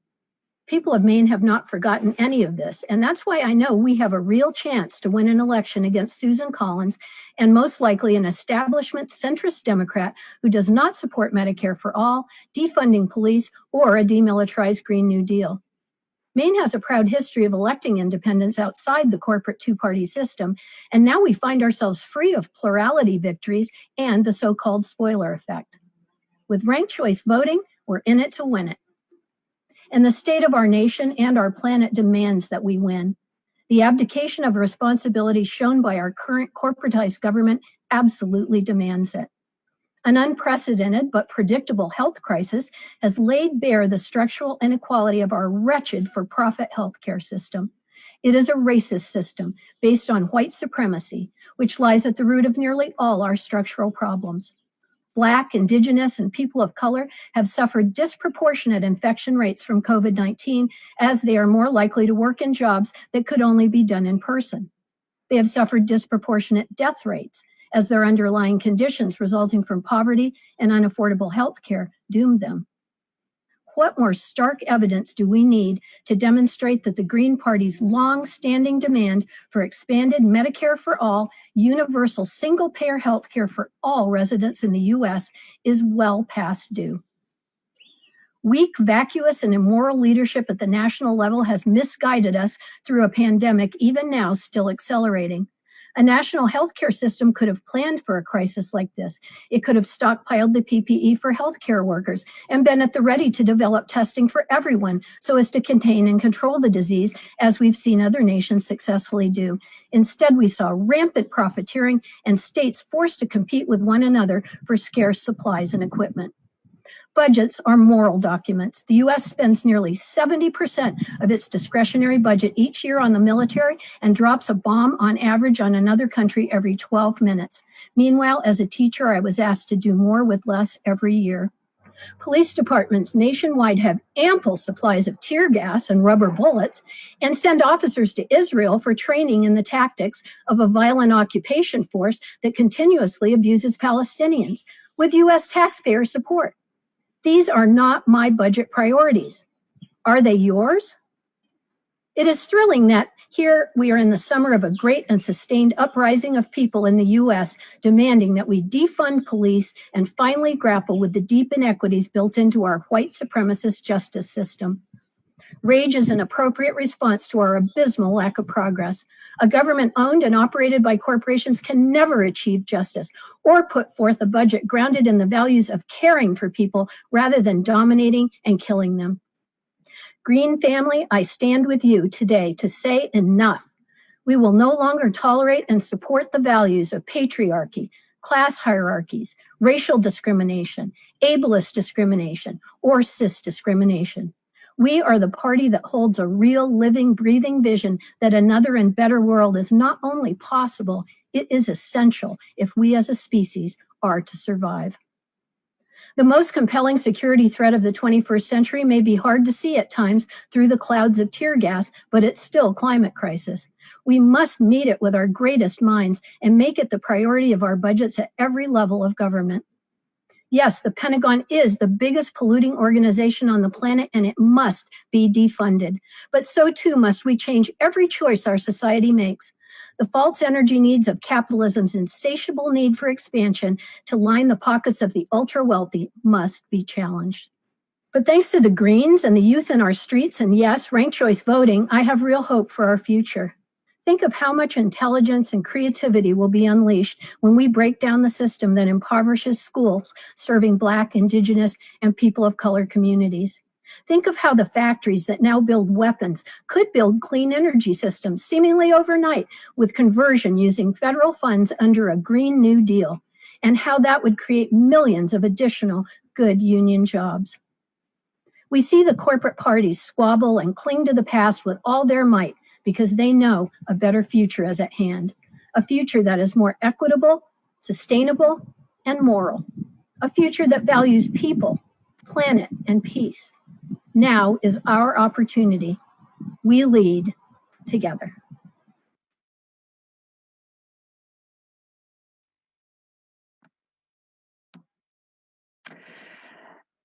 People of Maine have not forgotten any of this, and that's why I know we have a real chance to win an election against Susan Collins and most likely an establishment centrist Democrat who does not support Medicare for all, defunding police, or a demilitarized Green New Deal. Maine has a proud history of electing independents outside the corporate two-party system, and now we find ourselves free of plurality victories and the so-called spoiler effect. With ranked choice voting, we're in it to win it. And the state of our nation and our planet demands that we win. The abdication of responsibility shown by our current corporatized government absolutely demands it. An unprecedented but predictable health crisis has laid bare the structural inequality of our wretched for-profit healthcare system. It is a racist system based on white supremacy, which lies at the root of nearly all our structural problems. Black, Indigenous, and people of color have suffered disproportionate infection rates from COVID-19 as they are more likely to work in jobs that could only be done in person. They have suffered disproportionate death rates as their underlying conditions resulting from poverty and unaffordable health care doomed them. What more stark evidence do we need to demonstrate that the Green Party's long-standing demand for expanded Medicare for all, universal single-payer health care for all residents in the U.S. is well past due? Weak, vacuous, and immoral leadership at the national level has misguided us through a pandemic, even now still accelerating. A national healthcare system could have planned for a crisis like this. It could have stockpiled the PPE for healthcare workers and been at the ready to develop testing for everyone so as to contain and control the disease, as we've seen other nations successfully do. Instead, we saw rampant profiteering and states forced to compete with one another for scarce supplies and equipment. Budgets are moral documents. The U.S. spends nearly 70% of its discretionary budget each year on the military and drops a bomb on average on another country every 12 minutes. Meanwhile, as a teacher, I was asked to do more with less every year. Police departments nationwide have ample supplies of tear gas and rubber bullets and send officers to Israel for training in the tactics of a violent occupation force that continuously abuses Palestinians with U.S. taxpayer support. These are not my budget priorities. Are they yours? It is thrilling that here we are in the summer of a great and sustained uprising of people in the U.S. demanding that we defund police and finally grapple with the deep inequities built into our white supremacist justice system. Rage is an appropriate response to our abysmal lack of progress. A government owned and operated by corporations can never achieve justice or put forth a budget grounded in the values of caring for people rather than dominating and killing them. Green family, I stand with you today to say enough. We will no longer tolerate and support the values of patriarchy, class hierarchies, racial discrimination, ableist discrimination, or cis discrimination. We are the party that holds a real, living, breathing vision that another and better world is not only possible, it is essential if we as a species are to survive. The most compelling security threat of the 21st century may be hard to see at times through the clouds of tear gas, but it's still climate crisis. We must meet it with our greatest minds and make it the priority of our budgets at every level of government. Yes, the Pentagon is the biggest polluting organization on the planet, and it must be defunded. But so too must we change every choice our society makes. The false energy needs of capitalism's insatiable need for expansion to line the pockets of the ultra-wealthy must be challenged. But thanks to the Greens and the youth in our streets, and yes, ranked choice voting, I have real hope for our future. Think of how much intelligence and creativity will be unleashed when we break down the system that impoverishes schools serving Black, Indigenous, and people of color communities. Think of how the factories that now build weapons could build clean energy systems seemingly overnight with conversion using federal funds under a Green New Deal, and how that would create millions of additional good union jobs. We see the corporate parties squabble and cling to the past with all their might, because they know a better future is at hand, a future that is more equitable, sustainable, and moral, a future that values people, planet, and peace. Now is our opportunity. We lead together.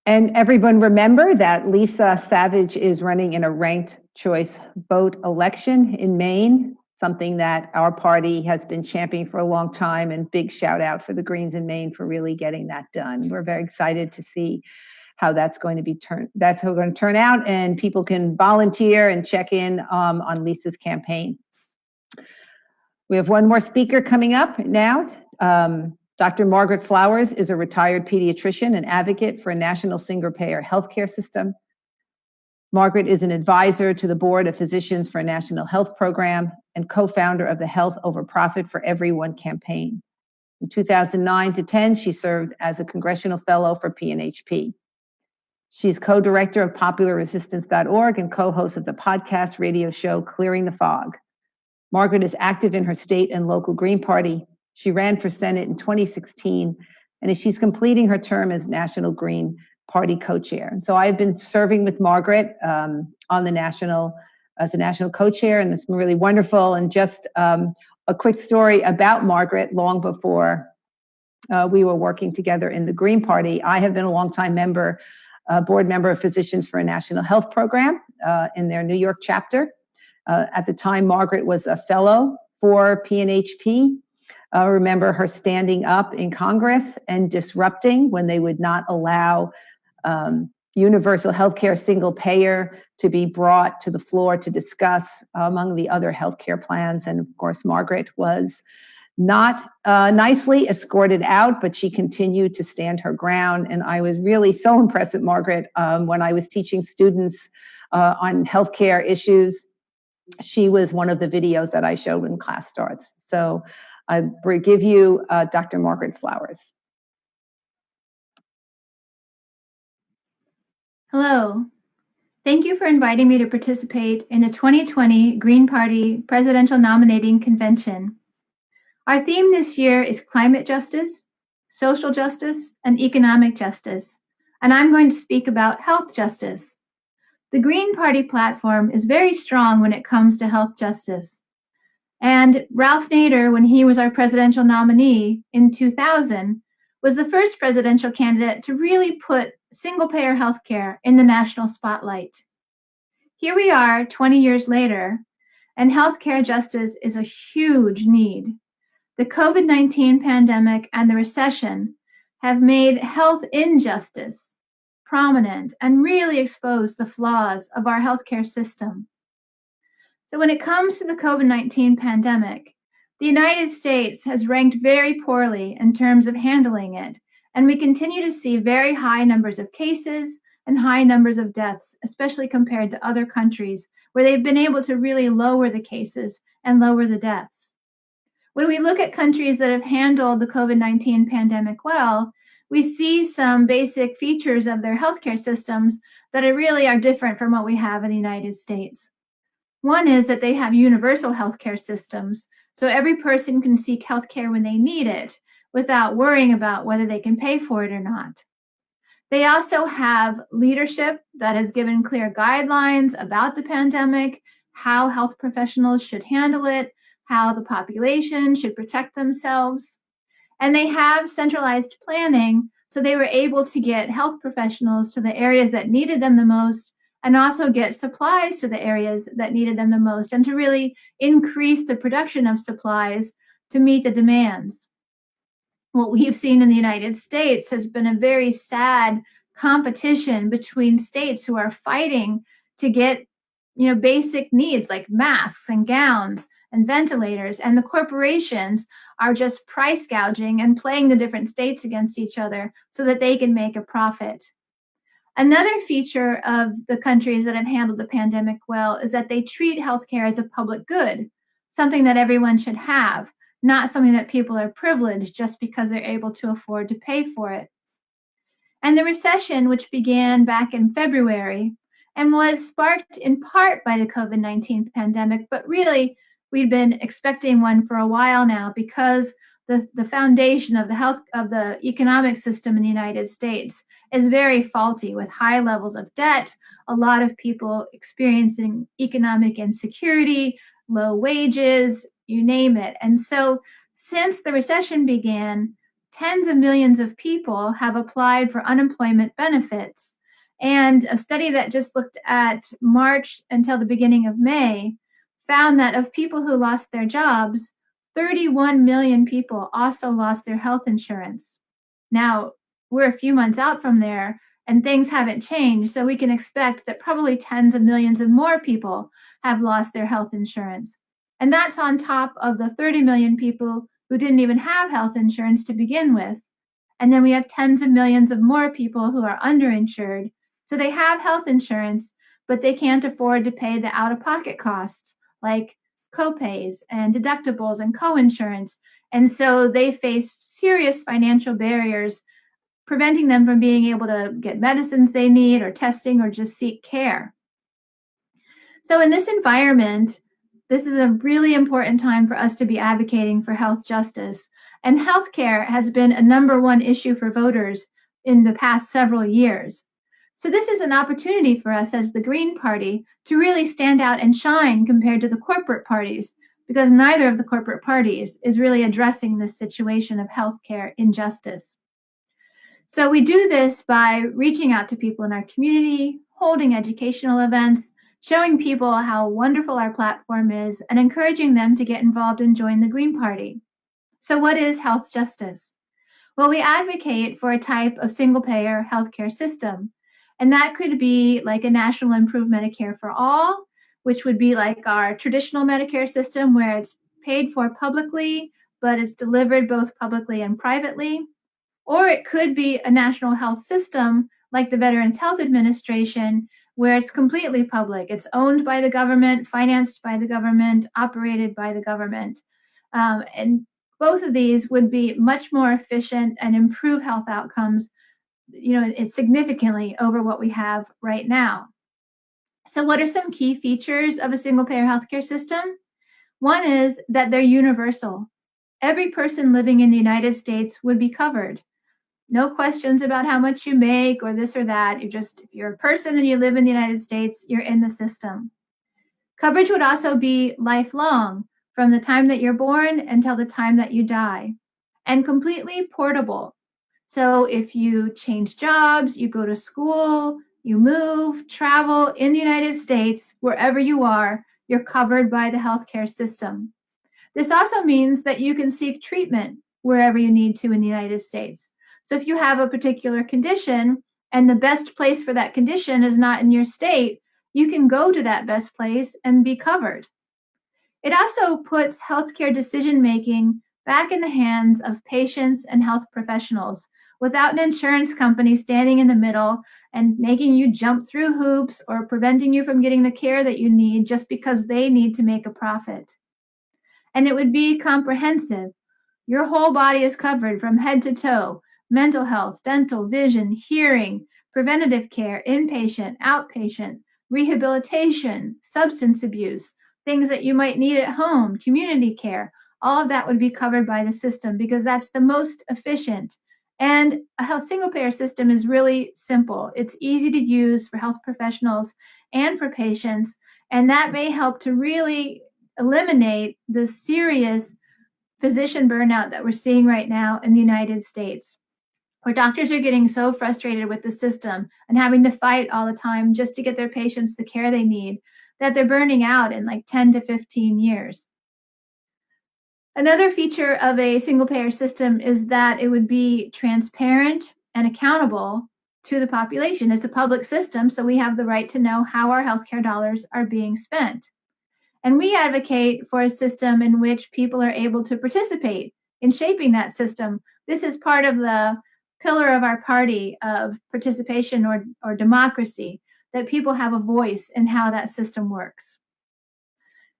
And everyone remember that Lisa Savage is running in a ranked choice vote election in Maine, something that our party has been championing for a long time, and big shout out for the Greens in Maine for really getting that done. We're very excited to see how that's going to turn out, and people can volunteer and check in on Lisa's campaign. We have one more speaker coming up now. Dr. Margaret Flowers is a retired pediatrician and advocate for a national single-payer healthcare system. Margaret is an advisor to the Board of Physicians for a National Health Program and co-founder of the Health Over Profit for Everyone campaign. In 2009 to 10, she served as a congressional fellow for PNHP. She's co-director of popularresistance.org and co-host of the podcast radio show Clearing the Fog. Margaret is active in her state and local Green Party. She ran for Senate in 2016, and she's completing her term as National Green Party co-chair. And so I've been serving with Margaret as a national co-chair, and it's been really wonderful. And just a quick story about Margaret. Long before we were working together in the Green Party, I have been a longtime board member of Physicians for a National Health Program in their New York chapter. At the time, Margaret was a fellow for PNHP. Remember her standing up in Congress and disrupting when they would not allow universal healthcare single payer to be brought to the floor to discuss among the other healthcare plans. And of course, Margaret was not nicely escorted out, but she continued to stand her ground. And I was really so impressed with Margaret when I was teaching students on healthcare issues. She was one of the videos that I showed when class starts. So I give you Dr. Margaret Flowers. Hello. Thank you for inviting me to participate in the 2020 Green Party Presidential Nominating Convention. Our theme this year is climate justice, social justice, and economic justice, and I'm going to speak about health justice. The Green Party platform is very strong when it comes to health justice. And Ralph Nader, when he was our presidential nominee in 2000, was the first presidential candidate to really put single-payer healthcare in the national spotlight. Here we are 20 years later, and healthcare justice is a huge need. The COVID-19 pandemic and the recession have made health injustice prominent and really exposed the flaws of our healthcare system. So when it comes to the COVID-19 pandemic, the United States has ranked very poorly in terms of handling it, and we continue to see very high numbers of cases and high numbers of deaths, especially compared to other countries where they've been able to really lower the cases and lower the deaths. When we look at countries that have handled the COVID-19 pandemic well, we see some basic features of their healthcare systems that are different from what we have in the United States. One is that they have universal healthcare systems, so every person can seek healthcare when they need it without worrying about whether they can pay for it or not. They also have leadership that has given clear guidelines about the pandemic, how health professionals should handle it, how the population should protect themselves. And they have centralized planning, so they were able to get health professionals to the areas that needed them the most, and also get supplies to the areas that needed them the most, and to really increase the production of supplies to meet the demands. What we've seen in the United States has been a very sad competition between states who are fighting to get, basic needs like masks and gowns and ventilators, and the corporations are just price gouging and playing the different states against each other so that they can make a profit. Another feature of the countries that have handled the pandemic well is that they treat healthcare as a public good, something that everyone should have, not something that people are privileged just because they're able to afford to pay for it. And the recession, which began back in February and was sparked in part by the COVID-19 pandemic, but really we'd been expecting one for a while now because the foundation of the economic system in the United States is very faulty, with high levels of debt, a lot of people experiencing economic insecurity, low wages, you name it. And so since the recession began, tens of millions of people have applied for unemployment benefits. And a study that just looked at March until the beginning of May found that of people who lost their jobs, 31 million people also lost their health insurance. Now, we're a few months out from there, and things haven't changed, so we can expect that probably tens of millions of more people have lost their health insurance. And that's on top of the 30 million people who didn't even have health insurance to begin with. And then we have tens of millions of more people who are underinsured. So they have health insurance, but they can't afford to pay the out-of-pocket costs like copays and deductibles and coinsurance. And so they face serious financial barriers, preventing them from being able to get medicines they need or testing or just seek care. So in this environment, this is a really important time for us to be advocating for health justice. And healthcare has been a #1 issue for voters in the past several years. So this is an opportunity for us as the Green Party to really stand out and shine compared to the corporate parties, because neither of the corporate parties is really addressing this situation of healthcare injustice. So we do this by reaching out to people in our community, holding educational events, showing people how wonderful our platform is, and encouraging them to get involved and join the Green Party. So what is health justice? Well, we advocate for a type of single-payer healthcare system, and that could be like a national improved Medicare for all, which would be like our traditional Medicare system where it's paid for publicly, but it's delivered both publicly and privately. Or it could be a national health system like the Veterans Health Administration, where it's completely public. It's owned by the government, financed by the government, operated by the government. And both of these would be much more efficient and improve health outcomes, it's significantly over what we have right now. So what are some key features of a single-payer healthcare system? One is that they're universal. Every person living in the United States would be covered. No questions about how much you make or this or that. If you're a person and you live in the United States, you're in the system. Coverage would also be lifelong, from the time that you're born until the time that you die, and completely portable. So if you change jobs, you go to school, you move, travel in the United States, wherever you are, you're covered by the healthcare system. This also means that you can seek treatment wherever you need to in the United States. So if you have a particular condition and the best place for that condition is not in your state, you can go to that best place and be covered. It also puts healthcare decision-making back in the hands of patients and health professionals without an insurance company standing in the middle and making you jump through hoops or preventing you from getting the care that you need just because they need to make a profit. And it would be comprehensive. Your whole body is covered from head to toe: mental health, dental, vision, hearing, preventative care, inpatient, outpatient, rehabilitation, substance abuse, things that you might need at home, community care. All of that would be covered by the system because that's the most efficient. And a health single-payer system is really simple. It's easy to use for health professionals and for patients, and that may help to really eliminate the serious physician burnout that we're seeing right now in the United States, where doctors are getting so frustrated with the system and having to fight all the time just to get their patients the care they need that they're burning out in like 10 to 15 years. Another feature of a single-payer system is that it would be transparent and accountable to the population. It's a public system, so we have the right to know how our healthcare dollars are being spent. And we advocate for a system in which people are able to participate in shaping that system. This is part of the pillar of our party of participation or democracy, that people have a voice in how that system works.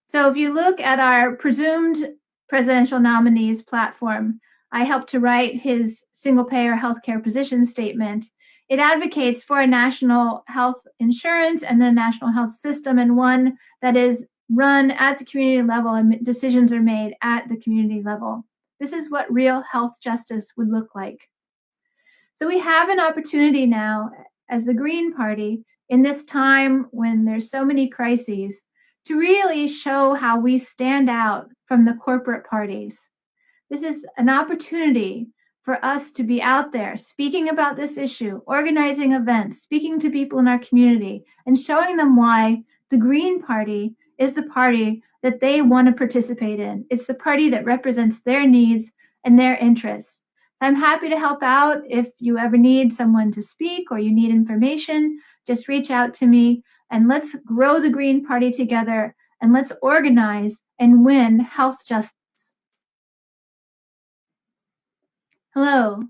So if you look at our presumed presidential nominee's platform, I helped to write his single-payer healthcare position statement. It advocates for a national health insurance and a national health system, and one that is run at the community level and decisions are made at the community level. This is what real health justice would look like. So we have an opportunity now as the Green Party in this time when there's so many crises to really show how we stand out from the corporate parties. This is an opportunity for us to be out there speaking about this issue, organizing events, speaking to people in our community, and showing them why the Green Party is the party that they want to participate in. It's the party that represents their needs and their interests. I'm happy to help out. If you ever need someone to speak or you need information, just reach out to me and let's grow the Green Party together and let's organize and win health justice. Hello.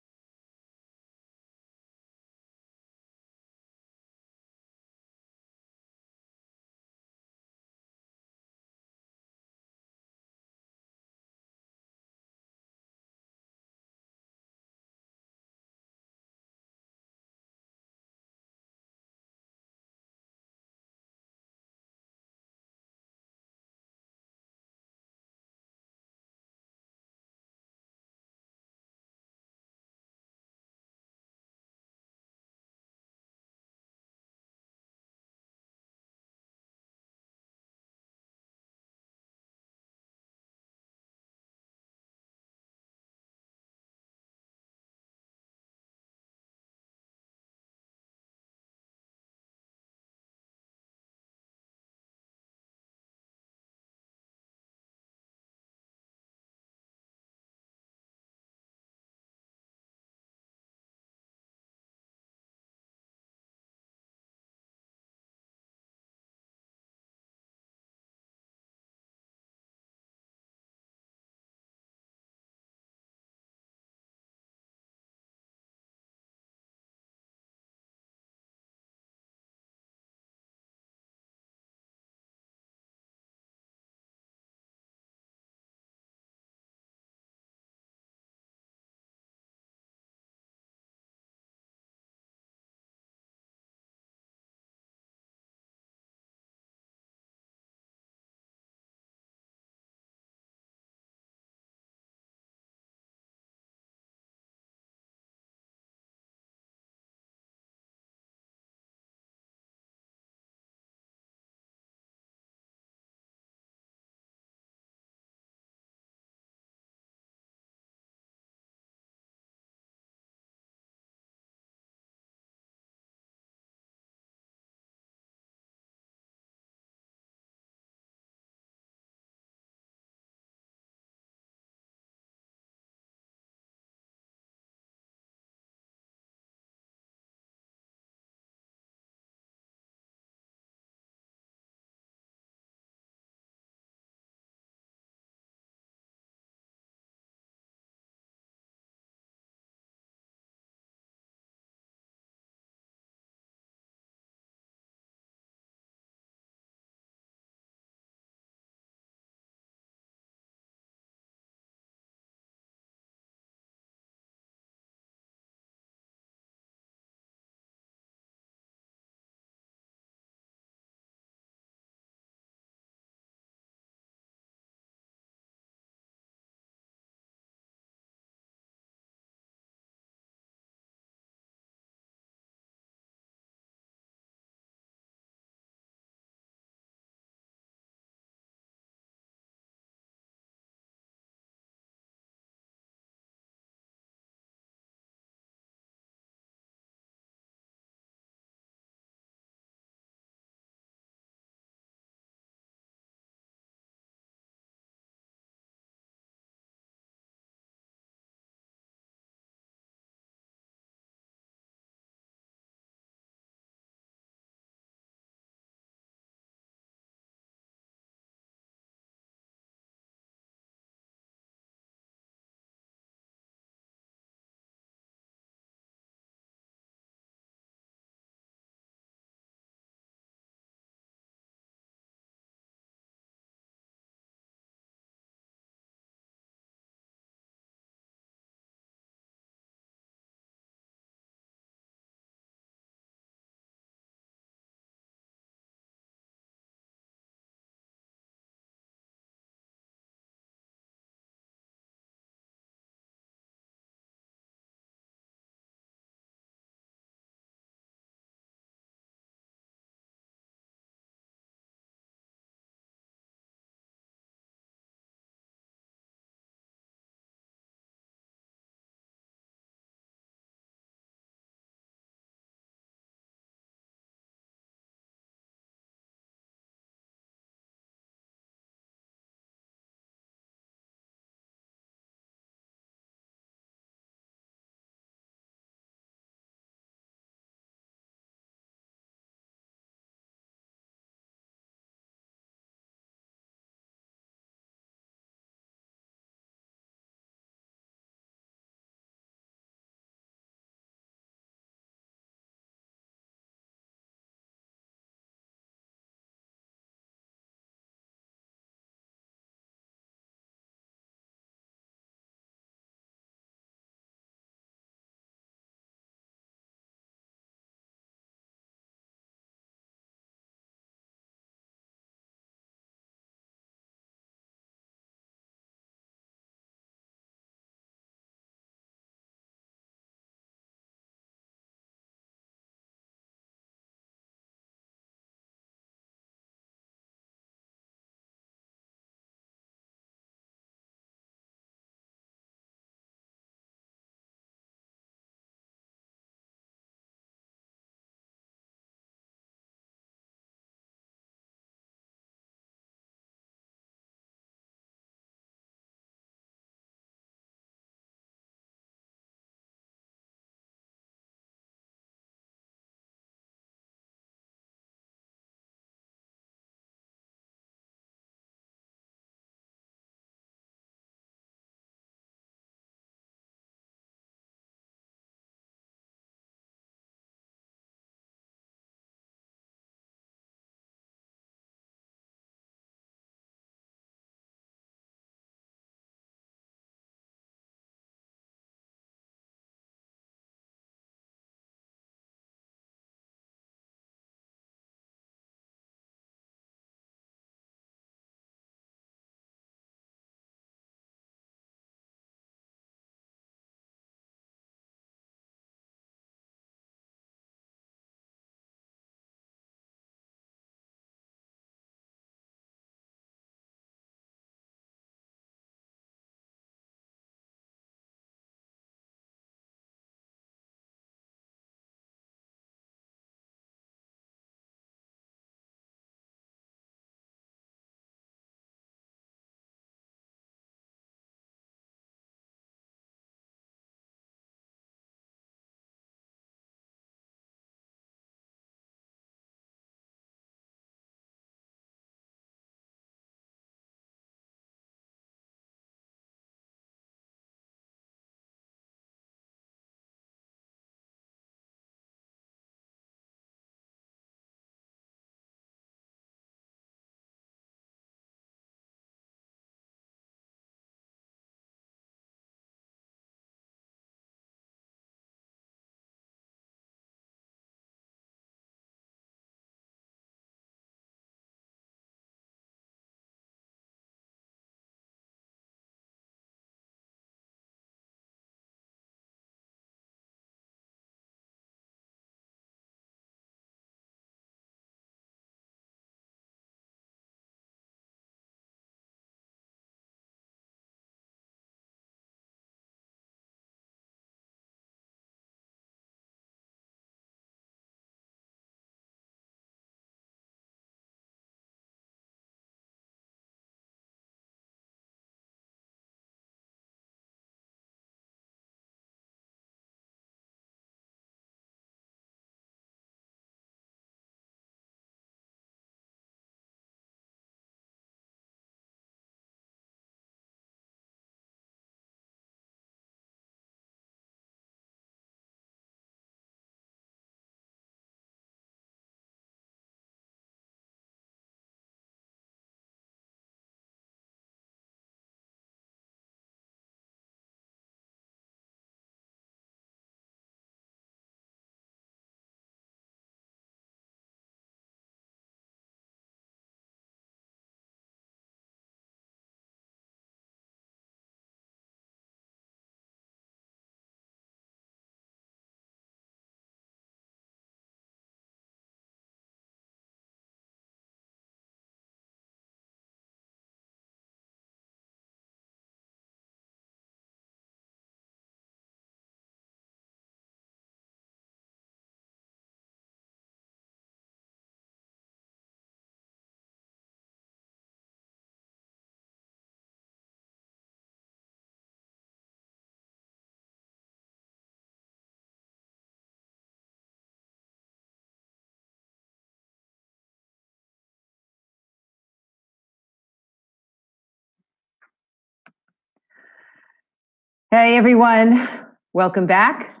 Hey, everyone. Welcome back.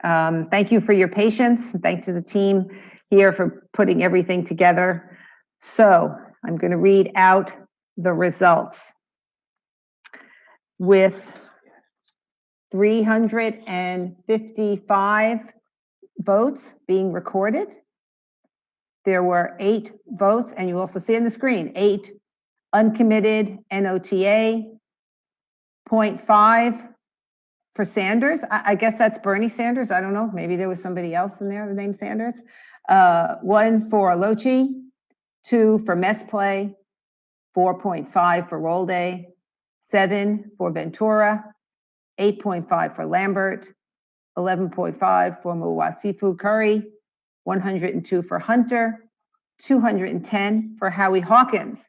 Thank you for your patience. Thanks to the team here for putting everything together. So I'm going to read out the results. With 355 votes being recorded, there were 8 votes, and you also see on the screen, 8 uncommitted NOTA, 0.5 for Sanders. I guess that's Bernie Sanders. I don't know. Maybe there was somebody else in there named Sanders. 1 for Alochi, 2 for Mess Play, 4.5 for Roll Day, 7 for Ventura, 8.5 for Lambert, 11.5 for Mawasifu Curry, 102 for Hunter, 210 for Howie Hawkins.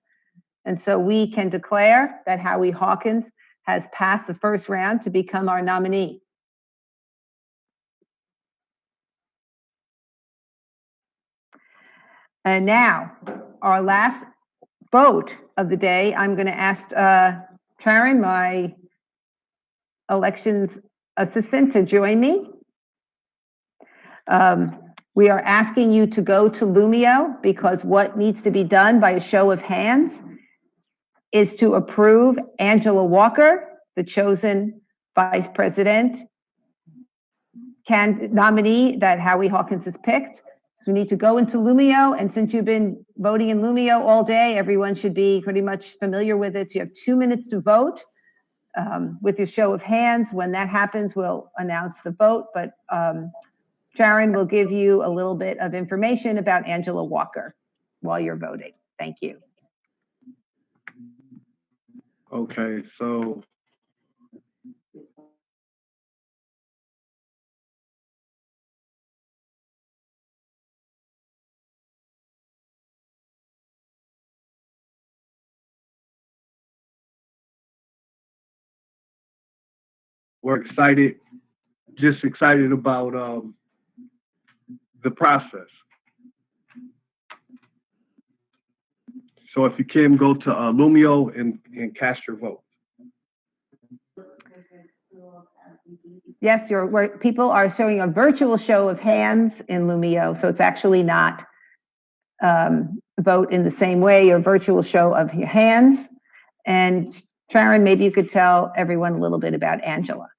And so we can declare that Howie Hawkins has passed the first round to become our nominee. And now, our last vote of the day, I'm going to ask Sharon, my elections assistant, to join me. We are asking you to go to Lumio because what needs to be done by a show of hands is to approve Angela Walker, the chosen vice president nominee that Howie Hawkins has picked. So we need to go into Lumio, and since you've been voting in Lumio all day, everyone should be pretty much familiar with it. So you have 2 minutes to vote with your show of hands. When that happens, we'll announce the vote, but Sharon will give you a little bit of information about Angela Walker while you're voting. Thank you. Okay, so we're excited, just excited about the process. So if you can, go to Lumio and cast your vote. Yes, people are showing a virtual show of hands in Lumio, so it's actually not vote in the same way, your virtual show of your hands. And Sharon, maybe you could tell everyone a little bit about Angela.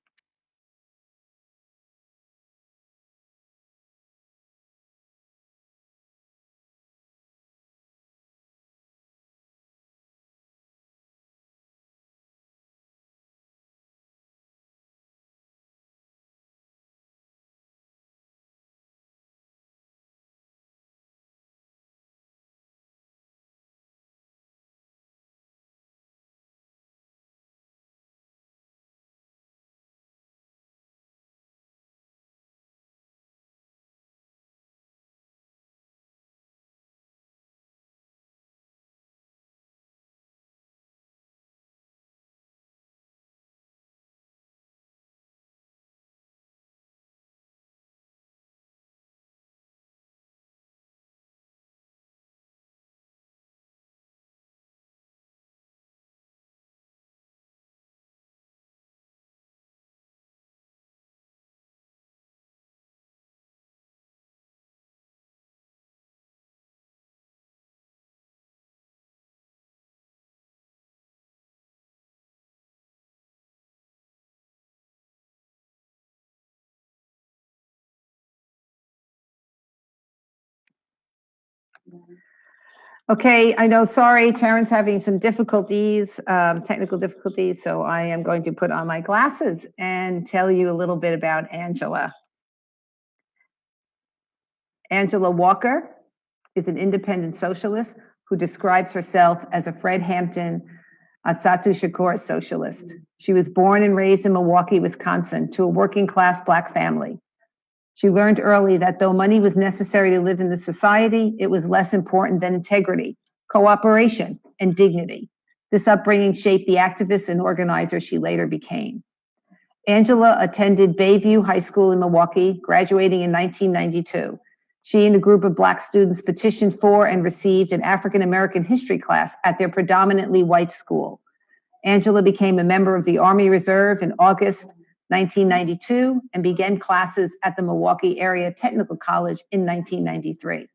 Okay, I know, sorry, Sharon's having some difficulties, technical difficulties, so I am going to put on my glasses and tell you a little bit about Angela. Angela Walker is an independent socialist who describes herself as a Fred Hampton Assatu Shakur socialist. She was born and raised in Milwaukee, Wisconsin, to a working class Black family. She learned early that though money was necessary to live in the society, it was less important than integrity, cooperation, and dignity. This upbringing shaped the activist and organizer she later became. Angela attended Bayview High School in Milwaukee, graduating in 1992. She and a group of Black students petitioned for and received an African American history class at their predominantly white school. Angela became a member of the Army Reserve in August 1992, and began classes at the Milwaukee Area Technical College in 1993.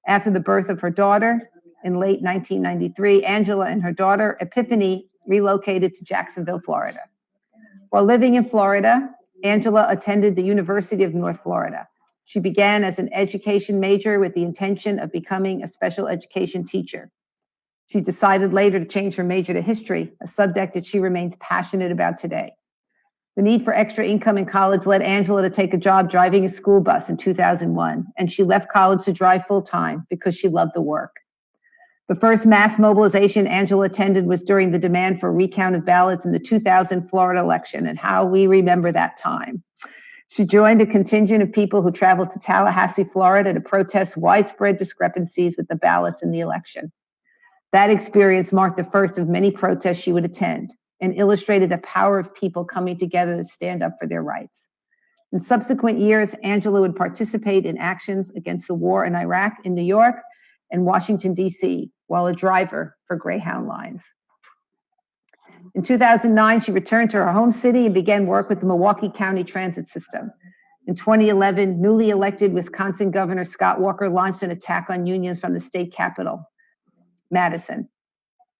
After the birth of her daughter in late 1993, Angela and her daughter, Epiphany, relocated to Jacksonville, Florida. While living in Florida, Angela attended the University of North Florida. She began as an education major with the intention of becoming a special education teacher. She decided later to change her major to history, a subject that she remains passionate about today. The need for extra income in college led Angela to take a job driving a school bus in 2001, and she left college to drive full-time because she loved the work. The first mass mobilization Angela attended was during the demand for a recount of ballots in the 2000 Florida election, and how we remember that time. She joined a contingent of people who traveled to Tallahassee, Florida to protest widespread discrepancies with the ballots in the election. That experience marked the first of many protests she would attend and illustrated the power of people coming together to stand up for their rights. In subsequent years, Angela would participate in actions against the war in Iraq in New York and Washington, D.C., while a driver for Greyhound Lines. In 2009, she returned to her home city and began work with the Milwaukee County Transit System. In 2011, newly elected Wisconsin Governor Scott Walker launched an attack on unions from the state capitol, Madison.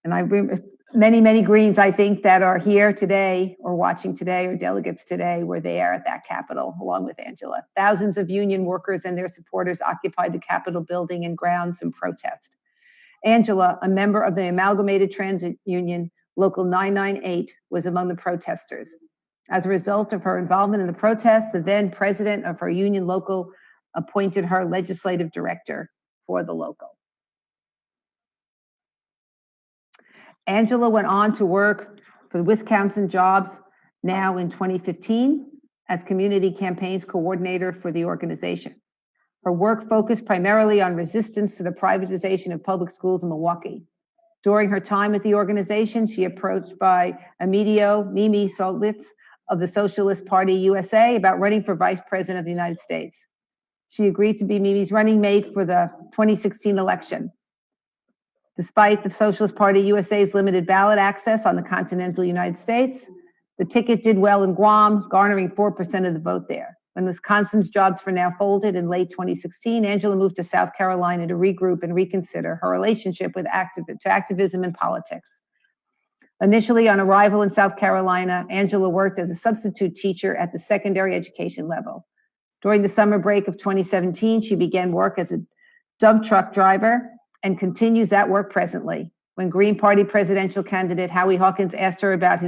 And I remember many Greens, I think, that are here today or watching today or delegates today were there at that Capitol along with Angela. Thousands of union workers and their supporters occupied the Capitol building and grounds in protest. Angela, a member of the Amalgamated Transit Union, Local 998, was among the protesters. As a result of her involvement in the protests, the then president of her union local appointed her legislative director for the local. Angela went on to work for the Wisconsin Jobs Now in 2015 as community campaigns coordinator for the organization. Her work focused primarily on resistance to the privatization of public schools in Milwaukee. During her time at the organization, she approached by Mimi Soltitz of the Socialist Party USA about running for vice president of the United States. She agreed to be Mimi's running mate for the 2016 election. Despite the Socialist Party USA's limited ballot access on the continental United States, the ticket did well in Guam, garnering 4% of the vote there. When Wisconsin's Jobs for Now folded in late 2016, Angela moved to South Carolina to regroup and reconsider her relationship with activism and politics. Initially, on arrival in South Carolina, Angela worked as a substitute teacher at the secondary education level. During the summer break of 2017, she began work as a dump truck driver and continues that work presently. When Green Party presidential candidate Howie Hawkins asked her about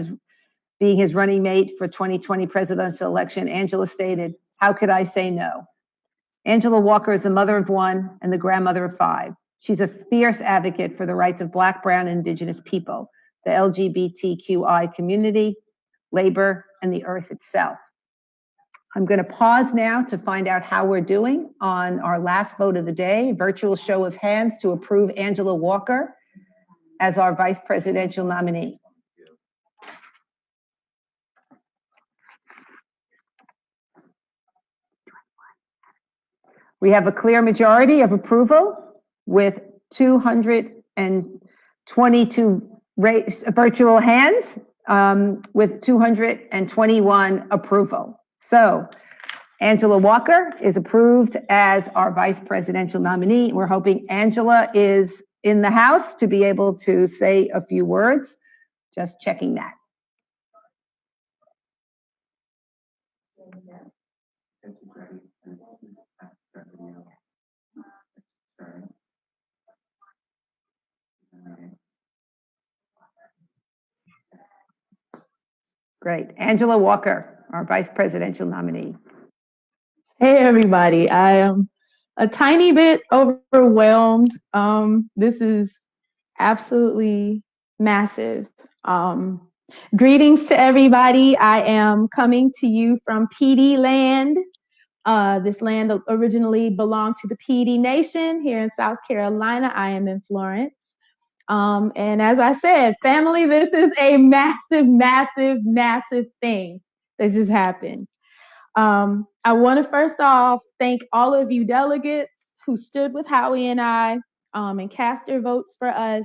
being his running mate for 2020 presidential election, Angela stated, "How could I say no?" Angela Walker is the mother of one and the grandmother of 5. She's a fierce advocate for the rights of Black, Brown, and Indigenous people, the LGBTQI community, labor, and the earth itself. I'm going to pause now to find out how we're doing on our last vote of the day, virtual show of hands to approve Angela Walker as our vice presidential nominee. We have a clear majority of approval with 222 virtual hands with 221 approval. So Angela Walker is approved as our vice presidential nominee. We're hoping Angela is in the house to be able to say a few words. Just checking that. Great. Angela Walker, our vice presidential nominee. Hey, everybody. I am a tiny bit overwhelmed. This is absolutely massive. Greetings to everybody. I am coming to you from PD land. This land originally belonged to the PD Nation here in South Carolina. I am in Florence. And as I said, family, this is a massive, massive, massive thing that just happened. I want to first off thank all of you delegates who stood with Howie and I and cast your votes for us.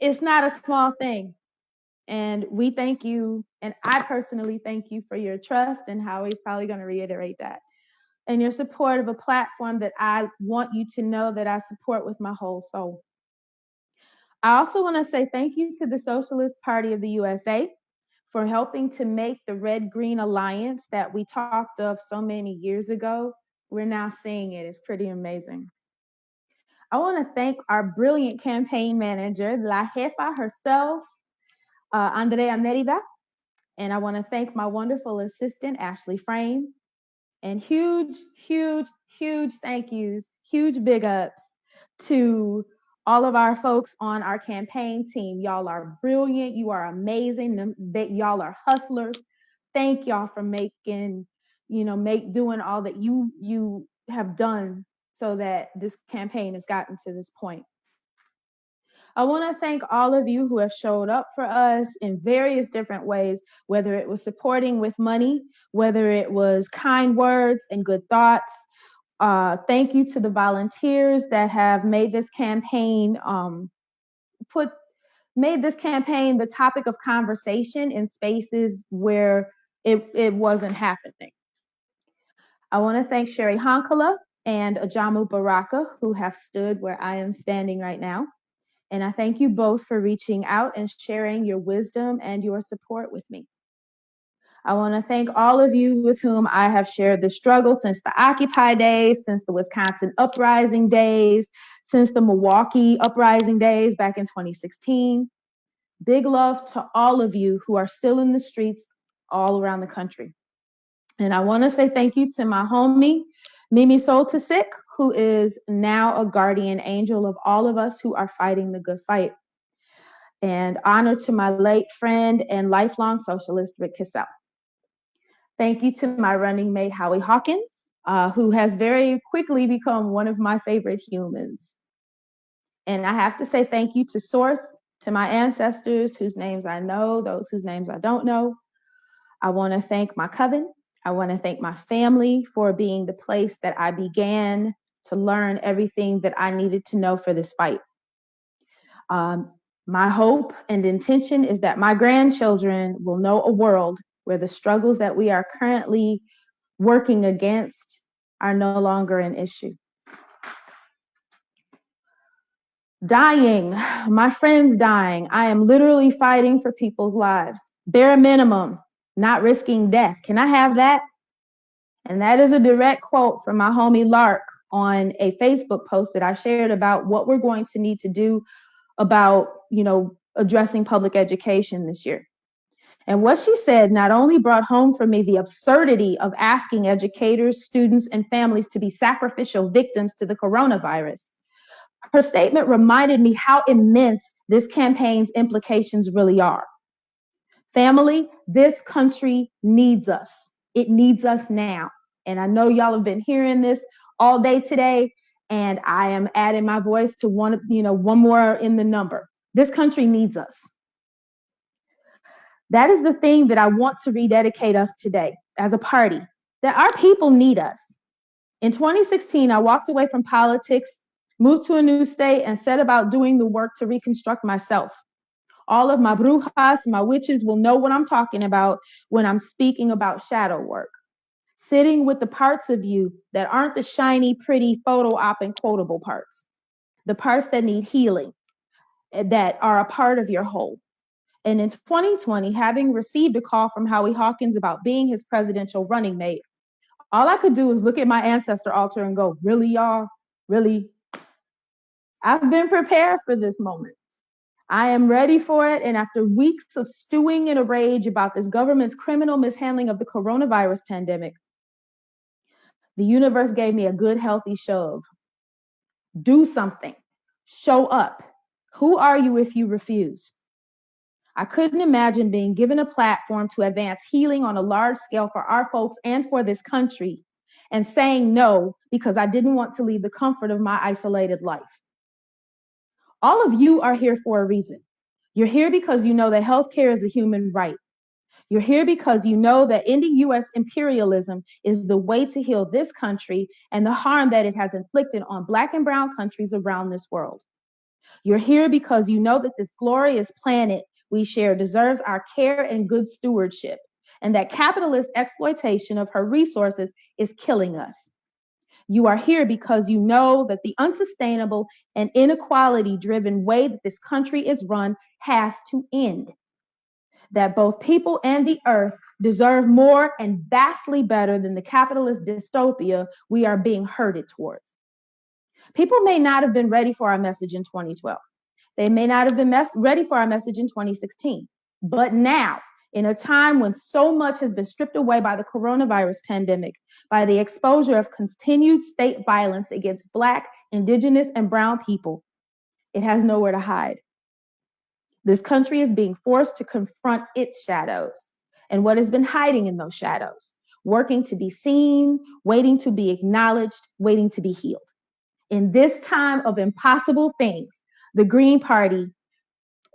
It's not a small thing. And we thank you, and I personally thank you for your trust, and Howie's probably going to reiterate that, and your support of a platform that I want you to know that I support with my whole soul. I also want to say thank you to the Socialist Party of the USA for helping to make the Red-Green Alliance that we talked of so many years ago. We're now seeing it. It's pretty amazing. I want to thank our brilliant campaign manager, La Jefa herself, Andrea Merida. And I want to thank my wonderful assistant, Ashley Frame. And huge, huge, huge thank yous, huge big ups to all of our folks on our campaign team. Y'all are brilliant. You are amazing. Y'all are hustlers. Thank y'all for doing all that you have done so that this campaign has gotten to this point. I want to thank all of you who have showed up for us in various different ways, whether it was supporting with money, whether it was kind words and good thoughts. Thank you to the volunteers that have made this campaign, the topic of conversation in spaces where it wasn't happening. I want to thank Sherry Honkala and Ajamu Baraka, who have stood where I am standing right now. And I thank you both for reaching out and sharing your wisdom and your support with me. I want to thank all of you with whom I have shared the struggle since the Occupy days, since the Wisconsin uprising days, since the Milwaukee uprising days back in 2016. Big love to all of you who are still in the streets all around the country. And I want to say thank you to my homie, Mimi Soltasic, who is now a guardian angel of all of us who are fighting the good fight. And honor to my late friend and lifelong socialist, Rick Cassell. Thank you to my running mate, Howie Hawkins, who has very quickly become one of my favorite humans. And I have to say thank you to Source, to my ancestors whose names I know, those whose names I don't know. I want to thank my coven. I want to thank my family for being the place that I began to learn everything that I needed to know for this fight. My hope and intention is that my grandchildren will know a world where the struggles that we are currently working against are no longer an issue. Dying, my friends dying. I am literally fighting for people's lives. Bare minimum, not risking death. Can I have that? And that is a direct quote from my homie Lark on a Facebook post that I shared about what we're going to need to do about, addressing public education this year. And what she said not only brought home for me the absurdity of asking educators, students, and families to be sacrificial victims to the coronavirus. Her statement reminded me how immense this campaign's implications really are. Family, this country needs us. It needs us now. And I know y'all have been hearing this all day today, and I am adding my voice to one more in the number. This country needs us. That is the thing that I want to rededicate us today as a party, that our people need us. In 2016, I walked away from politics, moved to a new state, and set about doing the work to reconstruct myself. All of my brujas, my witches will know what I'm talking about when I'm speaking about shadow work. Sitting with the parts of you that aren't the shiny, pretty photo op and quotable parts. The parts that need healing, that are a part of your whole. And in 2020, having received a call from Howie Hawkins about being his presidential running mate, all I could do was look at my ancestor altar and go, really, y'all? Really? I've been prepared for this moment. I am ready for it. And after weeks of stewing in a rage about this government's criminal mishandling of the coronavirus pandemic, the universe gave me a good, healthy shove. Do something. Show up. Who are you if you refuse? I couldn't imagine being given a platform to advance healing on a large scale for our folks and for this country, and saying no because I didn't want to leave the comfort of my isolated life. All of you are here for a reason. You're here because you know that healthcare is a human right. You're here because you know that ending U.S. imperialism is the way to heal this country and the harm that it has inflicted on Black and brown countries around this world. You're here because you know that this glorious planet we share deserves our care and good stewardship, and that capitalist exploitation of her resources is killing us. You are here because you know that the unsustainable and inequality-driven way that this country is run has to end. That both people and the earth deserve more and vastly better than the capitalist dystopia we are being herded towards. People may not have been ready for our message in 2012. They may not have been ready for our message in 2016. But now, in a time when so much has been stripped away by the coronavirus pandemic, by the exposure of continued state violence against Black, Indigenous, and Brown people, it has nowhere to hide. This country is being forced to confront its shadows and what has been hiding in those shadows, working to be seen, waiting to be acknowledged, waiting to be healed. In this time of impossible things, the Green Party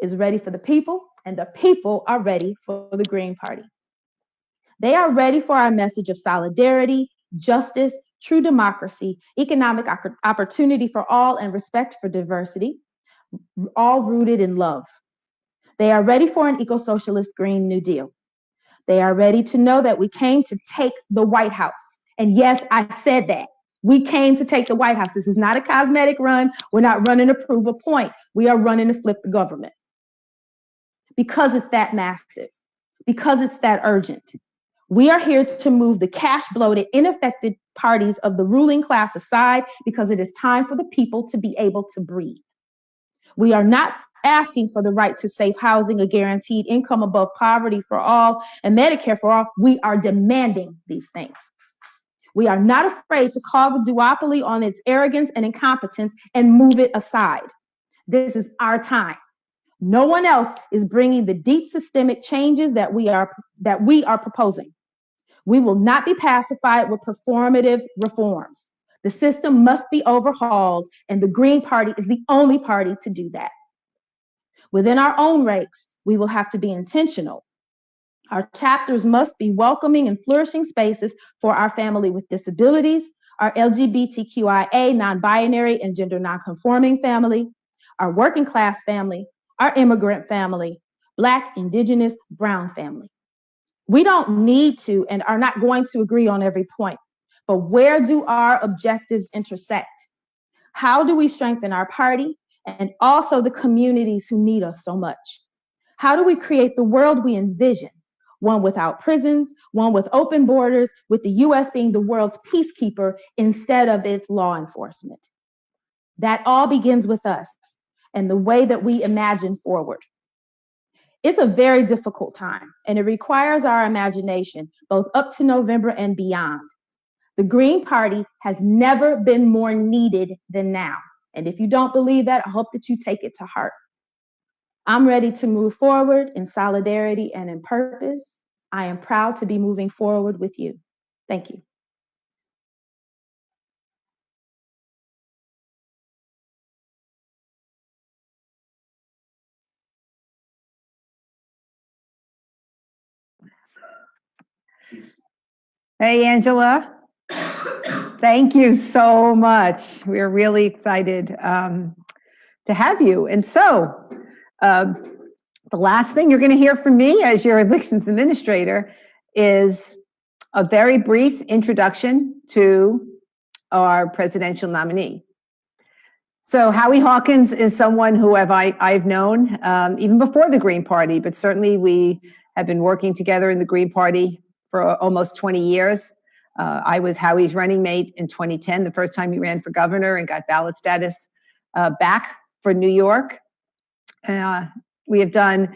is ready for the people, and the people are ready for the Green Party. They are ready for our message of solidarity, justice, true democracy, economic opportunity for all, and respect for diversity, all rooted in love. They are ready for an eco-socialist Green New Deal. They are ready to know that we came to take the White House. And yes, I said that. We came to take the White House. This is not a cosmetic run. We're not running to prove a point. We are running to flip the government. Because it's that massive, because it's that urgent. We are here to move the cash-bloated, ineffective parties of the ruling class aside because it is time for the people to be able to breathe. We are not asking for the right to safe housing, a guaranteed income above poverty for all, and Medicare for all. We are demanding these things. We are not afraid to call the duopoly on its arrogance and incompetence and move it aside. This is our time. No one else is bringing the deep systemic changes that we are proposing. We will not be pacified with performative reforms. The system must be overhauled, and the Green Party is the only party to do that. Within our own ranks, we will have to be intentional. Our chapters must be welcoming and flourishing spaces for our family with disabilities, our LGBTQIA, non-binary, and gender non-conforming family, our working class family, our immigrant family, Black, Indigenous, Brown family. We don't need to and are not going to agree on every point, but where do our objectives intersect? How do we strengthen our party and also the communities who need us so much? How do we create the world we envision? One without prisons, one with open borders, with the US being the world's peacekeeper instead of its law enforcement. That all begins with us and the way that we imagine forward. It's a very difficult time, and it requires our imagination, both up to November and beyond. The Green Party has never been more needed than now. And if you don't believe that, I hope that you take it to heart. I'm ready to move forward in solidarity and in purpose. I am proud to be moving forward with you. Thank you. Hey, Angela. Thank you so much. We're really excited to have you. And so, the last thing you're going to hear from me as your elections administrator is a very brief introduction to our presidential nominee. So Howie Hawkins is someone who I've known even before the Green Party, but certainly we have been working together in the Green Party for almost 20 years. I was Howie's running mate in 2010, the first time he ran for governor and got ballot status back for New York. We have done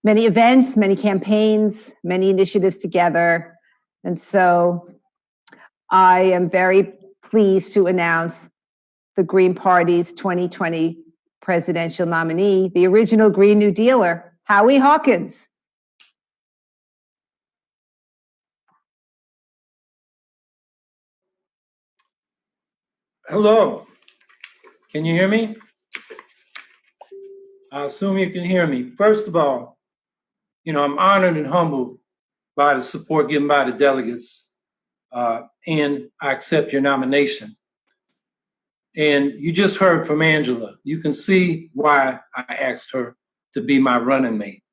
many events, many campaigns, many initiatives together. And so I am very pleased to announce the Green Party's 2020 presidential nominee, the original Green New Dealer, Howie Hawkins. Hello, can you hear me? I assume you can hear me. First of all, I'm honored and humbled by the support given by the delegates, and I accept your nomination. And you just heard from Angela. You can see why I asked her to be my running mate.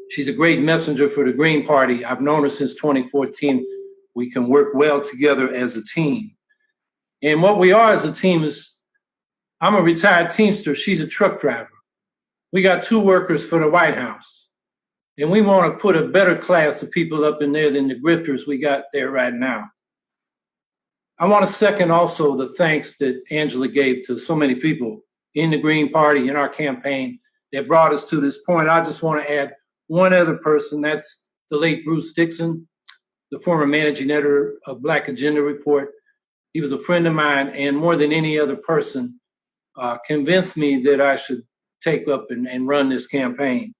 She's a great messenger for the Green Party. I've known her since 2014. We can work well together as a team. And what we are as a team is, I'm a retired Teamster. She's a truck driver. We got 2 workers for the White House. And we want to put a better class of people up in there than the grifters we got there right now. I want to second also the thanks that Angela gave to so many people in the Green Party, in our campaign, that brought us to this point. I just want to add one other person. That's the late Bruce Dixon, the former managing editor of Black Agenda Report. He was a friend of mine, and more than any other person, convinced me that I should take up and run this campaign.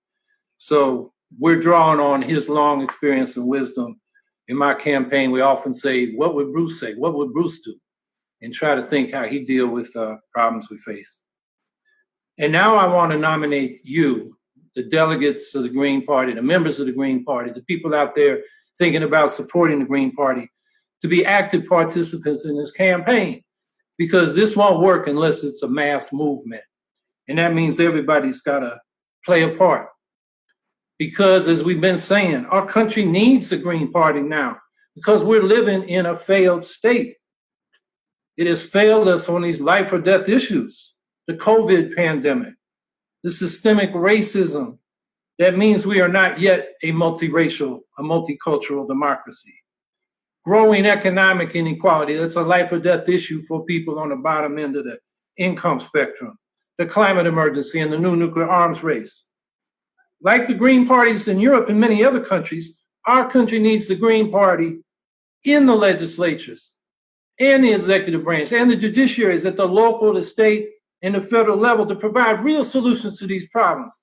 So we're drawing on his long experience and wisdom. In my campaign, we often say, what would Bruce say? What would Bruce do? And try to think how he deal with problems we face. And now I want to nominate you, the delegates of the Green Party, the members of the Green Party, the people out there thinking about supporting the Green Party, to be active participants in this campaign, because this won't work unless it's a mass movement. And that means everybody's got to play a part. Because as we've been saying, our country needs the Green Party now, because we're living in a failed state. It has failed us on these life or death issues, the COVID pandemic, the systemic racism. That means we are not yet a multiracial, a multicultural democracy. Growing economic inequality, that's a life or death issue for people on the bottom end of the income spectrum. The climate emergency and the new nuclear arms race. Like the Green parties in Europe and many other countries, our country needs the Green Party in the legislatures and the executive branch and the judiciaries at the local, the state, and the federal level to provide real solutions to these problems.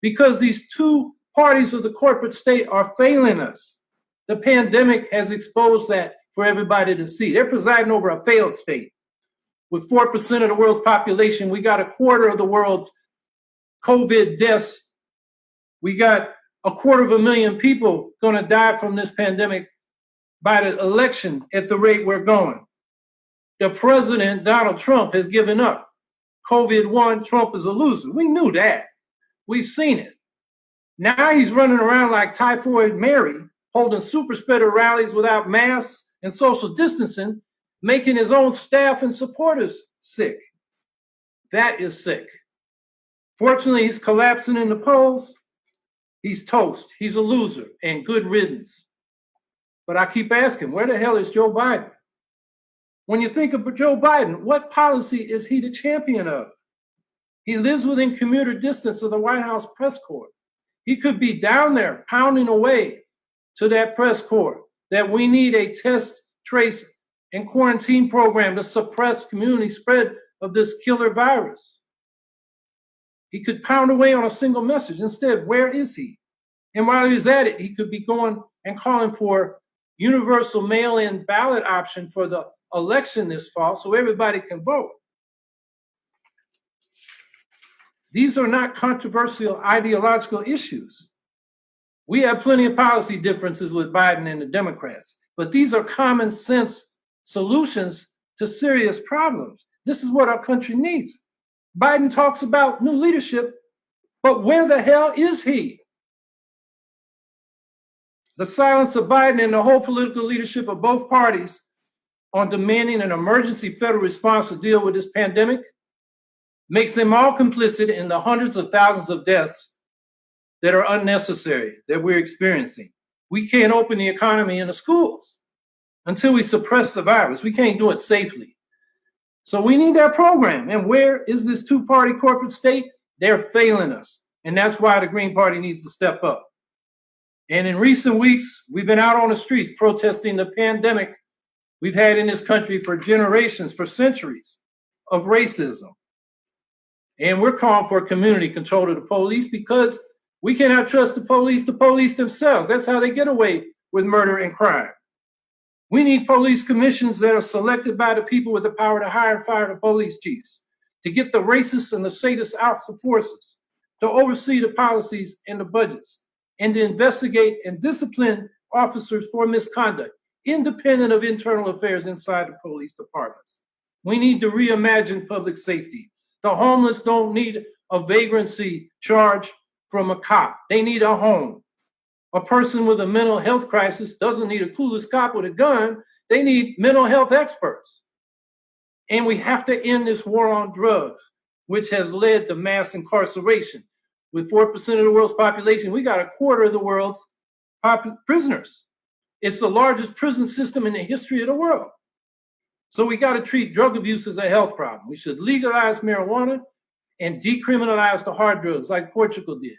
Because these 2 parties of the corporate state are failing us. The pandemic has exposed that for everybody to see. They're presiding over a failed state. With 4% of the world's population, we got a quarter of the world's COVID deaths. We got 250,000 people going to die from this pandemic by the election at the rate we're going. The president, Donald Trump, has given up. COVID won, Trump is a loser. We knew that. We've seen it. Now he's running around like Typhoid Mary, holding super spreader rallies without masks and social distancing, making his own staff and supporters sick. That is sick. Fortunately, he's collapsing in the polls. He's toast. He's a loser and good riddance. But I keep asking, where the hell is Joe Biden? When you think of Joe Biden, what policy is he the champion of? He lives within commuter distance of the White House press corps. He could be down there pounding away to that press corps that we need a test, trace, and quarantine program to suppress community spread of this killer virus. He could pound away on a single message. Instead, where is he? And while he's at it, he could be going and calling for universal mail-in ballot option for the election this fall so everybody can vote. These are not controversial ideological issues. We have plenty of policy differences with Biden and the Democrats, but these are common sense solutions to serious problems. This is what our country needs. Biden talks about new leadership, but where the hell is he? The silence of Biden and the whole political leadership of both parties on demanding an emergency federal response to deal with this pandemic makes them all complicit in the hundreds of thousands of deaths that are unnecessary that we're experiencing. We can't open the economy and the schools until we suppress the virus. We can't do it safely. So we need that program. And where is this 2-party corporate state? They're failing us. And that's why the Green Party needs to step up. And in recent weeks, we've been out on the streets protesting the pandemic we've had in this country for generations, for centuries of racism. And we're calling for community control of the police because we cannot trust the police themselves. That's how they get away with murder and crime. We need police commissions that are selected by the people with the power to hire and fire the police chiefs, to get the racists and the sadists out of forces, to oversee the policies and the budgets, and to investigate and discipline officers for misconduct, independent of internal affairs inside the police departments. We need to reimagine public safety. The homeless don't need a vagrancy charge from a cop. They need a home. A person with a mental health crisis doesn't need a clueless cop with a gun. They need mental health experts. And we have to end this war on drugs, which has led to mass incarceration. With 4% of the world's population, we got a quarter of the world's prisoners. It's the largest prison system in the history of the world. So we got to treat drug abuse as a health problem. We should legalize marijuana and decriminalize the hard drugs like Portugal did.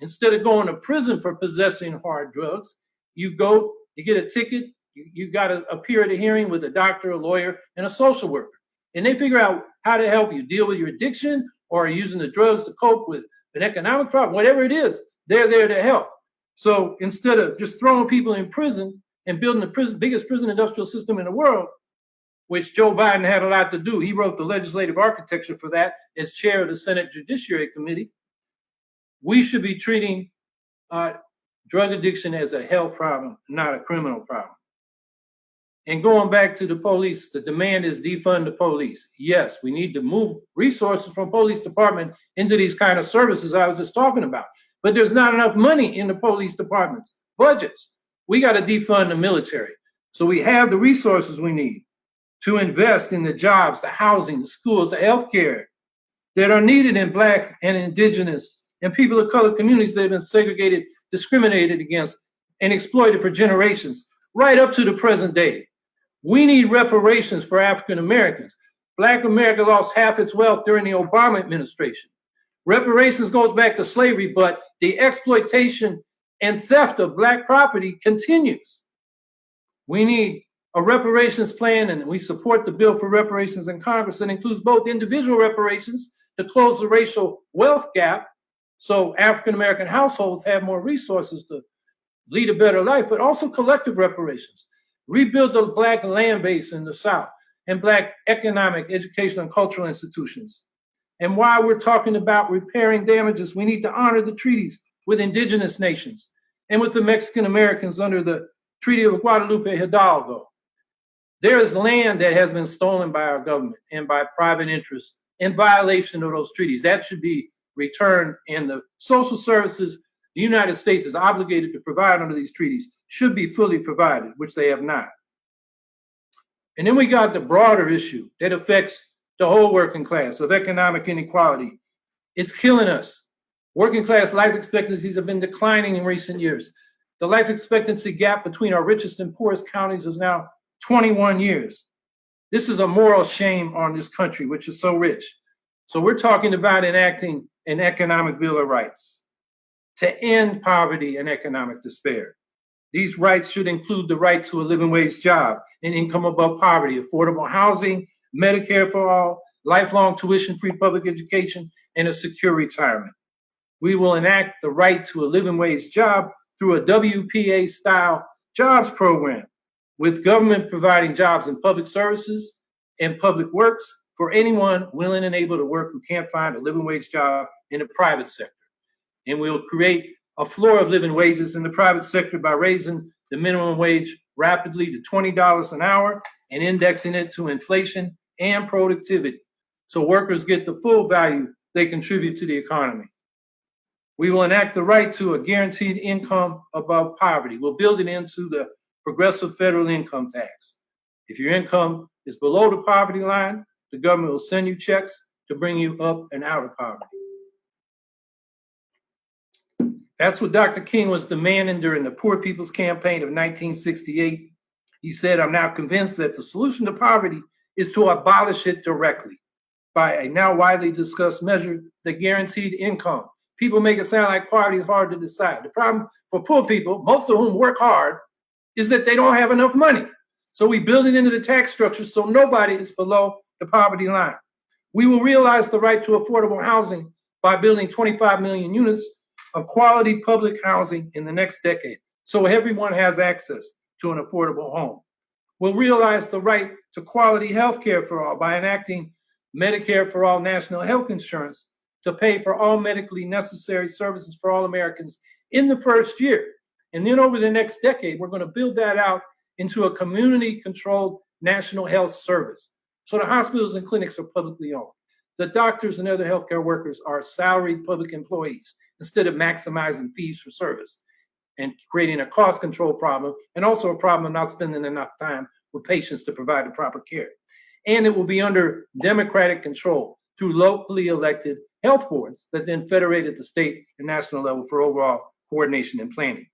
Instead of going to prison for possessing hard drugs, you go, you get a ticket, you got to appear at a hearing with a doctor, a lawyer, and a social worker. And they figure out how to help you deal with your addiction or using the drugs to cope with an economic problem, whatever it is, they're there to help. So instead of just throwing people in prison and building the biggest prison industrial system in the world, which Joe Biden had a lot to do, he wrote the legislative architecture for that as chair of the Senate Judiciary Committee, we should be treating drug addiction as a health problem, not a criminal problem. And going back to the police, the demand is defund the police. Yes, we need to move resources from police department into these kind of services I was just talking about. But there's not enough money in the police department's budgets. We got to defund the military. So we have the resources we need to invest in the jobs, the housing, the schools, the healthcare that are needed in Black and Indigenous and people of color communities that have been segregated, discriminated against, and exploited for generations, right up to the present day. We need reparations for African Americans. Black America lost half its wealth during the Obama administration. Reparations goes back to slavery, but the exploitation and theft of Black property continues. We need a reparations plan, and we support the bill for reparations in Congress that includes both individual reparations to close the racial wealth gap so African American households have more resources to lead a better life, but also collective reparations. Rebuild the Black land base in the South and Black economic, educational, and cultural institutions. And while we're talking about repairing damages, we need to honor the treaties with indigenous nations and with the Mexican Americans under the Treaty of Guadalupe Hidalgo. There is land that has been stolen by our government and by private interests in violation of those treaties. That should be returned, and the social services the United States is obligated to provide under these treaties should be fully provided, which they have not. And then we got the broader issue that affects the whole working class of economic inequality. It's killing us. Working class life expectancies have been declining in recent years. The life expectancy gap between our richest and poorest counties is now 21 years. This is a moral shame on this country, which is so rich. So we're talking about enacting an economic Bill of Rights to end poverty and economic despair. These rights should include the right to a living wage job, an income above poverty, affordable housing, Medicare for all, lifelong tuition-free public education, and a secure retirement. We will enact the right to a living wage job through a WPA-style jobs program, with government providing jobs in public services and public works for anyone willing and able to work who can't find a living wage job in the private sector. And we'll create a floor of living wages in the private sector by raising the minimum wage rapidly to $20 an hour and indexing it to inflation and productivity, so workers get the full value they contribute to the economy. We will enact the right to a guaranteed income above poverty. We'll build it into the progressive federal income tax. If your income is below the poverty line, the government will send you checks to bring you up and out of poverty. That's what Dr. King was demanding during the Poor People's Campaign of 1968. He said, "I'm now convinced that the solution to poverty is to abolish it directly by a now widely discussed measure, the guaranteed income." People make it sound like poverty is hard to decide. The problem for poor people, most of whom work hard, is that they don't have enough money. So we build it into the tax structure so nobody is below the poverty line. We will realize the right to affordable housing by building 25 million units of quality public housing in the next decade, so everyone has access to an affordable home. We'll realize the right to quality health care for all by enacting Medicare for all national health insurance to pay for all medically necessary services for all Americans in the first year. And then over the next decade, we're going to build that out into a community-controlled national health service. So the hospitals and clinics are publicly owned. the doctors and other healthcare workers are salaried public employees instead of maximizing fees for service and creating a cost control problem, and also a problem of not spending enough time with patients to provide the proper care. And it will be under democratic control through locally elected health boards that then federate at the state and national level for overall coordination and planning.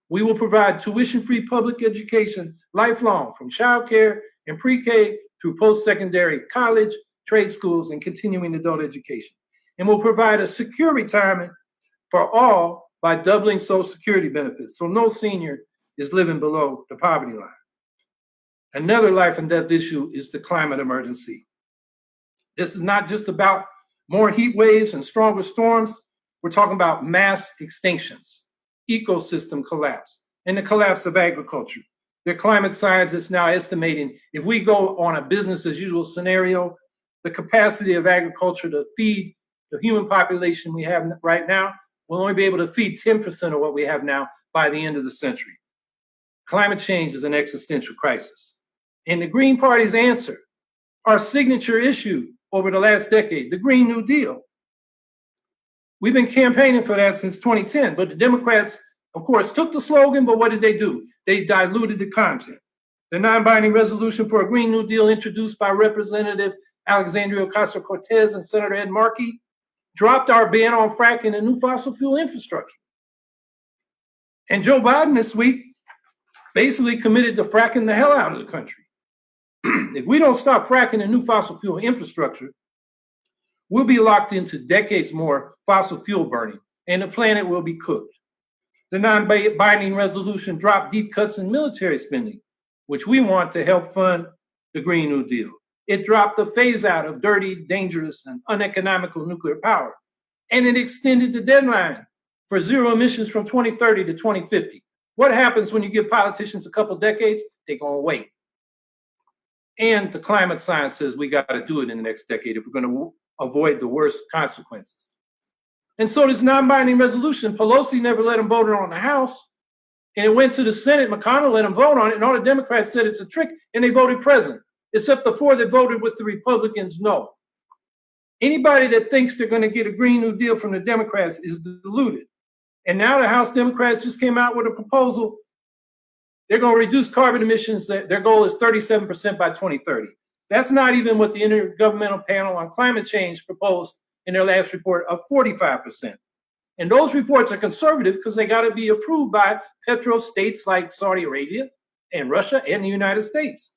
We will provide tuition-free public education lifelong, from childcare and pre-K through post-secondary college, trade schools, and continuing adult education. And we'll provide a secure retirement for all by doubling Social Security benefits, so no senior is living below the poverty line. Another life and death issue is the climate emergency. This is not just about more heat waves and stronger storms. We're talking about mass extinctions, ecosystem collapse, and the collapse of agriculture. The climate scientists now estimating if we go on a business as usual scenario, the capacity of agriculture to feed the human population we have right now will only be able to feed 10% of what we have now by the end of the century. Climate change is an existential crisis. And the Green Party's answer, our signature issue over the last decade, the Green New Deal. We've been campaigning for that since 2010, but the Democrats, of course, took the slogan, but what did they do? They diluted the content. The non-binding resolution for a Green New Deal introduced by Representative Alexandria Ocasio-Cortez and Senator Ed Markey dropped our ban on fracking and new fossil fuel infrastructure. And Joe Biden this week basically committed to fracking the hell out of the country. If we don't stop fracking and new fossil fuel infrastructure, we'll be locked into decades more fossil fuel burning, and the planet will be cooked. The non-binding resolution dropped deep cuts in military spending, which we want to help fund the Green New Deal. It dropped the phase out of dirty, dangerous, and uneconomical nuclear power. And it extended the deadline for zero emissions from 2030 to 2050. What happens when you give politicians a couple decades? They're gonna wait. And the climate science says we gotta do it in the next decade if we're gonna avoid the worst consequences. And so this non-binding resolution, Pelosi never let them vote it on the House, and it went to the Senate, McConnell let them vote on it, and all the Democrats said it's a trick, and they voted present. Except the four that voted with the Republicans, no. Anybody that thinks they're going to get a Green New Deal from the Democrats is deluded. And now the House Democrats just came out with a proposal. They're going to reduce carbon emissions. Their goal is 37% by 2030. That's not even what the Intergovernmental Panel on Climate Change proposed in their last report of 45%. And those reports are conservative because they got to be approved by petro-states like Saudi Arabia and Russia and the United States.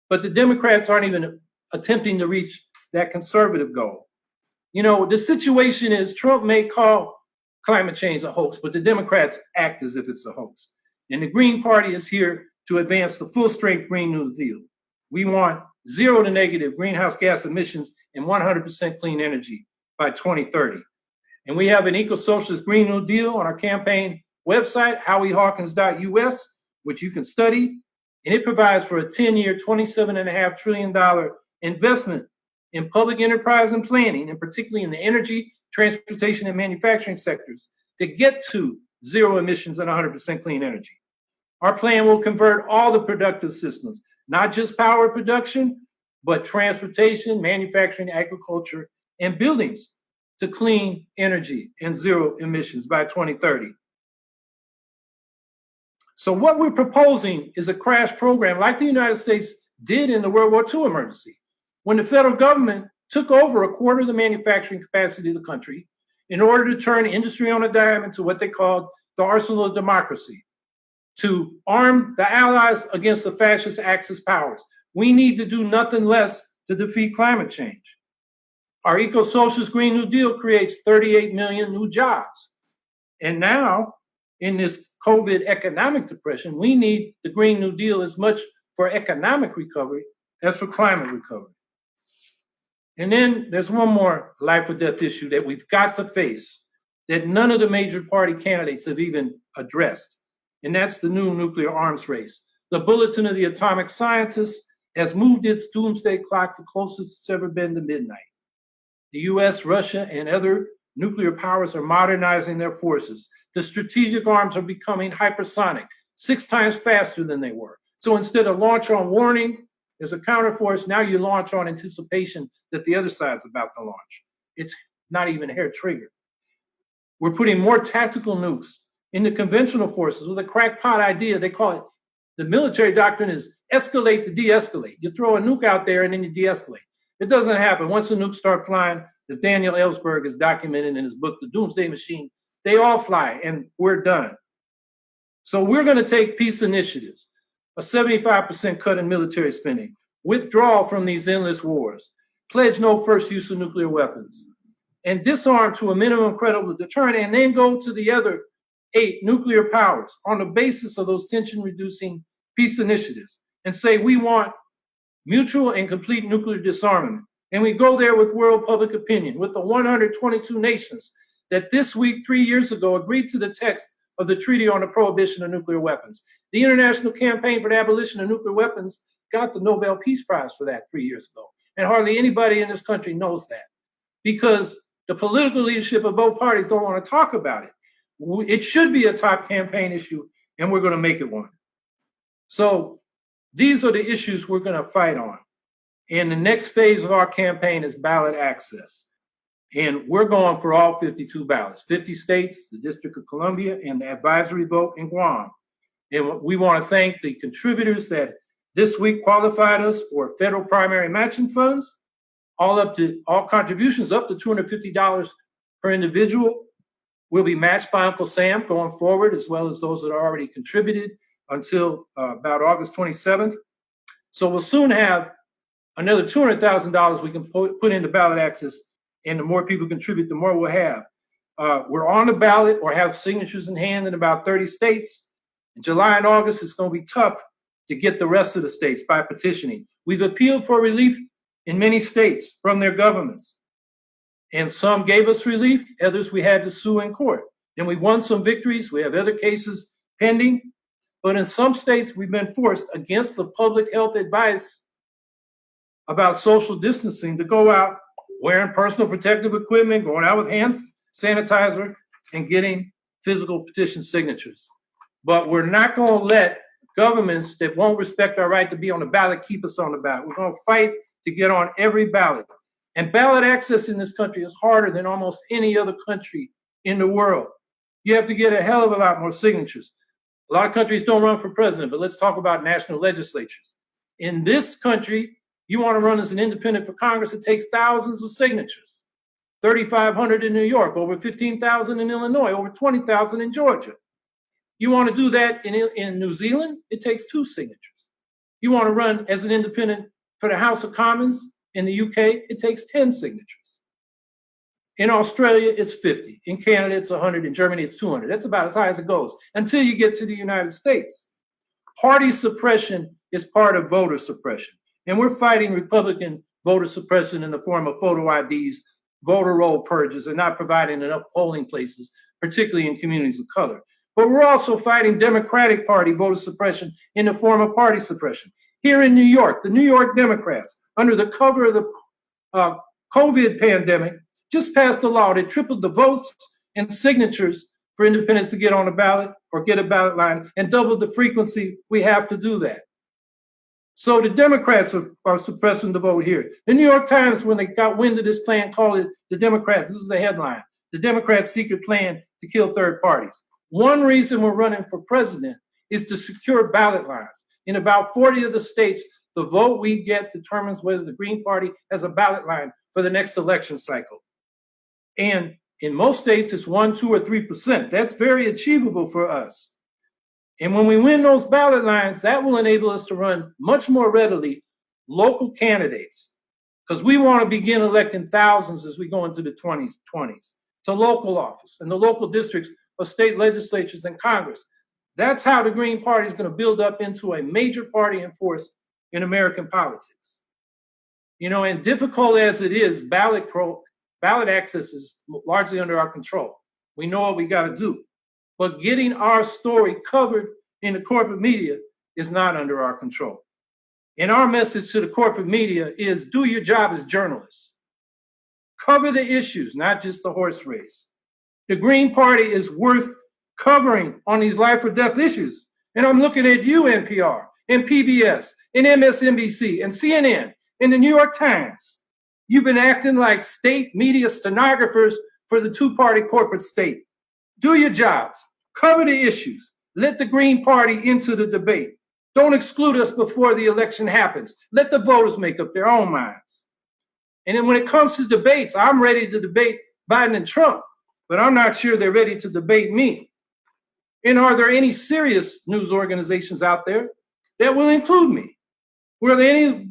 But the Democrats aren't even attempting to reach that conservative goal. You know, the situation is Trump may call climate change a hoax, but the Democrats act as if it's a hoax. And the Green Party is here to advance the full-strength Green New Deal. We want zero to negative greenhouse gas emissions and 100% clean energy by 2030. And we have an eco-socialist Green New Deal on our campaign website, howiehawkins.us, which you can study. And it provides for a 10-year, $27.5 trillion investment in public enterprise and planning, and particularly in the energy, transportation, and manufacturing sectors to get to zero emissions and 100% clean energy. Our plan will convert all the productive systems, not just power production, but transportation, manufacturing, agriculture, and buildings to clean energy and zero emissions by 2030. So what we're proposing is a crash program like the United States did in the World War II emergency, when the federal government took over a quarter of the manufacturing capacity of the country in order to turn industry on a dime into what they called the arsenal of democracy, to arm the allies against the fascist Axis powers. We need to do nothing less to defeat climate change. Our eco-socialist Green New Deal creates 38 million new jobs. And now, in this COVID economic depression, we need the Green New Deal as much for economic recovery as for climate recovery. And then there's one more life or death issue that we've got to face that none of the major party candidates have even addressed, and that's the new nuclear arms race. The Bulletin of the Atomic Scientists has moved its doomsday clock the closest it's ever been to midnight. The US, Russia, and other nuclear powers are modernizing their forces. The strategic arms are becoming hypersonic, 6 times faster than they were. So instead of launch on warning There's a counterforce. Now you launch on anticipation that the other side's about to launch. It's not even hair trigger. We're putting more tactical nukes into conventional forces with a crackpot idea. They call it, the military doctrine is escalate to de-escalate. You throw a nuke out there and then you de-escalate. It doesn't happen. Once the nukes start flying, as Daniel Ellsberg has documented in his book, The Doomsday Machine, they all fly and we're done. So we're going to take peace initiatives, a 75% cut in military spending, withdrawal from these endless wars, pledge no first use of nuclear weapons, and disarm to a minimum credible deterrent, and then go to the other 8 nuclear powers on the basis of those tension-reducing peace initiatives and say we want mutual and complete nuclear disarmament. And we go there with world public opinion, with the 122 nations that this week, 3 years ago, agreed to the text of the Treaty on the Prohibition of Nuclear Weapons. The International Campaign for the Abolition of Nuclear Weapons got the Nobel Peace Prize for that 3 years ago. And hardly anybody in this country knows that because the political leadership of both parties don't want to talk about it. It should be a top campaign issue, and we're going to make it one. So these are the issues we're going to fight on. And the next phase of our campaign is ballot access. And we're going for all 52 ballots, 50 states, the District of Columbia, and the advisory vote in Guam. And we want to thank the contributors that this week qualified us for federal primary matching funds, all contributions up to $250 per individual will be matched by Uncle Sam going forward, as well as those that are already contributed until about August 27th. So we'll soon have another $200,000 we can put into ballot access, and the more people contribute, the more we'll have. We're on the ballot or have signatures in hand in about 30 states. In July and August, it's going to be tough to get the rest of the states by petitioning. We've appealed for relief in many states from their governments. And some gave us relief, others we had to sue in court. And we've won some victories. We have other cases pending. But in some states, we've been forced against the public health advice about social distancing to go out wearing personal protective equipment, going out with hand sanitizer, and getting physical petition signatures. But we're not going to let governments that won't respect our right to be on the ballot keep us on the ballot. We're going to fight to get on every ballot. And ballot access in this country is harder than almost any other country in the world. You have to get a hell of a lot more signatures. A lot of countries don't run for president, but let's talk about national legislatures. In this country, you want to run as an independent for Congress, it takes thousands of signatures. 3,500 in New York, over 15,000 in Illinois, over 20,000 in Georgia. You want to do that in New Zealand, it takes 2 signatures. You want to run as an independent for the House of Commons in the UK, it takes 10 signatures. In Australia, it's 50. In Canada, it's 100. In Germany, it's 200. That's about as high as it goes until you get to the United States. Party suppression is part of voter suppression. And we're fighting Republican voter suppression in the form of photo IDs, voter roll purges, and not providing enough polling places, particularly in communities of color. But we're also fighting Democratic Party voter suppression in the form of party suppression. Here in New York, the New York Democrats, under the cover of the COVID pandemic, just passed a law that tripled the votes and signatures for independents to get on the ballot or get a ballot line and doubled the frequency we have to do that. So the Democrats are suppressing the vote here. The New York Times, when they got wind of this plan, called it the Democrats. This is the headline: the Democrats' secret plan to kill third parties. One reason we're running for president is to secure ballot lines. In about 40 of the states, the vote we get determines whether the Green Party has a ballot line for the next election cycle. And in most states, it's 1%, 2%, or 3%. That's very achievable for us. And when we win those ballot lines, that will enable us to run much more readily local candidates, because we want to begin electing thousands as we go into the 2020s to local office and the local districts of state legislatures and Congress. That's how the Green Party is going to build up into a major party and force in American politics. You know, and difficult as it is, ballot access is largely under our control. We know what we got to do. But getting our story covered in the corporate media is not under our control. And our message to the corporate media is do your job as journalists. Cover the issues, not just the horse race. The Green Party is worth covering on these life or death issues. And I'm looking at you, NPR, and PBS and MSNBC and CNN and the New York Times. You've been acting like state media stenographers for the two-party corporate state. Do your jobs, cover the issues, let the Green Party into the debate. Don't exclude us before the election happens. Let the voters make up their own minds. And then when it comes to debates, I'm ready to debate Biden and Trump, but I'm not sure they're ready to debate me. And are there any serious news organizations out there that will include me? Were there any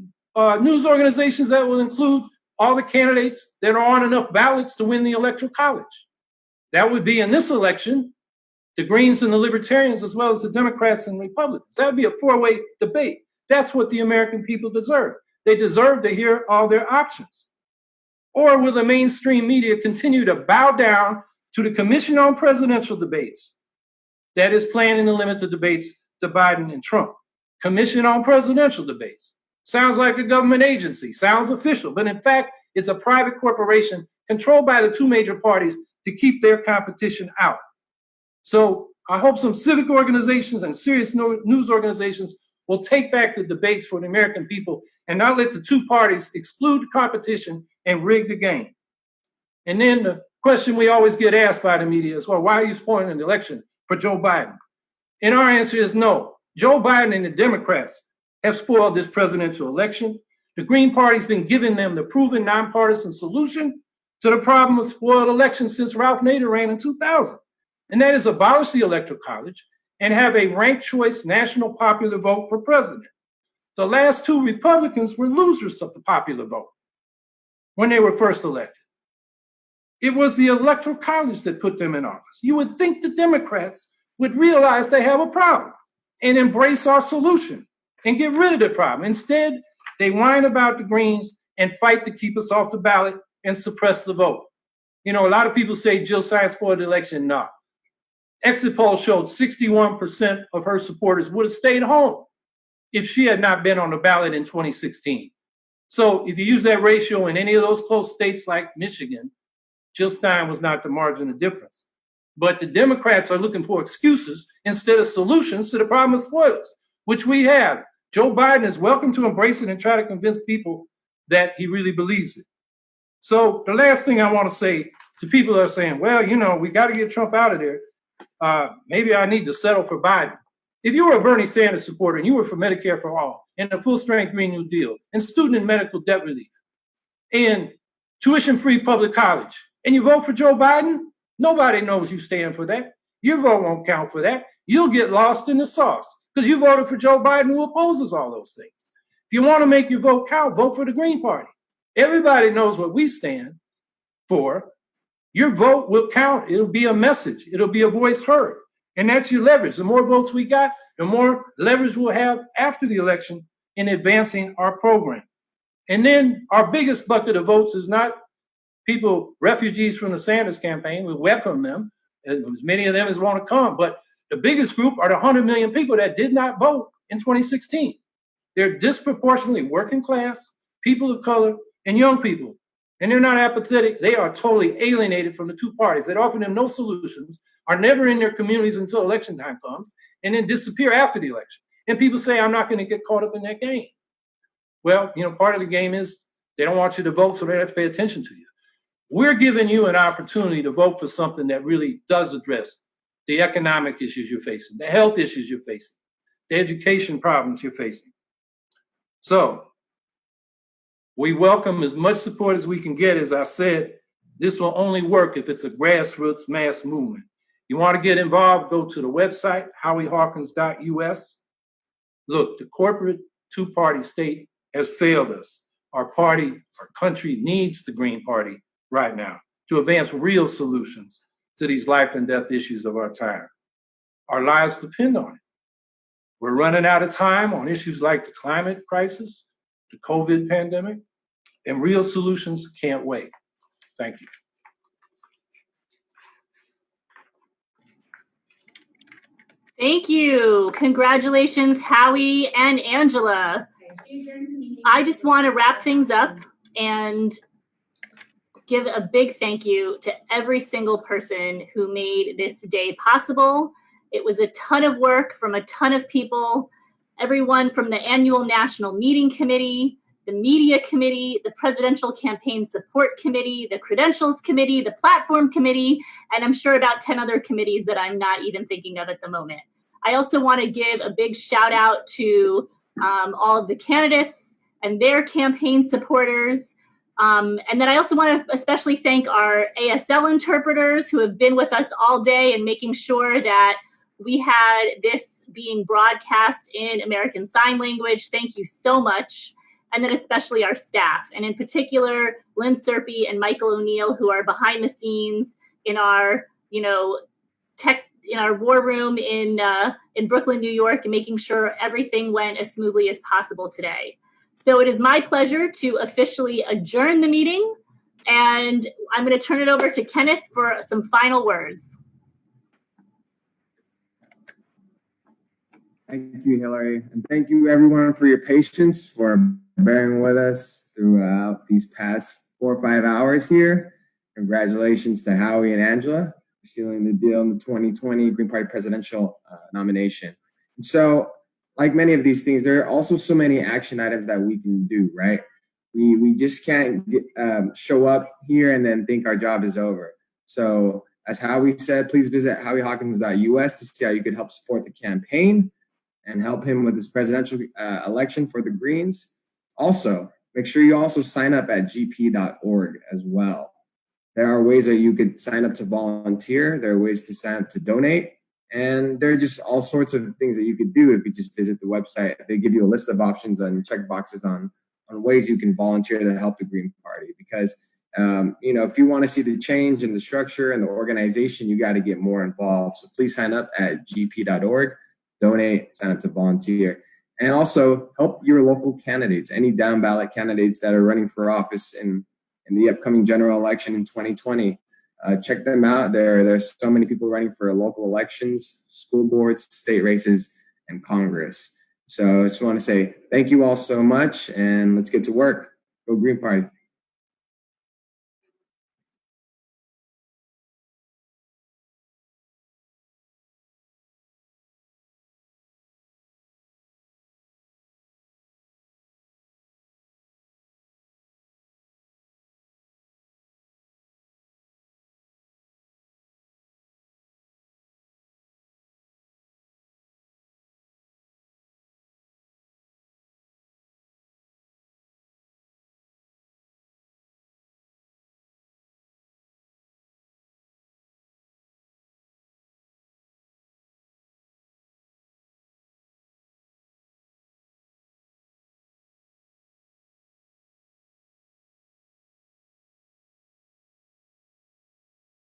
news organizations that will include all the candidates that are on enough ballots to win the Electoral College? That would be in this election, the Greens and the Libertarians, as well as the Democrats and Republicans. That would be a four-way debate. That's what the American people deserve. They deserve to hear all their options. Or will the mainstream media continue to bow down to the Commission on Presidential Debates that is planning to limit the debates to Biden and Trump? Commission on Presidential Debates. Sounds like a government agency, sounds official, but in fact, it's a private corporation controlled by the two major parties to keep their competition out. So I hope some civic organizations and serious news organizations will take back the debates for the American people and not let the two parties exclude competition and rig the game. And then the question we always get asked by the media is, well, why are you supporting an election for Joe Biden? And our answer is no. Joe Biden and the Democrats have spoiled this presidential election. The Green Party's been giving them the proven nonpartisan solution to the problem of spoiled elections since Ralph Nader ran in 2000. And that is abolish the Electoral College and have a ranked choice national popular vote for president. The last two Republicans were losers of the popular vote when they were first elected. It was the Electoral College that put them in office. You would think the Democrats would realize they have a problem and embrace our solution and get rid of the problem. Instead, they whine about the Greens and fight to keep us off the ballot and suppress the vote. You know, a lot of people say Jill Stein spoiled the election. No. Exit polls showed 61% of her supporters would have stayed home if she had not been on the ballot in 2016. So if you use that ratio in any of those close states like Michigan, Jill Stein was not the margin of difference. But the Democrats are looking for excuses instead of solutions to the problem of spoilers, which we have. Joe Biden is welcome to embrace it and try to convince people that he really believes it. So the last thing I want to say to people that are saying, well, you know, we got to get Trump out of there. Maybe I need to settle for Biden. If you were a Bernie Sanders supporter and you were for Medicare for all and a full-strength Green New Deal and student and medical debt relief and tuition-free public college, and you vote for Joe Biden, nobody knows you stand for that. Your vote won't count for that. You'll get lost in the sauce because you voted for Joe Biden, who opposes all those things. If you want to make your vote count, vote for the Green Party. Everybody knows what we stand for. Your vote will count. It'll be a message. It'll be a voice heard. And that's your leverage. The more votes we got, the more leverage we'll have after the election in advancing our program. And then our biggest bucket of votes is not people, refugees from the Sanders campaign. We welcome them, as many of them as want to come. But the biggest group are the 100 million people that did not vote in 2016. They're disproportionately working class, people of color, and young people. And they're not apathetic. They are totally alienated from the two parties that offer them no solutions, are never in their communities until election time comes, and then disappear after the election. And people say, I'm not going to get caught up in that game. Well, you know, part of the game is they don't want you to vote, so they have to pay attention to you. We're giving you an opportunity to vote for something that really does address the economic issues you're facing, the health issues you're facing, the education problems you're facing. So we welcome as much support as we can get. As I said, this will only work if it's a grassroots mass movement. You want to get involved, go to the website, howiehawkins.us. Look, the corporate two-party state has failed us. Our party, our country needs the Green Party right now to advance real solutions to these life and death issues of our time. Our lives depend on it. We're running out of time on issues like the climate crisis, the COVID pandemic, and real solutions can't wait. Thank you. Thank you. Congratulations, Howie and Angela. I just want to wrap things up and give a big thank you to every single person who made this day possible. It was a ton of work from a ton of people, everyone from the annual national meeting committee, the media committee, the presidential campaign support committee, the credentials committee, the platform committee, and I'm sure about 10 other committees that I'm not even thinking of at the moment. I also want to give a big shout out to all of the candidates and their campaign supporters. And then I also want to especially thank our ASL interpreters who have been with us all day and making sure that we had this being broadcast in American Sign Language. Thank you so much. And then especially our staff, and in particular, Lynn Serpy and Michael O'Neill, who are behind the scenes in our, in our war room in Brooklyn, New York, and making sure everything went as smoothly as possible today. So it is my pleasure to officially adjourn the meeting, and I'm going to turn it over to Kenneth for some final words. Thank you, Hillary, and thank you everyone for your patience, for bearing with us throughout these past 4 or 5 hours here. Congratulations to Howie and Angela for sealing the deal in the 2020 Green Party presidential nomination. And so, like many of these things, there are also so many action items that we can do, right? We just can't show up here and then think our job is over. So, as Howie said, please visit howiehawkins.us to see how you could help support the campaign and help him with his presidential election for the Greens. Also, make sure you also sign up at gp.org as well. There are ways that you could sign up to volunteer. There are ways to sign up to donate. And there are just all sorts of things that you could do if you just visit the website. They give you a list of options and check boxes on ways you can volunteer to help the Green Party. Because, if you want to see the change in the structure and the organization, you got to get more involved. So please sign up at gp.org. Donate, sign up to volunteer, and also help your local candidates, any down ballot candidates that are running for office in the upcoming general election in 2020. Check them out. There's so many people running for local elections, school boards, state races, and Congress. So I just want to say thank you all so much, and let's get to work. Go Green Party.